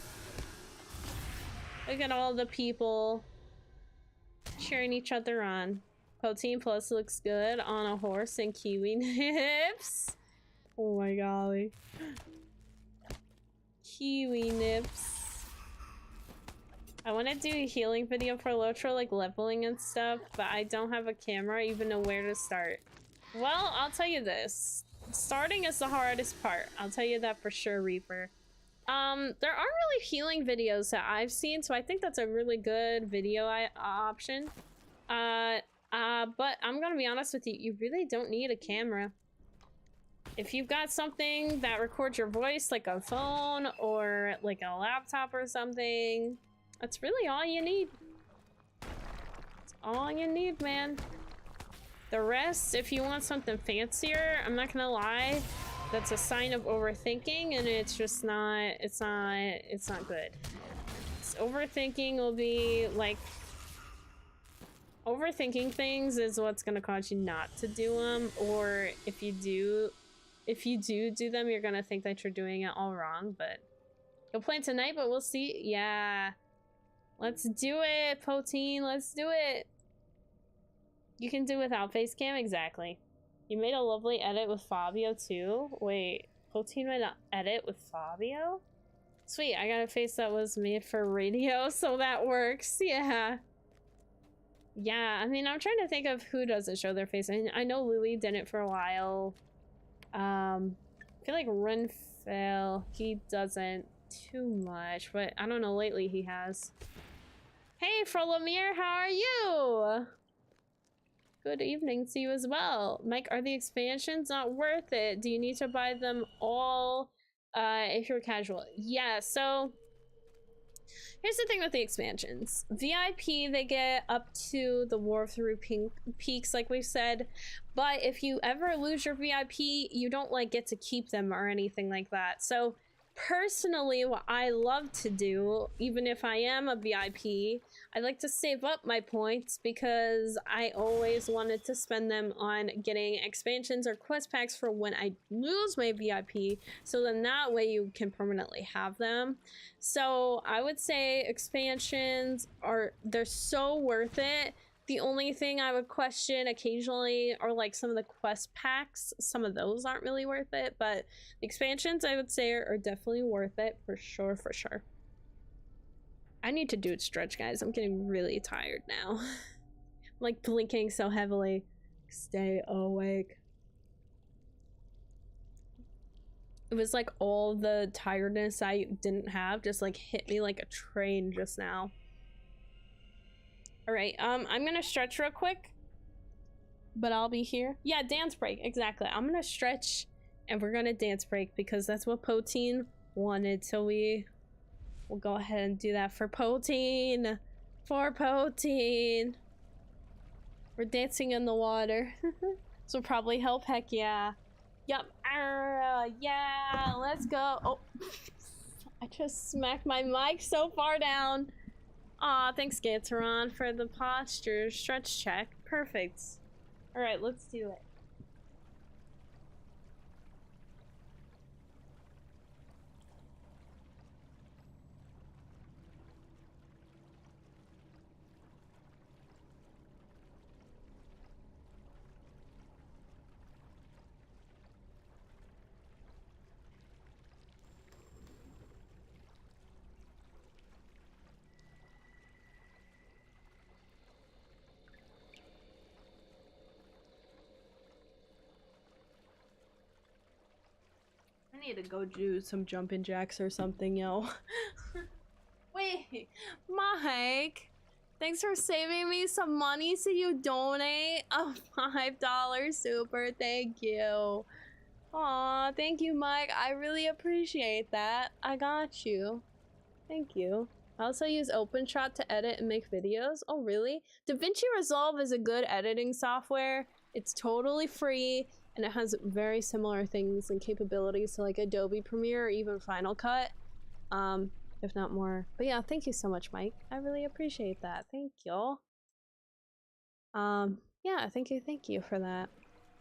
Look at all the people cheering each other on. Poteen Plus looks good on a horse and kiwi nips. Oh my golly. Kiwi nips. I want to do a healing video for LOTRO, like leveling and stuff, but I don't have a camera, even know where to start. Well, I'll tell you this. Starting is the hardest part. I'll tell you that for sure, Reaper. There aren't really healing videos that I've seen, so I think that's a really good video option. But I'm gonna be honest with you, you really don't need a camera. If you've got something that records your voice, like a phone or like a laptop or something, that's really all you need. That's all you need, man. The rest, if you want something fancier, I'm not gonna lie, that's a sign of overthinking, and it's just not, it's not good. Overthinking will be like, overthinking things is what's gonna cause you not to do them, or if you do them, you're gonna think that you're doing it all wrong. But you'll play tonight, but we'll see. Yeah, let's do it, Poteen. Let's do it. You can do without face cam, exactly. You made a lovely edit with Fabio too. Wait, Poteen made an edit with Fabio? Sweet, I got a face that was made for radio, so that works. Yeah. Yeah, I mean, I'm trying to think of who doesn't show their face. I know Louis did it for a while. I feel like Renfell, he doesn't too much, but I don't know, lately he has. Hey, Frolomir, how are you? Good evening to you as well. Mike, are the expansions not worth it? Do you need to buy them all if you're casual? Yeah, so here's the thing with the expansions. VIP, they get up to the War Through Peaks, like we said. But if you ever lose your VIP, you don't like get to keep them or anything like that. So personally, what I love to do, even if I am a VIP, I like to save up my points because I always wanted to spend them on getting expansions or quest packs for when I lose my VIP. So then that way you can permanently have them. So I would say expansions they're so worth it. The only thing I would question occasionally are like some of the quest packs. Some of those aren't really worth it, but the expansions I would say are definitely worth it for sure, for sure. I need to do a stretch, guys. I'm getting really tired now. I'm like blinking so heavily. Stay awake. It was like all the tiredness I didn't have just like hit me like a train just now. All right, I'm gonna stretch real quick, but I'll be here. Yeah, dance break, exactly. I'm gonna stretch and we're gonna dance break because that's what Poteen wanted. So we'll go ahead and do that for Poteen. For Poteen. We're dancing in the water. This will probably help, heck yeah. Yup, yeah, let's go. Oh, I just smacked my mic so far down. Aw, thanks Gateron for the posture stretch check. Perfect. Alright, let's do it. I need to go do some jumping jacks or something, yo. Wait, Mike, thanks for saving me some money so you donate a $5 super. Thank you. Aw, thank you, Mike. I really appreciate that. I got you. Thank you. I also use OpenShot to edit and make videos. Oh, really? DaVinci Resolve is a good editing software. It's totally free, and it has very similar things and capabilities to like Adobe Premiere or even Final Cut, if not more. But yeah, thank you so much, Mike. I really appreciate that. Thank y'all. Yeah, thank you for that.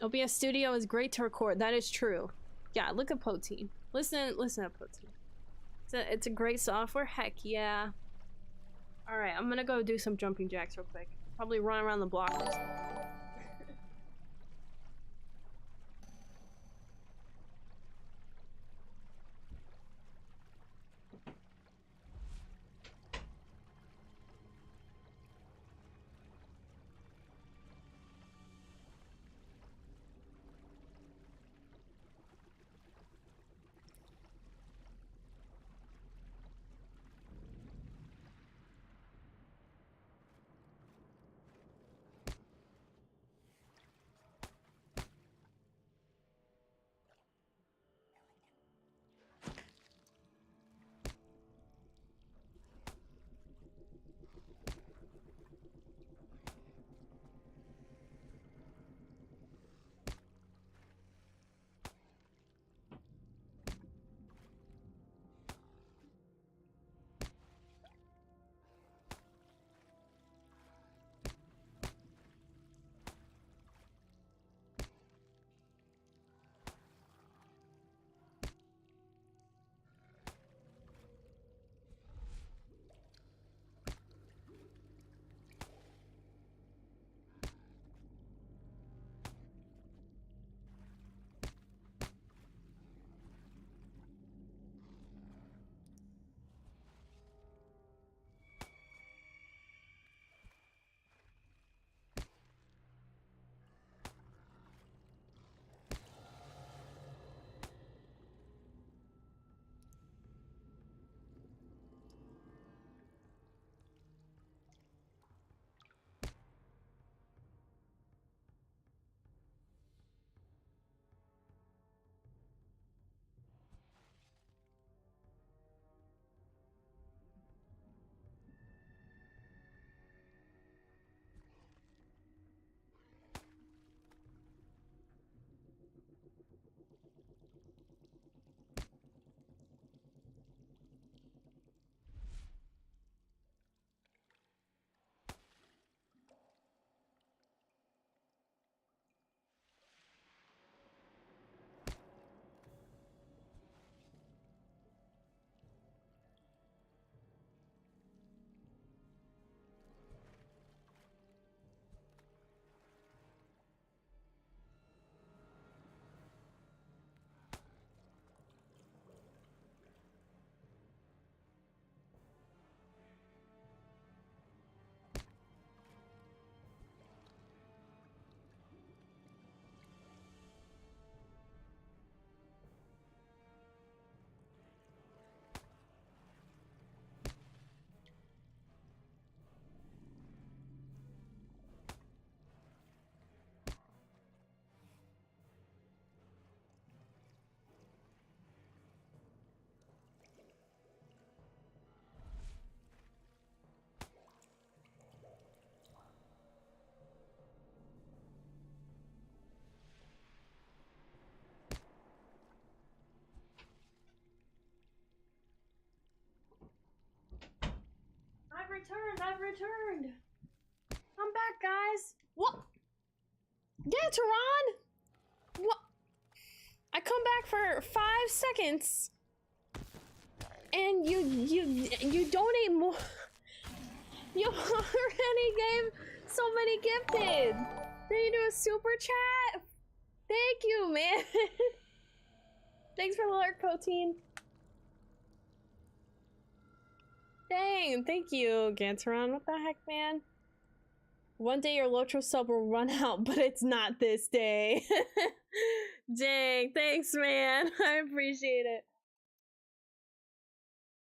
OBS Studio is great to record. That is true. Yeah, look at Poteen. Listen to Poteen. It's a great software. Heck yeah. All right, I'm gonna go do some jumping jacks real quick. Probably run around the block or something. I've returned. I'm back, guys. What? Yeah, Tehran. What? I come back for 5 seconds, and you donate more. You already gave so many gifted. Then you do a super chat. Thank you, man. Thanks for the lurk, protein. Dang, thank you, Ganteron. What the heck, man? One day your LOTRO sub will run out, but it's not this day. Dang, thanks, man. I appreciate it.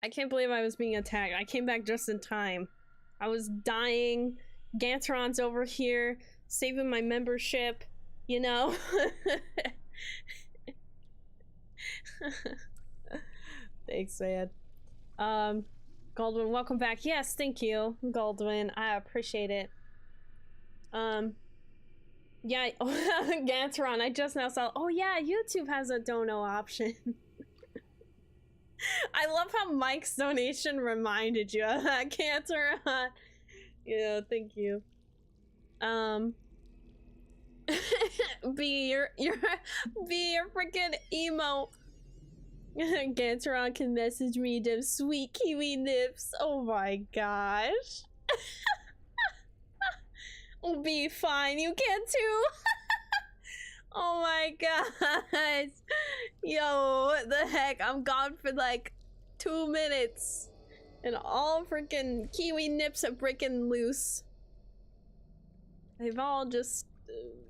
I can't believe I was being attacked. I came back just in time. I was dying. Ganteron's over here saving my membership, you know? Thanks, man. Goldwyn, welcome back. Yes, thank you, Goldwyn. I appreciate it. Yeah, Ganteron, I just now saw. Oh yeah, YouTube has a dono option. I love how Mike's donation reminded you of that, Ganteron. Yeah, thank you. B, you're freaking emo. Ganteron can message me them sweet kiwi nips. Oh my gosh. We'll be fine. You can too. Oh my gosh. Yo, what the heck? I'm gone for like 2 minutes. And all freaking kiwi nips are breaking loose. They've all just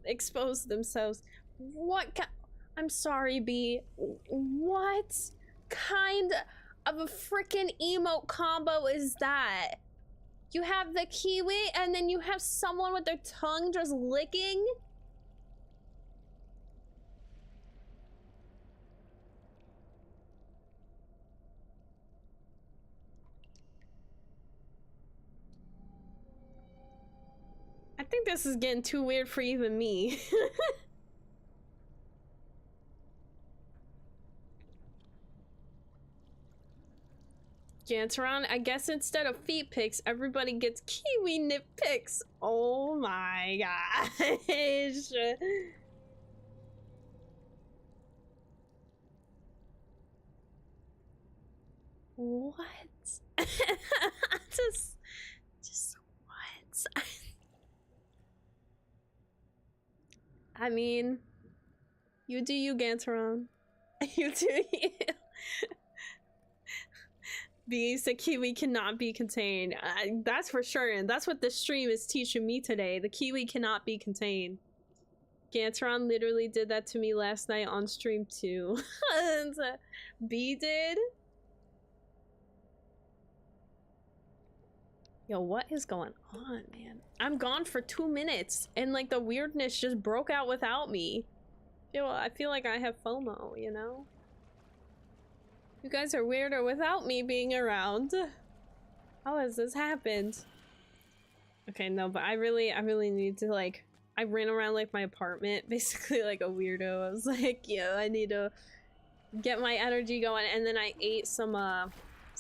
exposed themselves. I'm sorry, B. What kind of a freaking emote combo is that? You have the kiwi and then you have someone with their tongue just licking? I think this is getting too weird for even me. Ganteron, I guess instead of feet pics, everybody gets kiwi nip pics. Oh my gosh. What? just what? I mean, you do you, Ganteron. You do you. The kiwi cannot be contained. That's for sure, and that's what this stream is teaching me today. The kiwi cannot be contained. Ganteron literally did that to me last night on stream too. B did? Yo, what is going on, man? I'm gone for 2 minutes, and like the weirdness just broke out without me. I feel like I have FOMO, you know? You guys are weirder without me being around. How has this happened? Okay, no, but I really need to, like, I ran around like my apartment basically like a weirdo. I was like, yo, I need to get my energy going, and then I ate some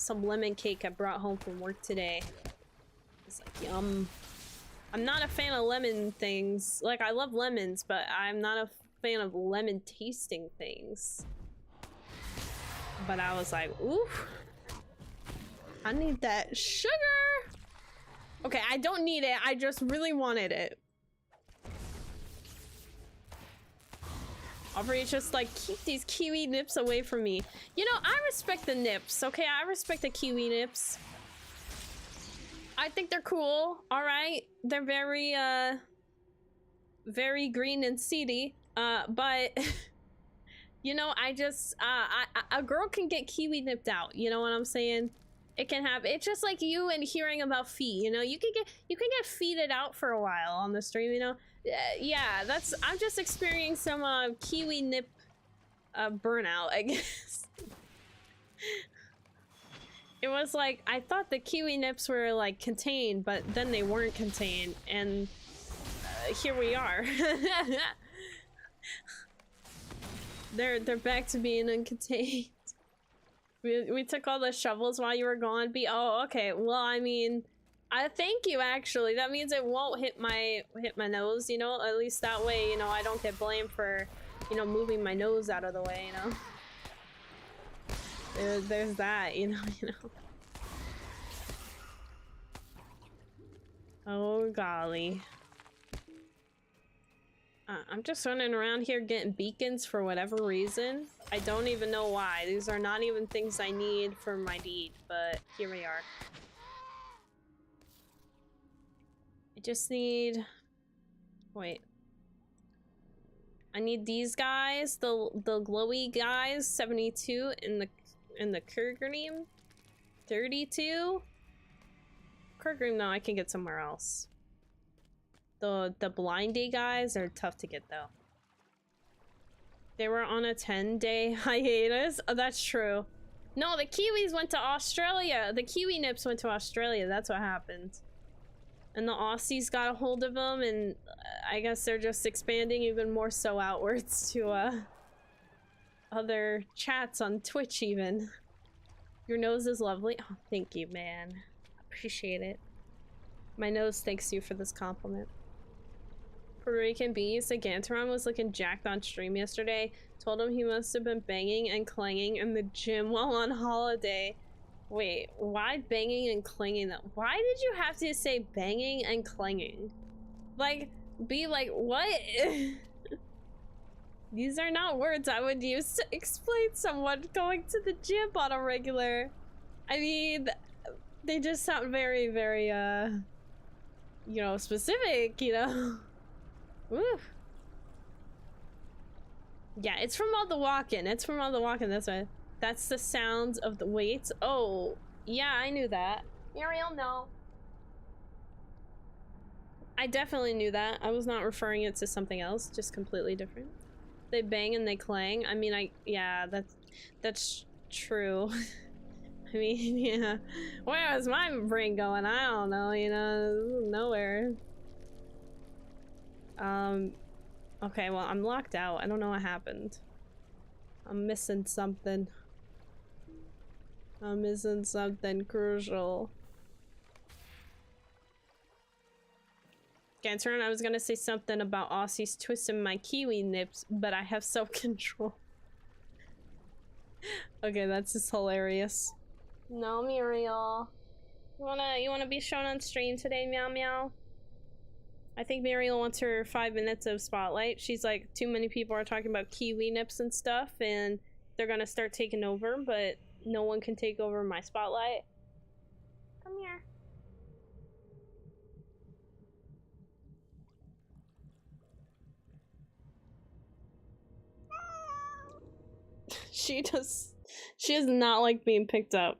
lemon cake I brought home from work today. It's like, yum. I'm not a fan of lemon things. Like, I love lemons, but I'm not a fan of lemon tasting things. But I was like, ooh, I need that sugar. Okay, I don't need it. I just really wanted it. Aubrey, just like, keep these kiwi nips away from me. You know, I respect the nips, okay? I respect the kiwi nips. I think they're cool, all right? They're very, very green and seedy, but... You know, I just, a girl can get kiwi nipped out, you know what I'm saying? It can happen. It's just like you and hearing about feet, you know? You can get feeted out for a while on the stream, you know? Yeah, I'm just experiencing some, kiwi nip, burnout, I guess. It was like, I thought the kiwi nips were, like, contained, but then they weren't contained, and here we are. They're back to being uncontained. We took all the shovels while you were gone. Oh, okay. Well, I mean, Thank you, actually. That means it won't hit my nose, you know? At least that way, you know, I don't get blamed for, you know, moving my nose out of the way, you know? There's that, you know, Oh, golly. I'm just running around here getting beacons for whatever reason. I don't even know why. These are not even things I need for my deed, but here we are. I just need... Wait. I need these guys, the glowy guys, 72, in the Kurgrim, 32. Kurgrim, no, I can get somewhere else. The blindy guys are tough to get though. They were on a 10-day hiatus. Oh, that's true. No, the Kiwis went to Australia. The Kiwi nips went to Australia. That's what happened. And the Aussies got a hold of them, and I guess they're just expanding even more so outwards to other chats on Twitch even. Your nose is lovely. Oh, thank you, man. Appreciate it. My nose thanks you for this compliment. Puerto Rican B said Gantaron was looking jacked on stream yesterday. Told him he must have been banging and clanging in the gym while on holiday. Wait, why banging and clanging though? Why did you have to say banging and clanging? Like, be like, what? These are not words I would use to explain someone going to the gym on a regular. I mean, they just sound very, very, you know, specific, you know? Woo. Yeah, it's from all the walking. It's from all the walking. That's why. That's the sounds of the weights. Oh, yeah, I knew that. Muriel, no. I definitely knew that. I was not referring it to something else, just completely different. They bang and they clang. I mean, yeah, that's true. I mean, yeah. Where was my brain going? I don't know, you know, nowhere. Okay, well, I'm locked out. I don't know what happened. I'm missing something. I'm missing something crucial. Gantaron, I was gonna say something about Aussies twisting my Kiwi nips, but I have self-control. Okay, that's just hilarious. No, Muriel. You wanna be shown on stream today, meow meow? I think Muriel wants her 5 minutes of spotlight. She's like, too many people are talking about Kiwi nips and stuff, and they're gonna start taking over, but no one can take over my spotlight. Come here. She does not like being picked up.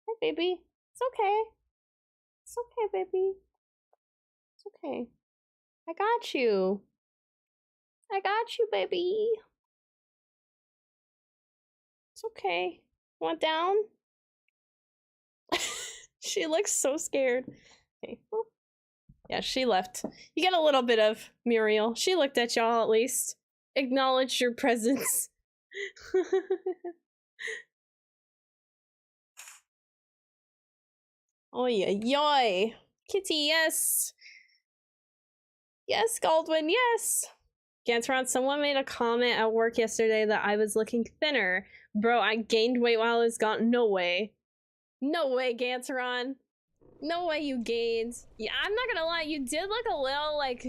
Hi, baby. It's okay. It's okay, baby. It's okay. I got you. I got you, baby. It's okay. Want down? She looks so scared. Okay. Yeah, she left. You get a little bit of Muriel. She looked at y'all at least. Acknowledged your presence. Oy, yoy. Kitty, yes. Yes, Goldwyn, yes. Gantaron, someone made a comment at work yesterday that I was looking thinner. Bro, I gained weight while I was gone. No way. No way, Gantaron. No way you gained. Yeah, I'm not gonna lie, you did look a little like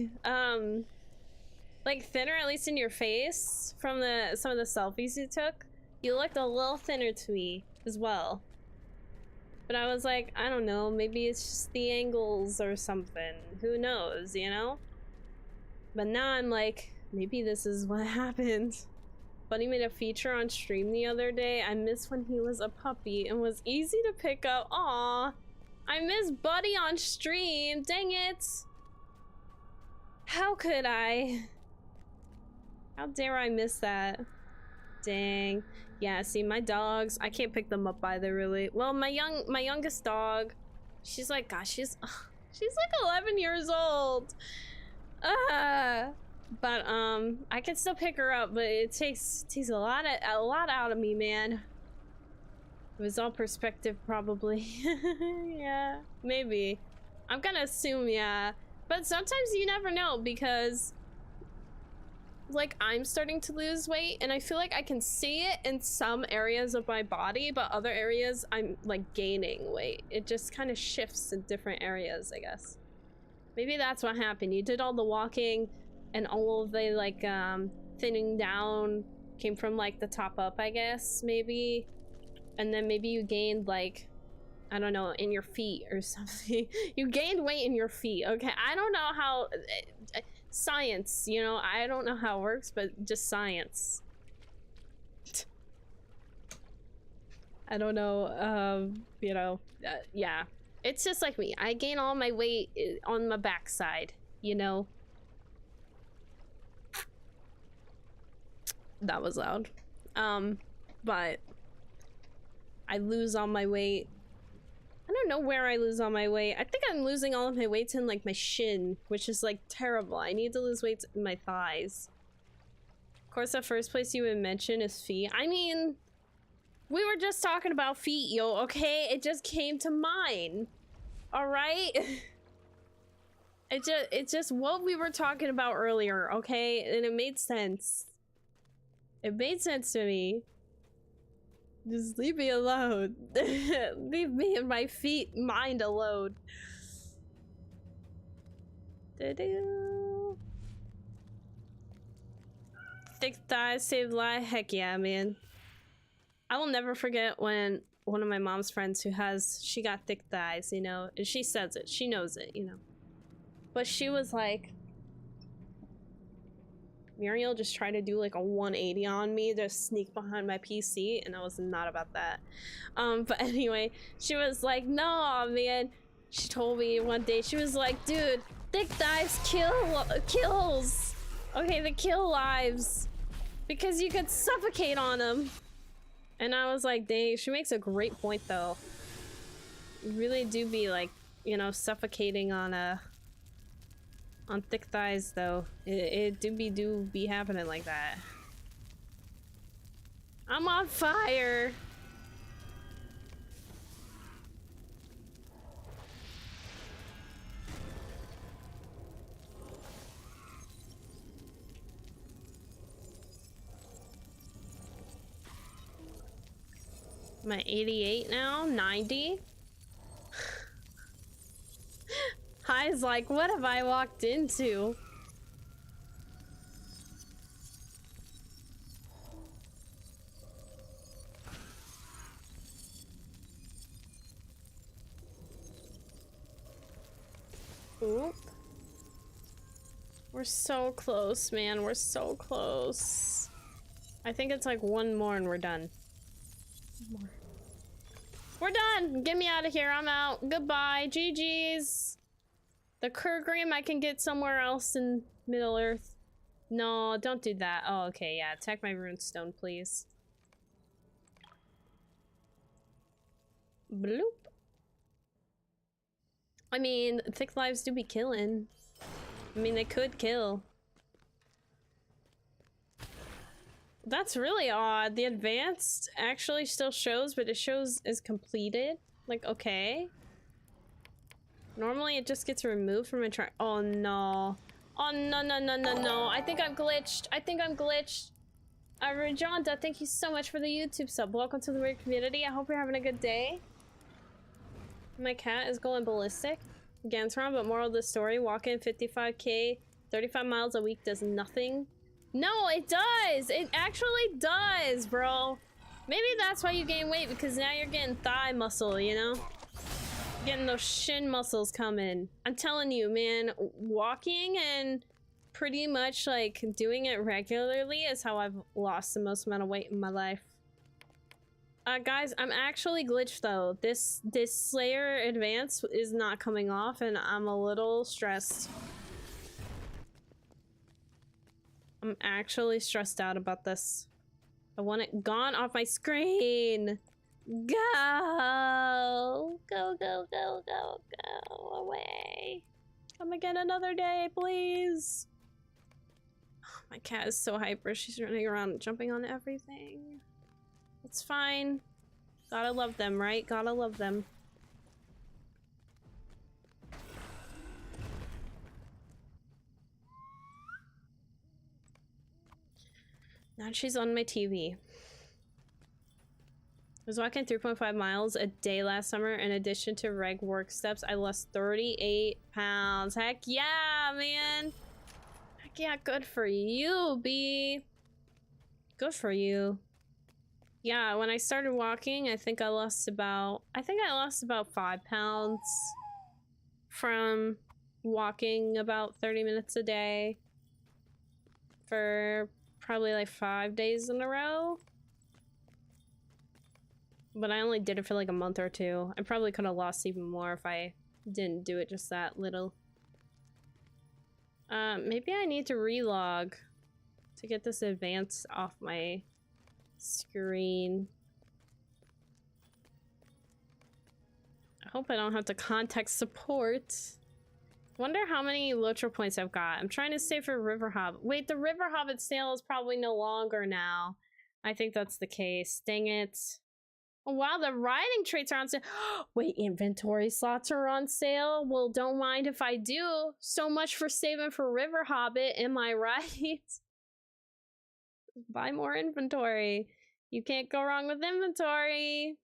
thinner, at least in your face, from some of the selfies you took. You looked a little thinner to me as well. But I was like, I don't know, maybe it's just the angles or something. Who knows, you know? But now I'm like, maybe this is what happened. Buddy made a feature on stream the other day. I miss when he was a puppy and was easy to pick up. Aw, I miss Buddy on stream. Dang it. How could I? How dare I miss that? Dang. Yeah, see, my dogs, I can't pick them up either, really. Well, my youngest dog, she's like, gosh, she's like 11 years old. But I can still pick her up, but it takes a lot out of me, man. It was all perspective, probably. Yeah, maybe. I'm gonna assume, yeah. But sometimes you never know because, like, I'm starting to lose weight and I feel like I can see it in some areas of my body, but other areas I'm, like, gaining weight. It just kind of shifts in different areas, I guess. Maybe that's what happened. You did all the walking and all of the, like, thinning down came from, like, the top up, I guess, maybe. And then maybe you gained, like, I don't know, in your feet or something. You gained weight in your feet. Okay, I don't know how... science, you know, I don't know how it works, but just science. I don't know, you know, yeah. It's just like me. I gain all my weight on my backside, you know? That was loud. But I lose all my weight. I don't know where I lose all my weight. I think I'm losing all of my weights in, like, my shin, which is, like, terrible. I need to lose weight in my thighs. Of course, the first place you would mention is feet. I mean, we were just talking about feet, yo, okay? It just came to mind. All right? It's just what we were talking about earlier, okay? And it made sense. It made sense to me. Just leave me alone. Leave me and my feet mind alone. Thick thighs save life. Heck yeah, man. I will never forget when one of my mom's friends she got thick thighs, you know, and she says it, she knows it, you know. But she was like, Muriel just tried to do like a 180 on me to sneak behind my PC, and I was not about that. But anyway, she was like, no, man. She told me one day, she was like, dude, thick thighs kills. Okay, they kill lives because you could suffocate on them. And I was like, dang, she makes a great point though. You really do be like, you know, suffocating on thick thighs though. It do be happening like that. I'm on fire. Am I 88 now? 90? High's like, what have I walked into? Oop. We're so close, man. We're so close. I think it's like one more and we're done. More. We're done! Get me out of here. I'm out. Goodbye. GG's. The Kurgrim I can get somewhere else in Middle Earth. No, don't do that. Oh, okay, yeah. Attack my runestone, please. Bloop. I mean, thick lives do be killing. I mean, they could kill. That's really odd. The advanced actually still shows, but it shows as completed. Like, okay. Normally it just gets removed from a track. Oh no. Oh no, no, no, no, no. I think I'm glitched. I think I'm glitched. Rajonda, thank you so much for the YouTube sub. Welcome to the Weird community. I hope you're having a good day. My cat is going ballistic. Gantron, but moral of the story, walking 55k, 35 miles a week does nothing. No, it does! It actually does, bro. Maybe that's why you gain weight, because now you're getting thigh muscle, you know? Getting those shin muscles coming. I'm telling you, man, walking and pretty much like doing it regularly is how I've lost the most amount of weight in my life. Guys, I'm actually glitched though. This Slayer advance is not coming off and I'm a little stressed. I'm actually stressed out about this. I want it gone off my screen. Go! Go, go, go, go, go away. Come again another day, please. Oh, my cat is so hyper. She's running around and jumping on everything. It's fine. Gotta love them, right? Gotta love them. Now she's on my TV. I was walking 3.5 miles a day last summer. In addition to reg work steps, I lost 38 pounds. Heck yeah, man. Heck yeah, good for you, B. Good for you. Yeah, when I started walking, I think I lost about 5 pounds from walking about 30 minutes a day for probably like 5 days in a row. But I only did it for like a month or two. I probably could have lost even more if I didn't do it just that little. Maybe I need to relog to get this advance off my screen. I hope I don't have to contact support. Wonder how many LOTRO points I've got. I'm trying to save for River Hobbit. Wait, the River Hobbit sale is probably no longer now. I think that's the case. Dang it. Oh, wow, the riding traits are on sale. Wait, inventory slots are on sale? Well, don't mind if I do. So much for saving for River Hobbit, am I right? Buy more inventory. You can't go wrong with inventory.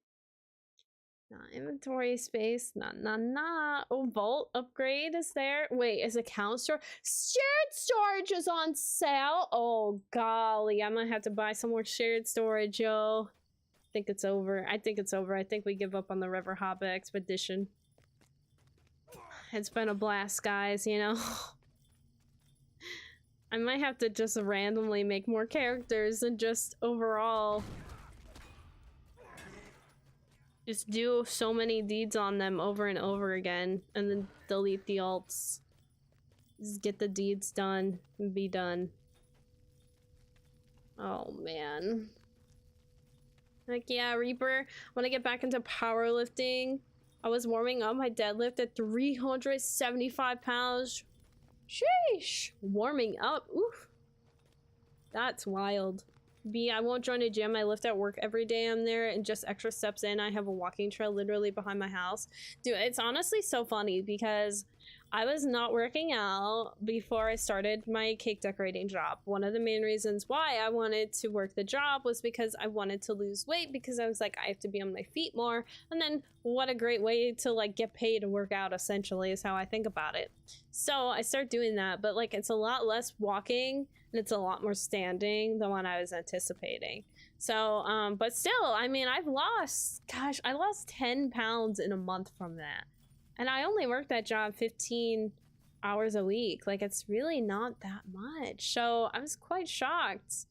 Inventory space. Nah. Oh, vault upgrade is there. Wait, is account store? Shared storage is on sale. Oh, golly. I might have to buy some more shared storage, yo. I think it's over. I think we give up on the River Hobbit expedition. It's been a blast, guys, you know? I might have to just randomly make more characters and just overall just do so many deeds on them over and over again and then delete the alts. Just get the deeds done and be done. Oh, man. Like, yeah, Reaper, when I get back into powerlifting, I was warming up my deadlift at 375 pounds. Sheesh. Warming up. Oof. That's wild. B, I won't join a gym. I lift at work every day. I'm there, and just extra steps in, I have a walking trail literally behind my house. Dude, it's honestly so funny because I was not working out before I started my cake decorating job. One of the main reasons why I wanted to work the job was because I wanted to lose weight, because I was like, I have to be on my feet more. And then what a great way to like get paid to work out, essentially, is how I think about it. So I started doing that, but like it's a lot less walking and it's a lot more standing than what I was anticipating. So, but still, I mean, I lost 10 pounds in a month from that. And I only work that job 15 hours a week. Like, it's really not that much. So I was quite shocked.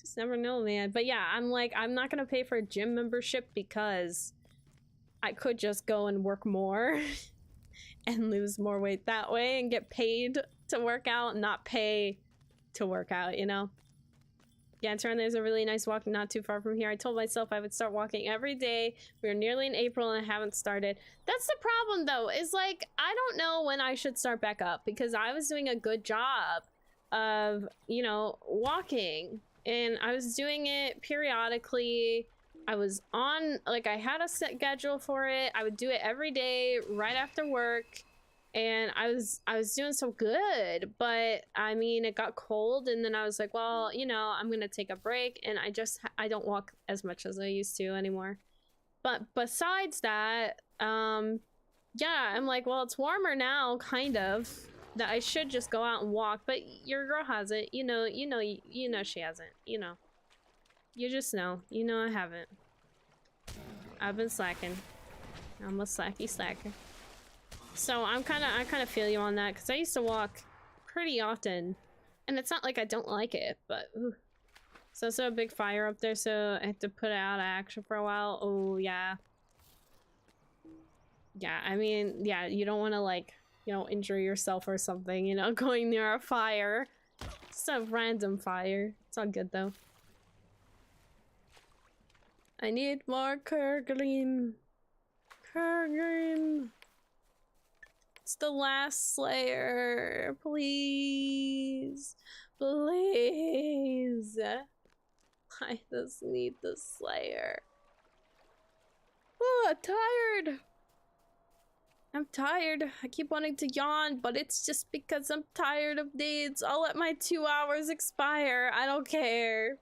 Just never know, man. But yeah, I'm like, I'm not gonna pay for a gym membership because I could just go and work more and lose more weight that way and get paid to work out and not pay to work out, you know? Yeah, in turn, there's a really nice walk not too far from here. I told myself I would start walking every day. We're nearly in April and I haven't started. That's the problem, though, is like, I don't know when I should start back up because I was doing a good job of, you know, walking, and I was doing it periodically. I was on, like, I had a set schedule for it. I would do it every day right after work. And I was doing so good, but I mean, it got cold, and then I was like, well, you know, I'm gonna take a break, and I don't walk as much as I used to anymore. But besides that, yeah, I'm like, well, it's warmer now, kind of, that I should just go out and walk. But your girl hasn't, you know she hasn't, you know. You just know, you know I haven't. I've been slacking. I'm a slacky slacker. So I kind of feel you on that, because I used to walk pretty often, and it's not like I don't like it, but ooh. So it's a big fire up there, so I have to put it out of action for a while. Oh yeah, yeah. I mean, yeah, you don't want to, like, you know, injure yourself or something, you know, going near a fire. Just a random fire. It's all good though. I need more Kurgrim. It's the last Slayer. Please. Please. I just need the Slayer. Oh, I'm tired. I'm tired. I keep wanting to yawn, but it's just because I'm tired of dates. I'll let my 2 hours expire. I don't care.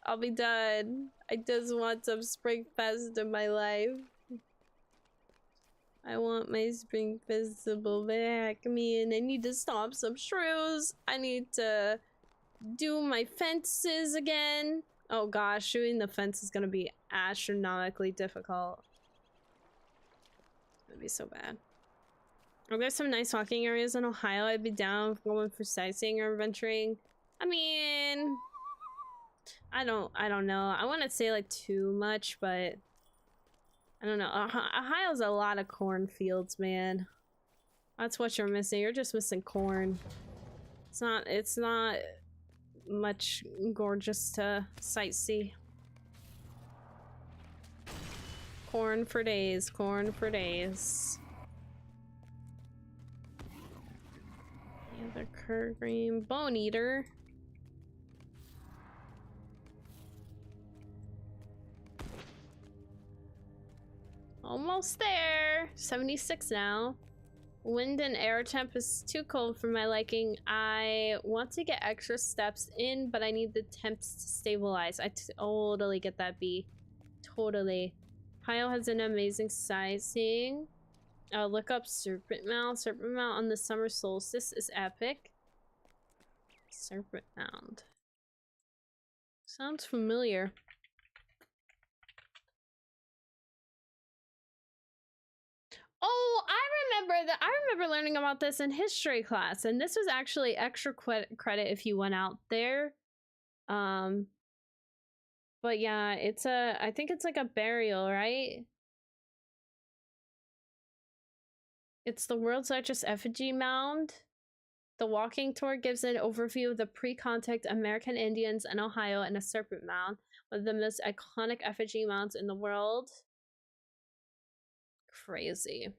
I'll be done. I just want some Spring Fest in my life. I want my Spring Festival back. I need to stomp some shrews. I need to do my fences again. Oh gosh, shooting the fence is gonna be astronomically difficult. It's gonna be so bad. Are there some nice walking areas in Ohio? I'd be down for going for sightseeing or adventuring. I mean, I don't know. I want to say like too much, but I don't know. Ohio's a lot of cornfields, man. That's what you're missing. You're just missing corn. It's not much gorgeous to sightsee. Corn for days, corn for days. The Kurgreen Bone Eater. Almost there. 76 now. Wind and air temp is too cold for my liking. I want to get extra steps in, but I need the temps to stabilize. I totally get that, B. Totally. Ohio has an amazing sightseeing. Look up Serpent Mound. Serpent Mound on the summer solstice is epic. Serpent Mound. Sounds familiar. Oh, I remember learning about this in history class, and this was actually extra credit if you went out there. But yeah, I think it's like a burial, right? It's the world's largest effigy mound. The walking tour gives an overview of the pre-contact American Indians in Ohio and a serpent mound, one of the most iconic effigy mounds in the world. Crazy.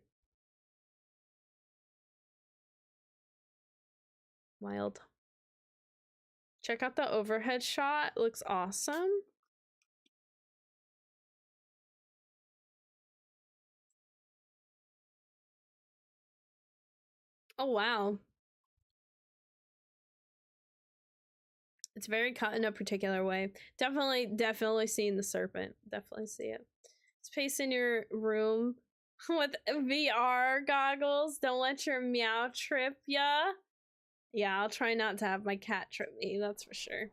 Wild. Check out the overhead shot. It looks awesome. Oh, wow. It's very cut in a particular way. Definitely seeing the serpent. Definitely see it. Space in your room with VR goggles. Don't let your meow trip ya. Yeah, I'll try not to have my cat trip me, that's for sure.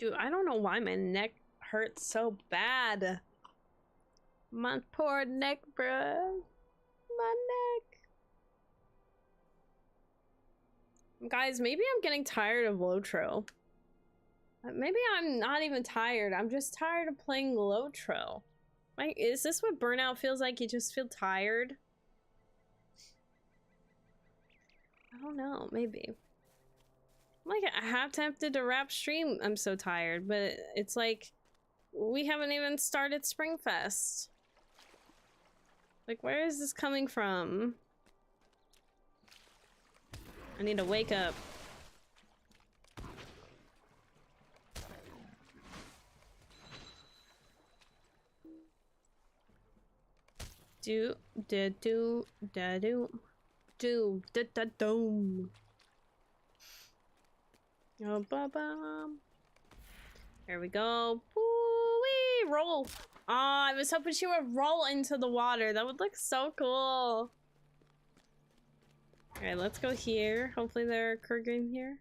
Dude, I don't know why my neck hurts so bad. My poor neck, bruh. My neck. Guys, maybe I'm getting tired of LOTRO. Maybe I'm not even tired. I'm just tired of playing LOTRO. Like, is this what burnout feels like? You just feel tired? I don't know, maybe. Like, I have tempted to wrap stream. I'm so tired, but it's like we haven't even started Springfest. Like, where is this coming from? I need to wake up. Do da do da do do da da doom. Oh, ba bum. Here we go. Woo-wee, roll. I was hoping she would roll into the water. That would look so cool. Alright, let's go here. Hopefully there are Kurgreen here.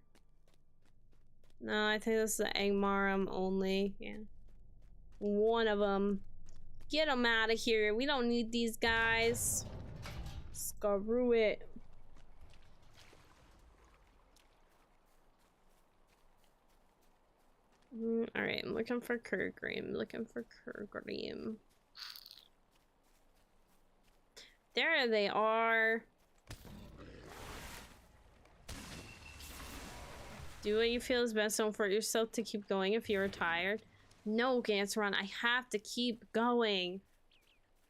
No, I think this is the Angmarum only. Yeah. One of them. Get them out of here. We don't need these guys. Screw it. Alright, I'm looking for Kurgreen. There they are. Do what you feel is best. Don't force yourself to keep going if you're tired. No, Ganseron, I have to keep going.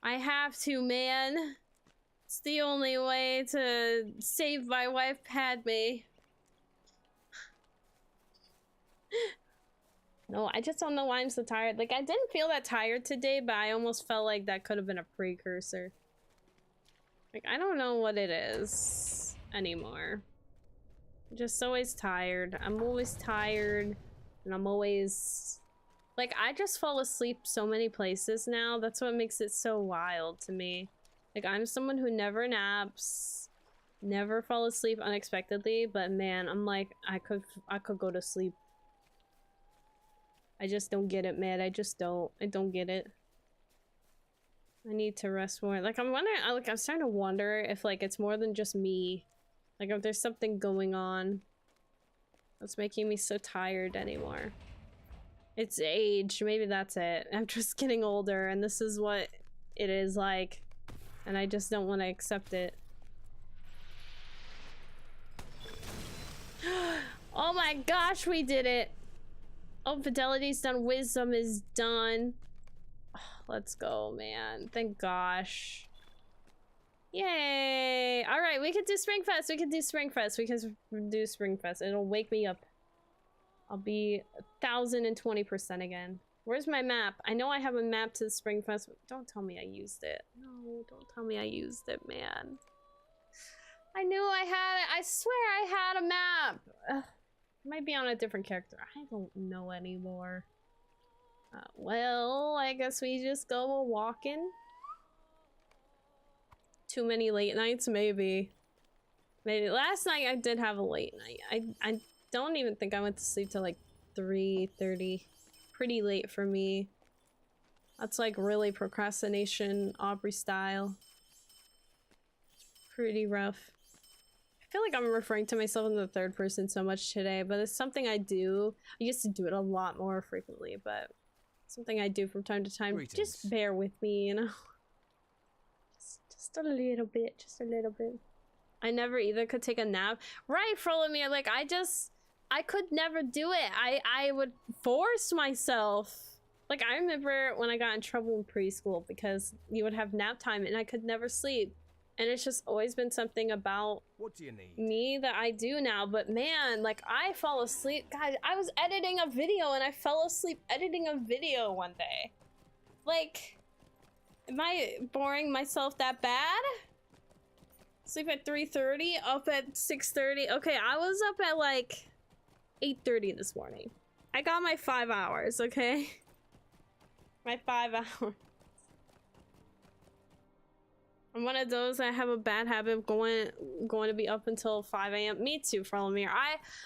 I have to, man. It's the only way to save my wife, Padme. No, I just don't know why I'm so tired. Like, I didn't feel that tired today, but I almost felt like that could have been a precursor. Like, I don't know what it is anymore. I'm just always tired. I'm always tired, and I'm always... Like, I just fall asleep so many places now. That's what makes it so wild to me. Like, I'm someone who never naps, never fall asleep unexpectedly, but man, I'm like, I could go to sleep. I just don't get it, man. I just don't. I don't get it. I need to rest more. Like, I'm wondering, like, I'm starting to wonder if, like, it's more than just me. Like, if there's something going on that's making me so tired anymore. It's age. Maybe that's it. I'm just getting older, and this is what it is like. And I just don't want to accept it. Oh my gosh, we did it! Oh, fidelity's done. Wisdom is done. Oh, let's go, man. Thank gosh. Yay! Alright, we can do Springfest. We can do Springfest. We can do Springfest. It'll wake me up. I'll be 1020% again. Where's my map? I know I have a map to the Springfest. Don't tell me I used it. No, don't tell me I used it, man. I knew I had it. I swear I had a map. Ugh. Might be on a different character. I don't know anymore. Well, I guess we just go walking. Too many late nights, maybe. Maybe. Last night I did have a late night. I don't even think I went to sleep till like 3:30. Pretty late for me. That's like really procrastination, Aubrey style. Pretty rough. I feel like I'm referring to myself in the third person so much today, but it's something I do. I used to do it a lot more frequently, but something I do from time to time. Greetings. Just bear with me, you know? Just a little bit, just a little bit. I never either could take a nap. Right, Frolomir, like I could never do it. I would force myself. Like, I remember when I got in trouble in preschool because you would have nap time and I could never sleep. And it's just always been something about What do you need? me that I do now. But man, like, I fall asleep. God, I was editing a video and I fell asleep editing a video one day. Like, am I boring myself that bad? Sleep at 3:30, up at 6:30. Okay, I was up at like 8:30 this morning. I got my 5 hours, okay? My 5 hours. I'm one of those that have a bad habit of going to be up until 5 a.m. Me too, Frolomir.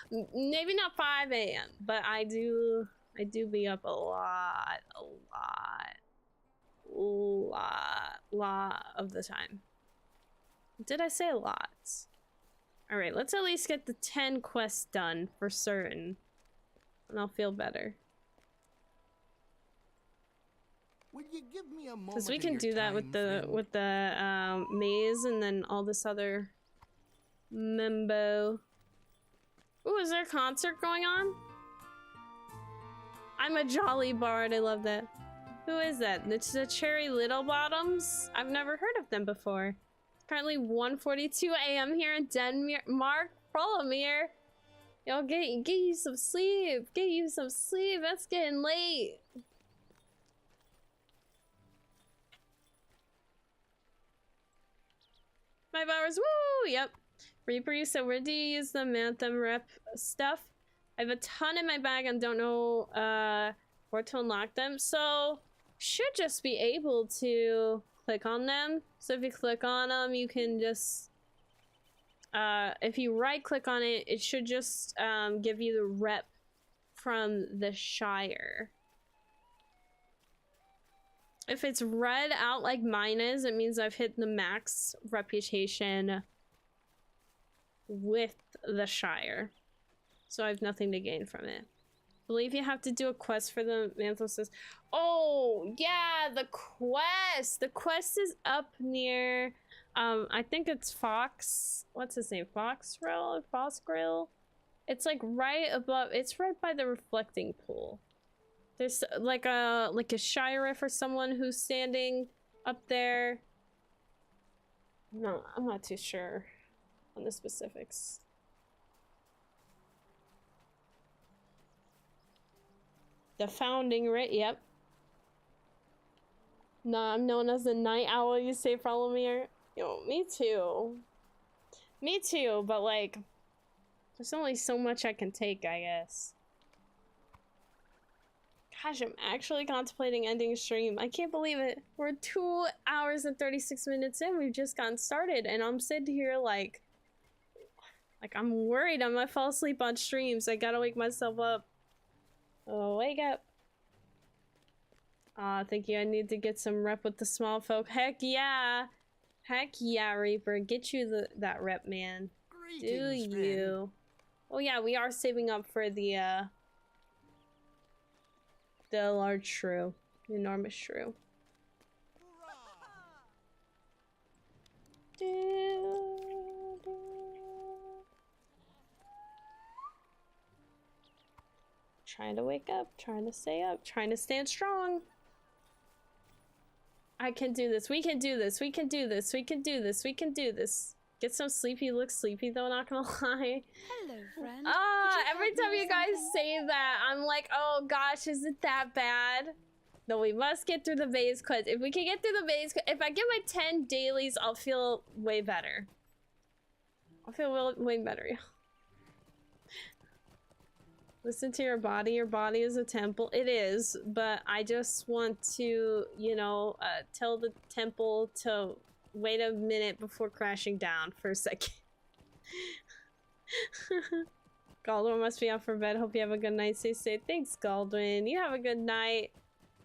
Maybe not 5 a.m., but I do be up a lot of the time. Did I say a lot? All right, let's at least get the 10 quests done for certain, and I'll feel better. Will you give me a moment? Because we can do that with the maze and then all this other membo. Ooh, is there a concert going on? I'm a jolly bard. I love that. Who is that? It's the Cherry Little Bottoms. I've never heard of them before. Currently 1:42 a.m. here in Denmark. Frolomir. Yo, get you some sleep. Get you some sleep. It's getting late. $5 hours, woo! Yep. Reaper, you said, where do you use the Anthem rep stuff? I have a ton in my bag and don't know where to unlock them. So, should just be able to click on them. So if you click on them, you can just, if you right click on it, it should just give you the rep from the Shire. If it's red out like mine is, it means I've hit the max reputation with the Shire. So I have nothing to gain from it. I believe you have to do a quest for the Manthos. Oh, yeah, the quest! The quest is up near, I think it's Fox. What's his name? Foxgrill or Foxgrill? It's like right above, it's right by the reflecting pool. There's like a sheriff or someone who's standing up there. No, I'm not too sure on the specifics. The founding, right? Yep. No, I'm known as the night owl. You say follow me or... Yo, me too. Me too, but like... There's only so much I can take, I guess. Gosh, I'm actually contemplating ending stream. I can't believe it. We're 2 hours and 36 minutes in. We've just gotten started, and I'm sitting here like I'm worried I might fall asleep on streams. I gotta wake myself up. Oh, wake up. Aw, thank you. I need to get some rep with the small folk. Heck yeah. Heck yeah, Reaper. Get you that rep, man. Greetings, Do you? Oh yeah, we are saving up for the large shrew. The enormous shrew. Trying to wake up, trying to stay up, trying to stand strong. I can do this. We can do this. We can do this. We can do this. We can do this. Get some sleep. You look sleepy though, not gonna lie. Hello, friend. Every time you guys say that, I'm like, oh gosh, is it that bad? No, we must get through the maze quest. If we can get through the maze, if I get my 10 dailies, I'll feel way better. I'll feel way better. Listen to your body. Your body is a temple. It is, but I just want to, you know, tell the temple to wait a minute before crashing down for a second. Galdwin must be out for bed. Hope you have a good night. Stay safe. Thanks, Galdwin. You have a good night.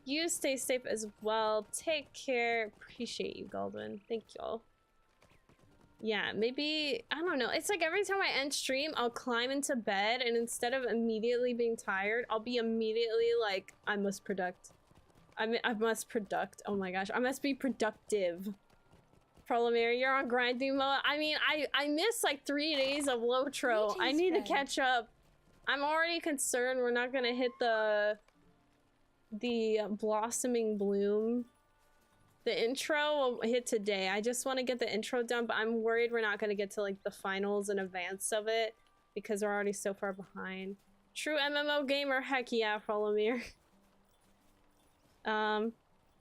You stay safe as well. Take care. Appreciate you, Galdwin. Thank y'all. Yeah, maybe, I don't know. It's like every time I end stream, I'll climb into bed, and instead of immediately being tired, I'll be immediately like, I must product. I must product. Oh my gosh, I must be productive. Prolomere, you're on grinding mode. I mean, I missed like 3 days of LOTRO. I need to catch up. I'm already concerned we're not gonna hit the blossoming bloom. The intro will hit today. I just want to get the intro done, but I'm worried we're not going to get to like the finals in advance of it because we're already so far behind. True MMO gamer, heck yeah, Prolomere.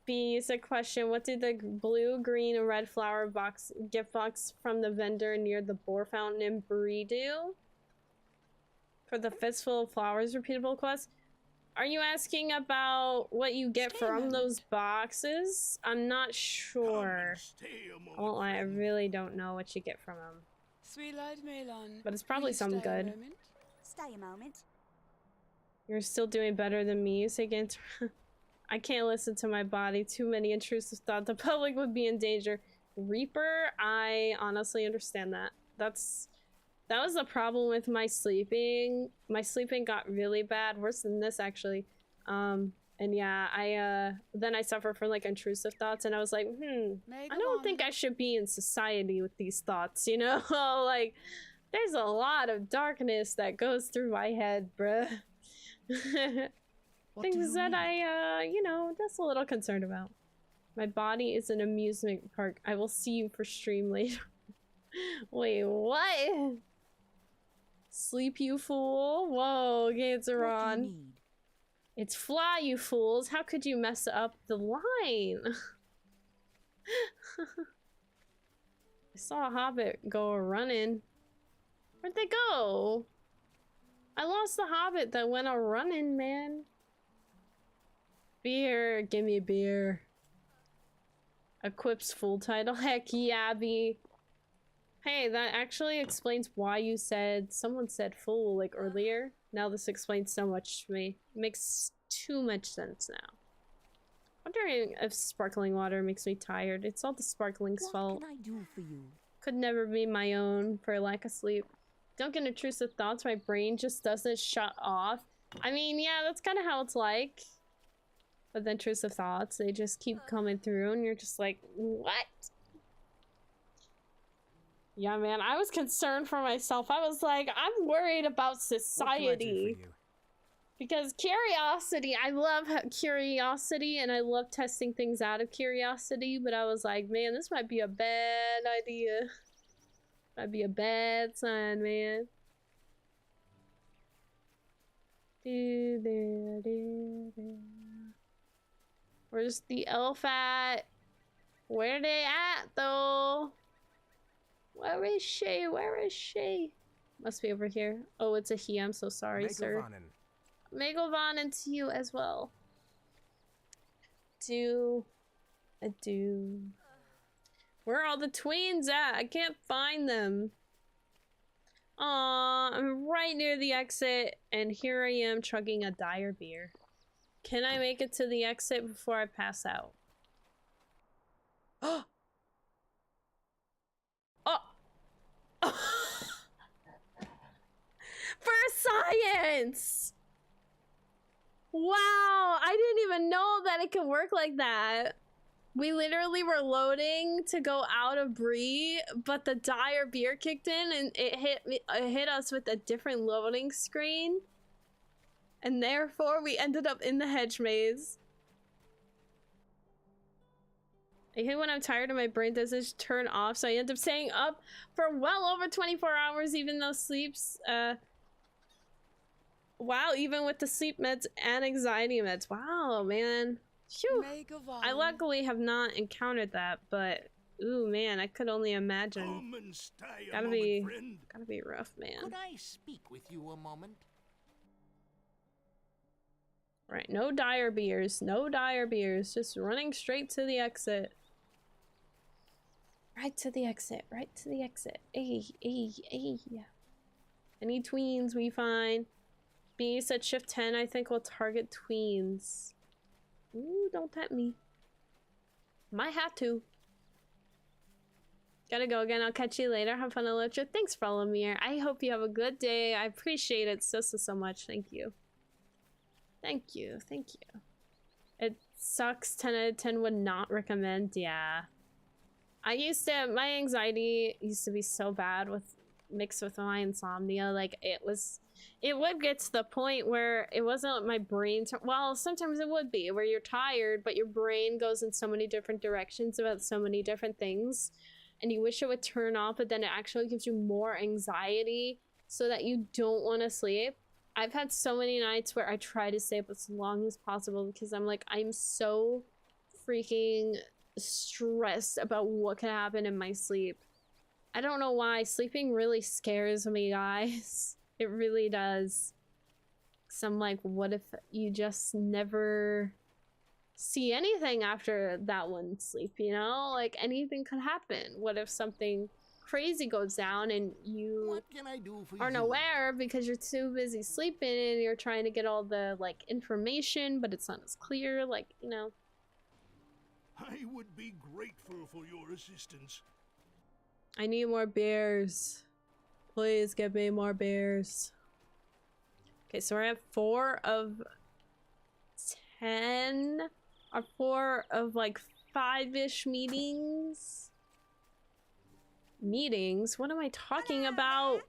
B is a question. What did the blue, green, and red flower box gift box from the vendor near the boar fountain in Bree do? For the Fistful of Flowers repeatable quest? Are you asking about what you get from those boxes? I'm not sure. I won't lie, I really don't know what you get from them. Sweet-eyed Melon. But it's probably something good. Stay a moment. You're still doing better than me. You say again. I can't listen to my body. Too many intrusive thoughts. The public would be in danger. Reaper, I honestly understand that. That was the problem with my sleeping. My sleeping got really bad, worse than this actually. And yeah, then I suffered from like intrusive thoughts, and I was like, I don't think I should be in society with these thoughts, you know? Like, there's a lot of darkness that goes through my head, bruh. Things that I, you know, just a little concerned about. My body is an amusement park. I will see you for stream later. Wait, what? Sleep, you fool. Whoa, Ganzeron. It's fly, you fools. How could you mess up the line? I saw a hobbit go running. Where'd they go? I lost the hobbit that went a running, man. Beer, give me beer. Equips full title. Heck yeah, B. Hey, that actually explains why you said, someone said fool like earlier. Now this explains so much to me. It makes too much sense now. Wondering if sparkling water makes me tired. It's all the sparkling's fault. What can I do for you? Could never be my own for lack of sleep. Don't get intrusive thoughts, my brain just doesn't shut off. I mean, yeah, that's kind of how it's like. But the intrusive thoughts, they just keep coming through and you're just like, what? Yeah, man, I was concerned for myself. I was like, I'm worried about society. Because curiosity, I love curiosity and I love testing things out of curiosity, but I was like, man, this might be a bad idea. Might be a bad sign, man. Where's the elf at? Where they at, though? Where is she? Where is she? Must be over here. Oh, it's a he. I'm so sorry, sir. Megovanen to you as well. Do. Where are all the tweens at? I can't find them. Aw, I'm right near the exit, and here I am chugging a dire beer. Can I make it to the exit before I pass out? Oh! Oh! For science! Wow, I didn't even know that it could work like that. We literally were loading to go out of Bree, but the dire beer kicked in and it hit us with a different loading screen. And therefore we ended up in the hedge maze. I hate when I'm tired and my brain doesn't turn off, so I end up staying up for well over 24 hours even though sleeps wow, even with the sleep meds and anxiety meds. Wow, man. Phew. I luckily have not encountered that, but ooh, man, I could only imagine. Gotta be rough, man. Could I speak with you a moment? Right, no dire beers, no dire beers. Just running straight to the exit. Right to the exit, right to the exit. Ay. Any tweens we find. B said shift 10, I think will target tweens. Ooh, don't tempt me. Might have to. Gotta go again. I'll catch you later. Have fun, LOTRO. Thanks for following me here. I hope you have a good day. I appreciate it so much. Thank you. Thank you. It sucks. 10 out of 10 would not recommend. Yeah. My anxiety used to be so bad mixed with my insomnia. Like, it would get to the point where it wasn't my brain. Well, sometimes it would be where you're tired, but your brain goes in so many different directions about so many different things. And you wish it would turn off, but then it actually gives you more anxiety so that you don't want to sleep. I've had so many nights where I try to stay up as long as possible because I'm like, I'm so freaking stressed about what could happen in my sleep. I don't know why. Sleeping really scares me, guys. It really does. So I'm like, what if you just never see anything after that one sleep, you know? Like, anything could happen. What if something crazy goes down and you aren't aware because you're too busy sleeping and you're trying to get all the, like, information, but it's not as clear, like, you know. I would be grateful for your assistance. I need more beers. Please give me more beers. Okay, so we're at 4 of 10 or 4 of like 5-ish meetings. Meetings? What am I talking about?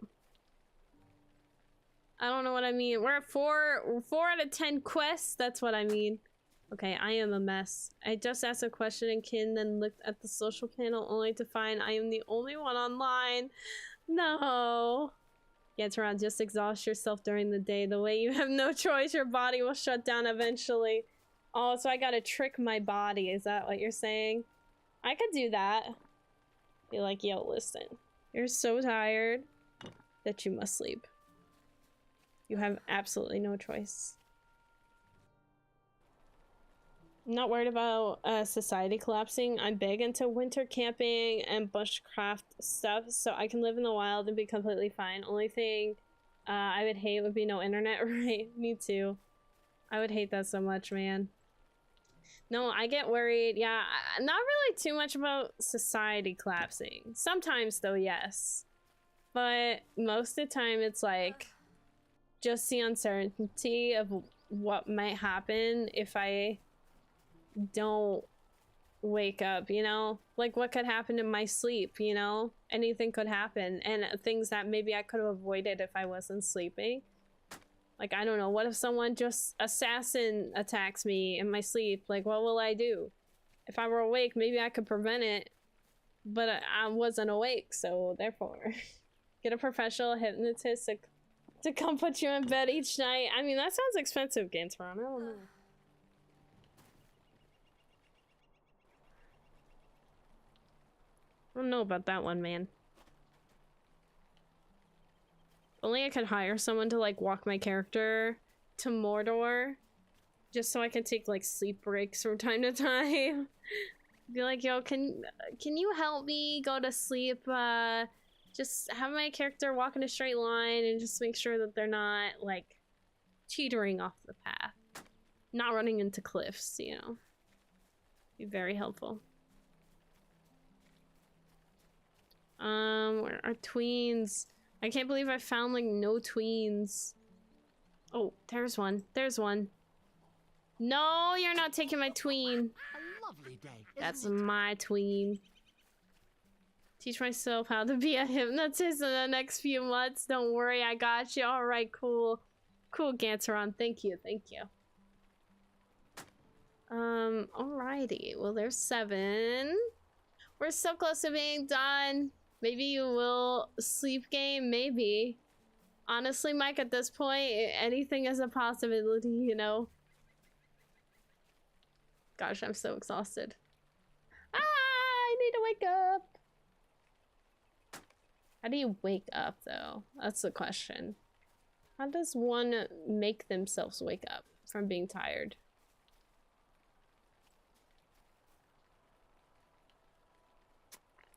I don't know what I mean. We're at 4 out of 10 quests. That's what I mean. Okay, I am a mess. I just asked a question and Kin then looked at the social panel only to find I am the only one online. No. Yeah, Tehran, just exhaust yourself during the day. The way you have no choice, your body will shut down eventually. Oh, so I gotta trick my body. Is that what you're saying? I could do that. Be like, yo, listen. You're so tired that you must sleep. You have absolutely no choice. I'm not worried about society collapsing. I'm big into winter camping and bushcraft stuff, so I can live in the wild and be completely fine. Only thing I would hate would be no internet. Right? Me too. I would hate that so much, man. No, I get worried. Yeah, not really too much about society collapsing. Sometimes, though, yes. But most of the time, it's like just the uncertainty of what might happen if I don't wake up, you know? Like, what could happen in my sleep, you know? Anything could happen, and things that maybe I could have avoided if I wasn't sleeping. Like, I don't know, what if someone just assassin attacks me in my sleep? Like, what will I do? If I were awake, maybe I could prevent it, but I wasn't awake, so therefore get a professional hypnotist to come put you in bed each night. I mean, that sounds expensive, Gantron. I don't know. I don't know about that one, man. Only I could hire someone to like walk my character to Mordor, just so I can take like sleep breaks from time to time. Be like, yo, can you help me go to sleep? Just have my character walk in a straight line and just make sure that they're not like teetering off the path, not running into cliffs, you know. Be very helpful. Where are tweens? I can't believe I found like no tweens. Oh, there's one. There's one. No, you're not taking my tween. A lovely day. That's isn't it? my tween. Teach myself how to be a hypnotist in the next few months. Don't worry, I got you. All right, cool. Cool, Ganteron. Thank you, thank you. Alrighty. Well, there's 7. We're so close to being done. Maybe you will sleep game, maybe. Honestly, Mike, at this point, anything is a possibility, you know? Gosh, I'm so exhausted. Ah, I need to wake up. How do you wake up, though? That's the question. How does one make themselves wake up from being tired?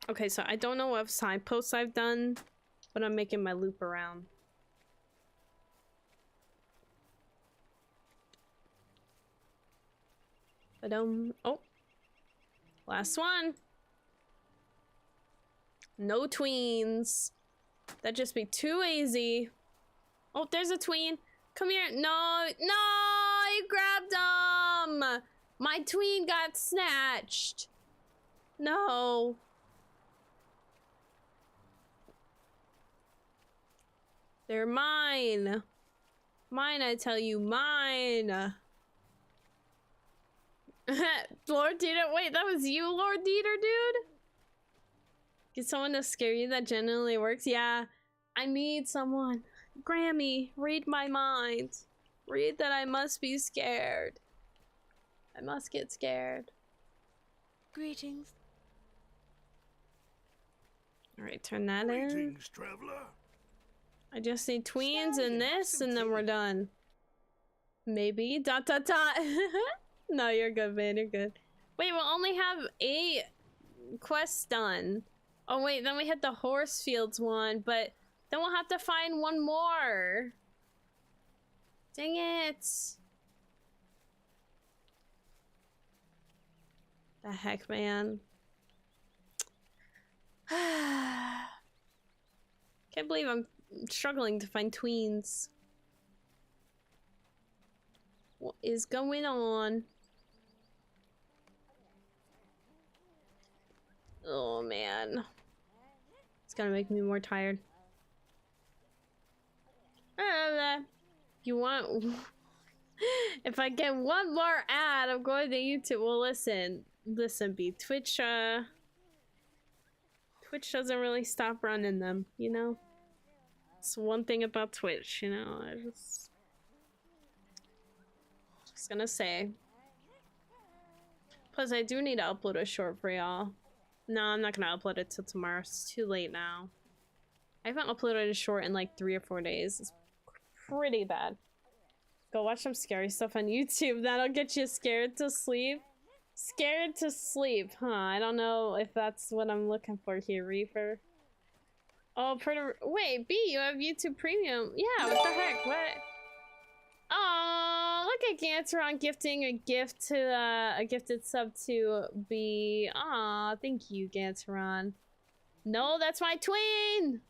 Okay, so I don't know what side posts I've done, but I'm making my loop around. But oh, last one. No tweens. That'd just be too easy. Oh, there's a tween. Come here. No, no, you grabbed him. My tween got snatched. No. They're mine. Mine, I tell you, mine. Lord Dieter, wait, that was you, Lord Dieter, dude? Get someone to scare you, that genuinely works? Yeah, I need someone. Grammy, read my mind. Read that I must be scared. I must get scared. Greetings. Alright, turn that in. Greetings, traveler. I just need tweens Stay and and have this, some and then we're tea. done. Maybe. Dot dot dot. No, you're good, man. You're good. Wait, we'll only have 8 quests done. Oh, wait, then we hit the horse fields one, but then we'll have to find one more. Dang it. The heck, man. Can't believe I'm struggling to find tweens. What is going on? Oh man. It's gonna make me more tired. You want... If I get one more ad, I'm going to YouTube. Well, listen, B. Twitch doesn't really stop running them, you know? It's one thing about Twitch, you know? I just gonna say. Plus, I do need to upload a short for y'all. No, I'm not gonna upload it till tomorrow. It's too late now. I haven't uploaded a short in like 3 or 4 days. It's pretty bad. Go watch some scary stuff on YouTube. That'll get you scared to sleep. Scared to sleep, huh? I don't know if that's what I'm looking for here, Reaper. Oh, wait, B, you have YouTube Premium. Yeah, what the heck? What? Oh, look at Ganteron gifting a gift to a gifted sub to B. Aw, thank you, Ganteron. No, that's my tween.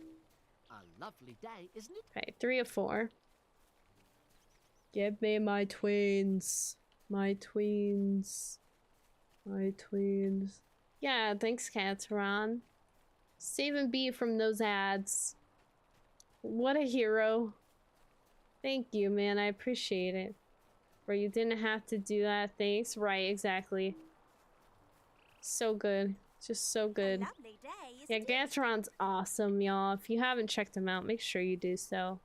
A lovely day, isn't it? Okay, 3 of 4. Give me my tweens. My tweens. My tweens. Yeah, thanks, Ganteron. Saving B from those ads. What a hero. Thank you, man. I appreciate it. Bro, you didn't have to do that. Thanks. Right, exactly. So good. Just so good. Lovely day, Yeah, isn't it? Ganteron's awesome, y'all. If you haven't checked him out, make sure you do so.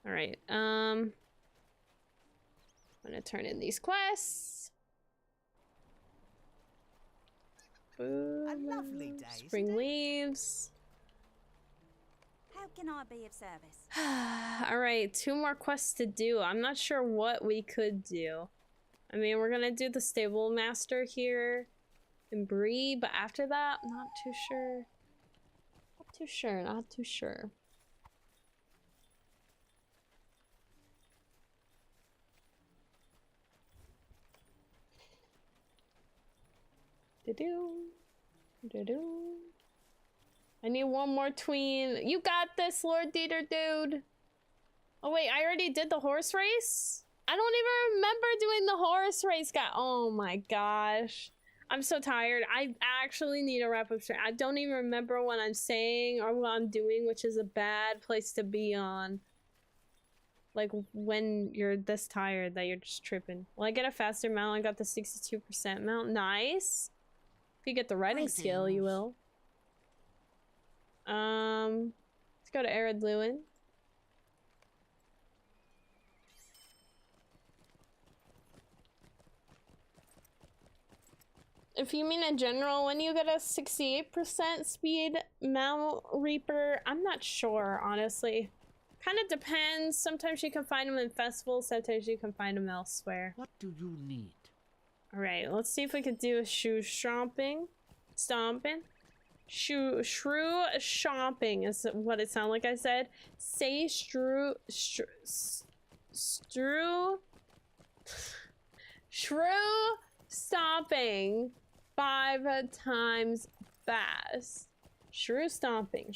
Alright, I'm gonna turn in these quests. Food. A lovely day, isn't Spring it? leaves. How can I be of service? All right, 2 more quests to do. I'm not sure what we could do. I mean, we're gonna do the stable master here and Bree, but after that, I'm not too sure. Not too sure. Do-do. I need one more tween. You got this, Lord Dieter, dude. Oh wait, I already did the horse race? I don't even remember doing the horse race, guy. Oh my gosh. I'm so tired. I actually need a wrap up stream. I don't even remember what I'm saying or what I'm doing, which is a bad place to be on. Like when you're this tired that you're just tripping. Well, I get a faster mount. I got the 62% mount. Nice. If you get the riding skill, you will. Let's go to Arid Lewin. If you mean in general, when you get a 68% speed Mount Reaper, I'm not sure, honestly. Kind of depends. Sometimes you can find them in festivals, sometimes you can find them elsewhere. What do you need? Alright, let's see if we could do a stomping. Shrew stomping is what it sounded like I said. Say shrew stomping 5 times fast. Shrew stomping.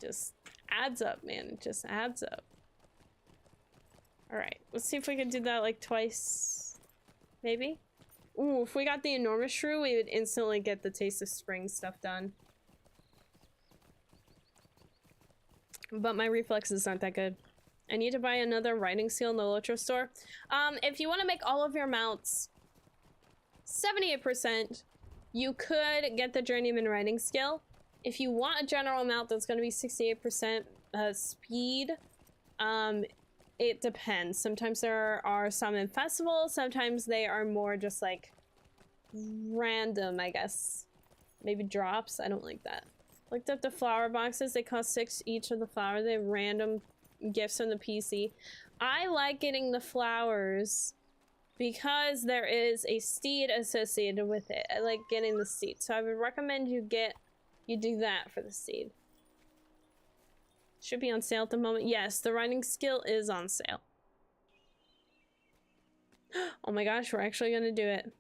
Just adds up, man. It just adds up. Alright, let's see if we can do that like twice. Maybe? Ooh, if we got the enormous shrew, we would instantly get the Taste of Spring stuff done. But my reflexes aren't that good. I need to buy another riding seal in the LOTRO store. If you want to make all of your mounts 78%, you could get the Journeyman riding skill. If you want a general mount that's going to be 68% speed, it depends. Sometimes there are some in festivals, sometimes they are more just like random, I guess. Maybe drops. I don't like that. Looked up the flower boxes. They cost 6 each of the flowers. They have random gifts from the PC. I like getting the flowers because there is a steed associated with it. I like getting the steed, so I would recommend you do that for the steed. Should be on sale at the moment. Yes, the riding skill is on sale. Oh my gosh, we're actually gonna do it.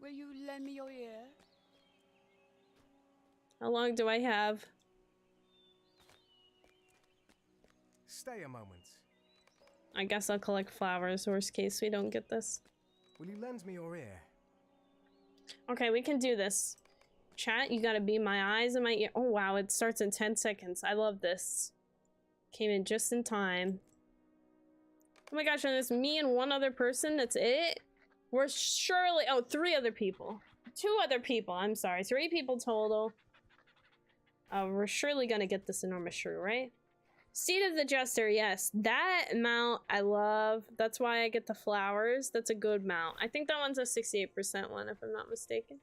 Will you lend me your ear? How long do I have? Stay a moment. I guess I'll collect flowers. Worst case, we don't get this. Will you lend me your ear? Okay, we can do this. Chat, you gotta be my eyes and my ear. Oh wow, it starts in 10 seconds. I love this. Came in just in time. Oh my gosh, and it's me and one other person, that's it? We're surely— oh, 3 other people. 2 other people, I'm sorry. 3 people total. We're surely gonna get this enormous shrew, right? Seed of the Jester, yes. That mount I love. That's why I get the flowers. That's a good mount. I think that one's a 68% one, if I'm not mistaken.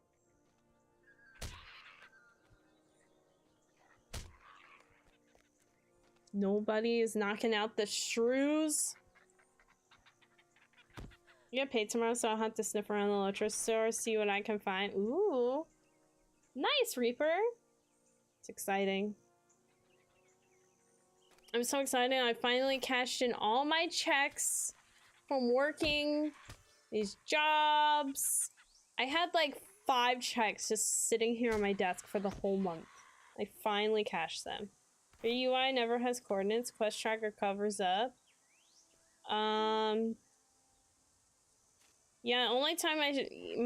Nobody is knocking out the shrews. You get paid tomorrow, so I'll have to sniff around the LOTRO store, see what I can find. Ooh. Nice, Reaper. It's exciting. I'm so excited. I finally cashed in all my checks from working these jobs. I had like 5 checks just sitting here on my desk for the whole month. I finally cashed them. Your UI never has coordinates. Quest tracker covers up. Yeah, only time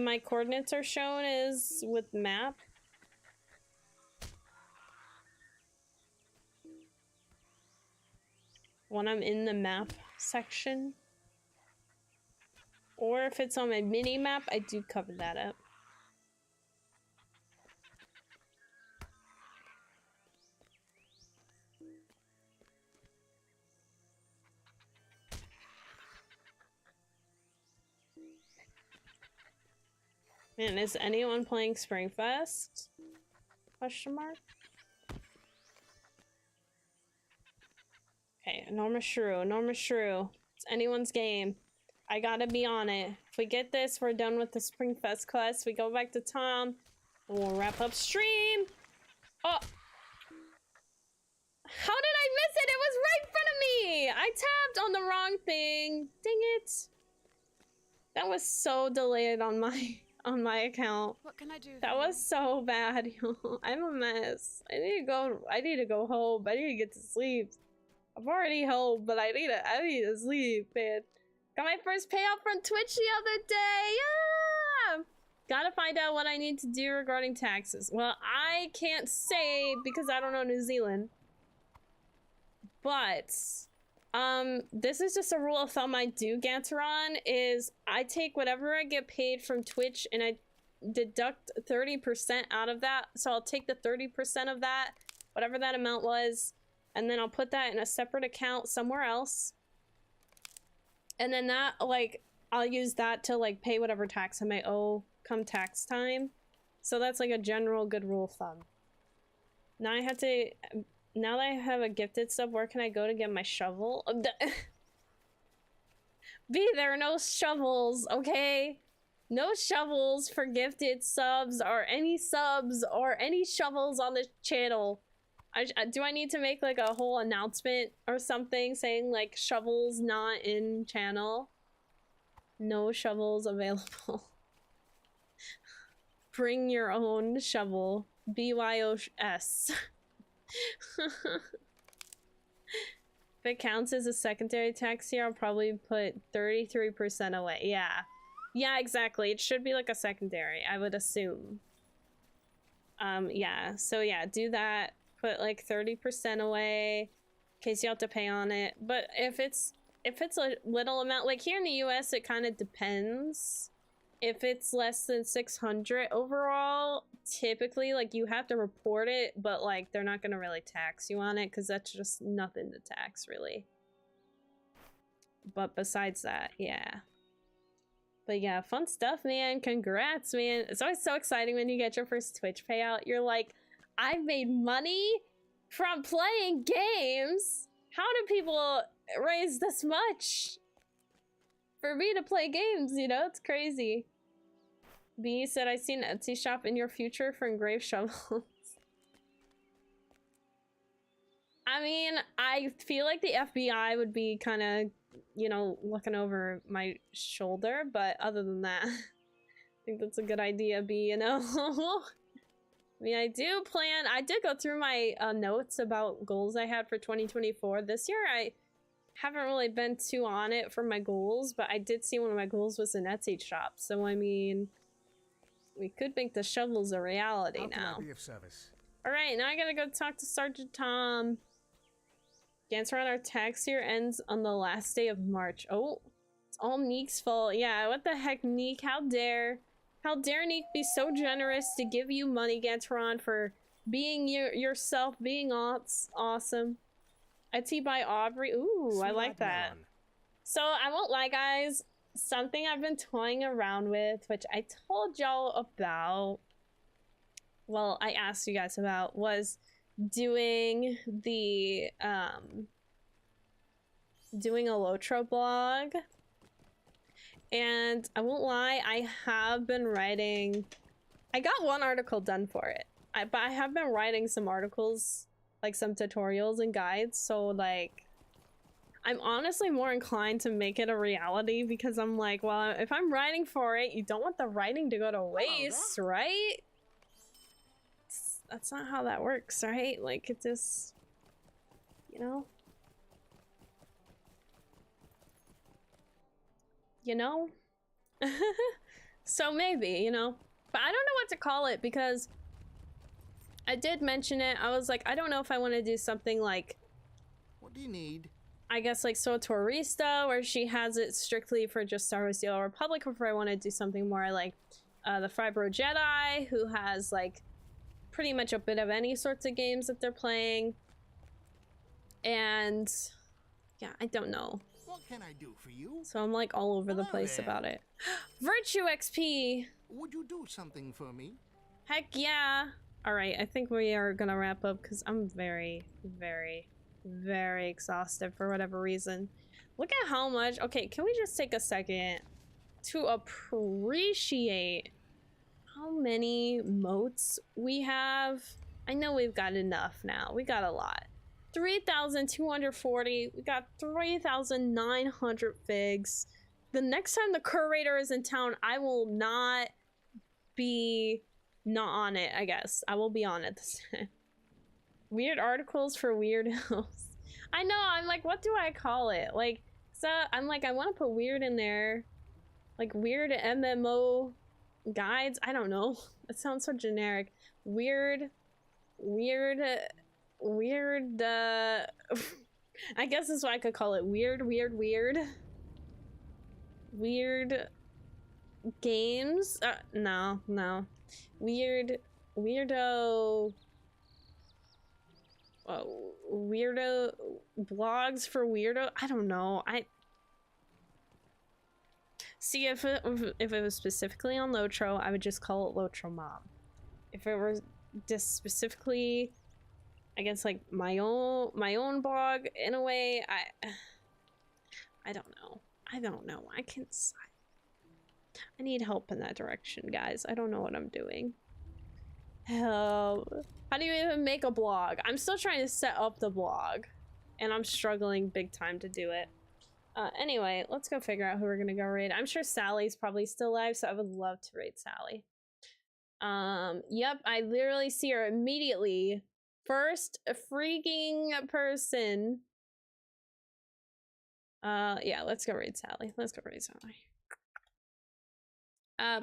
my coordinates are shown is with map. When I'm in the map section. Or if it's on my mini map, I do cover that up. Man, is anyone playing Springfest? Question mark? Okay, Enormous Shrew, Enormous Shrew. It's anyone's game. I gotta be on it. If we get this, we're done with the Springfest quest. We go back to Tom, and we'll wrap up stream. Oh! How did I miss it? It was right in front of me! I tapped on the wrong thing. Dang it. That was so delayed on my account. What can I do? That was so bad. I'm a mess. I need to go home. I need to get to sleep. I'm already home, but I need to sleep, man. Got my first payout from Twitch the other day. Yeah! Gotta find out what I need to do regarding taxes. Well, I can't say because I don't know New Zealand. But this is just a rule of thumb I do, Ganteron, is I take whatever I get paid from Twitch and I deduct 30% out of that. So I'll take the 30% of that, whatever that amount was, and then I'll put that in a separate account somewhere else. And then that, like, I'll use that to, like, pay whatever tax I may owe come tax time. So that's, like, a general good rule of thumb. Now I have to... Now that I have a gifted sub, where can I go to get my shovel? B, there are no shovels, okay? No shovels for gifted subs or any shovels on this channel. Do I need to make like a whole announcement or something saying like shovels not in channel? No shovels available. Bring your own shovel. BYOS. If it counts as a secondary tax here, I'll probably put 33% away. Yeah, exactly. It should be like a secondary, I would assume. Yeah, so yeah, do that. Put like 30% away in case you have to pay on it. But if it's a little amount, like here in the US, it kind of depends. If it's less than 600 overall, typically like you have to report it, but like they're not gonna really tax you on it because that's just nothing to tax really. But besides that, yeah. But yeah, fun stuff, man. Congrats, man. It's always so exciting when you get your first Twitch payout. You're like, I've made money from playing games. How do people raise this much for me to play games, you know? It's crazy. B said, I see an Etsy shop in your future for engraved shovels. I mean, I feel like the FBI would be kind of, you know, looking over my shoulder, but other than that, I think that's a good idea, B, you know? I mean, I did go through my notes about goals I had for 2024. This year, I haven't really been too on it for my goals, but I did see one of my goals was an Etsy shop. So, I mean, we could make the shovels a reality now. How can I be of service? All right, now I gotta go talk to Sergeant Tom. Ganteron, our tax year ends on the last day of March. Oh, it's all Neek's fault. Yeah, what the heck, Neek? How dare Neek be so generous to give you money, Ganteron, for being yourself, being awesome. Etsy by Aubrey. Ooh, I like that. So I won't lie, guys. Something I've been toying around with, which I told y'all about. Well, I asked you guys about, was doing the doing a LOTRO blog. And I won't lie, I have been writing. I got one article done for it. But I have been writing some articles, like some tutorials and guides, so like I'm honestly more inclined to make it a reality because I'm like, well, if I'm writing for it, you don't want the writing to go to waste, right? That's not how that works, right? Like, it just, you know? So maybe, you know? But I don't know what to call it because I did mention it. I was like, I don't know if I want to do something like, What do you need? I guess like Sotorista, where she has it strictly for just Star Wars: The Old Republic, or if I want to do something more like the Fibro Jedi, who has like pretty much a bit of any sorts of games that they're playing. And yeah, I don't know. What can I do for you? So I'm like all over the Hello place there. about it. Virtue XP! Would you do something for me? Heck yeah. All right, I think we are gonna wrap up because I'm very, very, very exhausted for whatever reason. Look at how much. Okay, can we just take a second to appreciate how many moats we have? I know we've got enough now. We got a lot. 3,240. We got 3,900 figs. The next time the curator is in town, I will not be not on it, I guess. I will be on it this time. Weird articles for weirdos. I know, I'm like, what do I call it? Like, so I'm like, I want to put weird in there. Like, weird MMO guides? I don't know. It sounds so generic. Weird. I guess that's what I could call it. Weird games? No. Weirdo blogs for weirdo. I don't know. See, if it was specifically on LOTRO, I would just call it LOTRO Mom. If it were just specifically, I guess, like my own blog, in a way, I don't know. I can't decide. I need help in that direction, guys. I don't know what I'm doing. Help. How do you even make a blog? I'm still trying to set up the blog, and I'm struggling big time to do it. Anyway, let's go figure out who we're gonna go raid. I'm sure Sally's probably still alive, so I would love to raid Sally. Yep, I literally see her immediately. First freaking person. Yeah, let's go raid Sally.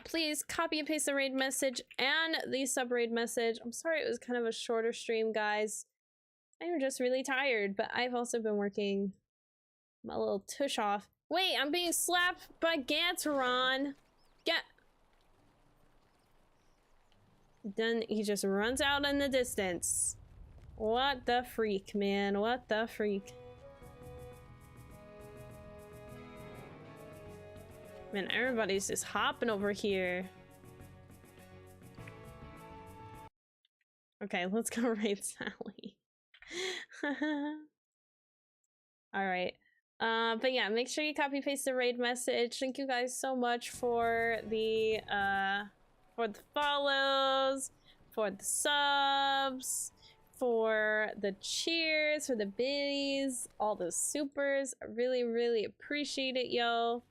Please copy and paste the raid message and the sub raid message. I'm sorry it was kind of a shorter stream, guys. I'm just really tired, but I've also been working my little tush off. Wait, I'm being slapped by Ganteron. Then he just runs out in the distance. What the freak, man? What the freak? Man, everybody's just hopping over here. Okay, let's go raid Sally. Alright. But yeah, make sure you copy paste the raid message. Thank you guys so much for the follows, for the subs, for the cheers, for the biddies, all those supers. I really, really appreciate it, yo.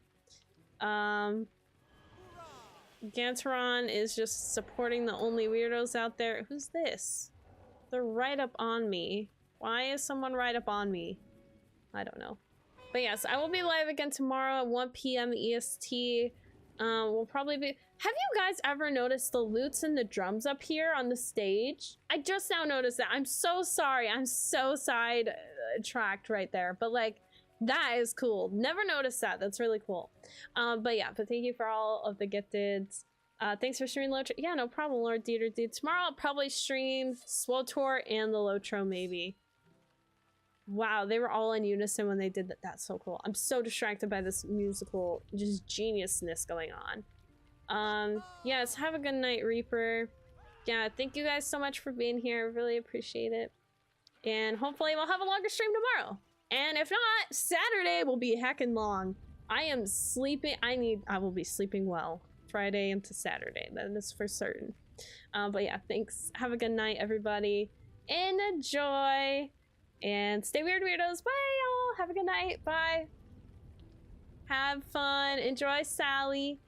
Ganteron is just supporting the only weirdos out there. Who's this? They're right up on me. Why is someone right up on me? I don't know. But yes, I will be live again tomorrow at 1 p.m. EST. We'll probably be... Have you guys ever noticed the loots and the drums up here on the stage? I just now noticed that. I'm so sorry. I'm so sidetracked right there. But like, that is cool. Never noticed that. That's really cool. But yeah, but thank you for all of the gifteds. Thanks for streaming LOTRO. Yeah, no problem, Lord Dieter, dude. Tomorrow I'll probably stream SWTOR and the LOTRO, maybe. Wow, they were all in unison when they did that. That's so cool. I'm so distracted by this musical just geniusness going on. Yes, have a good night, Reaper. Yeah, thank you guys so much for being here. I really appreciate it. And hopefully we'll have a longer stream tomorrow. And if not, Saturday will be heckin' long. I am sleeping. I will be sleeping well. Friday into Saturday. That is for certain. But yeah, thanks. Have a good night, everybody. Enjoy. And stay weird, weirdos. Bye, y'all. Have a good night. Bye. Have fun. Enjoy Sally.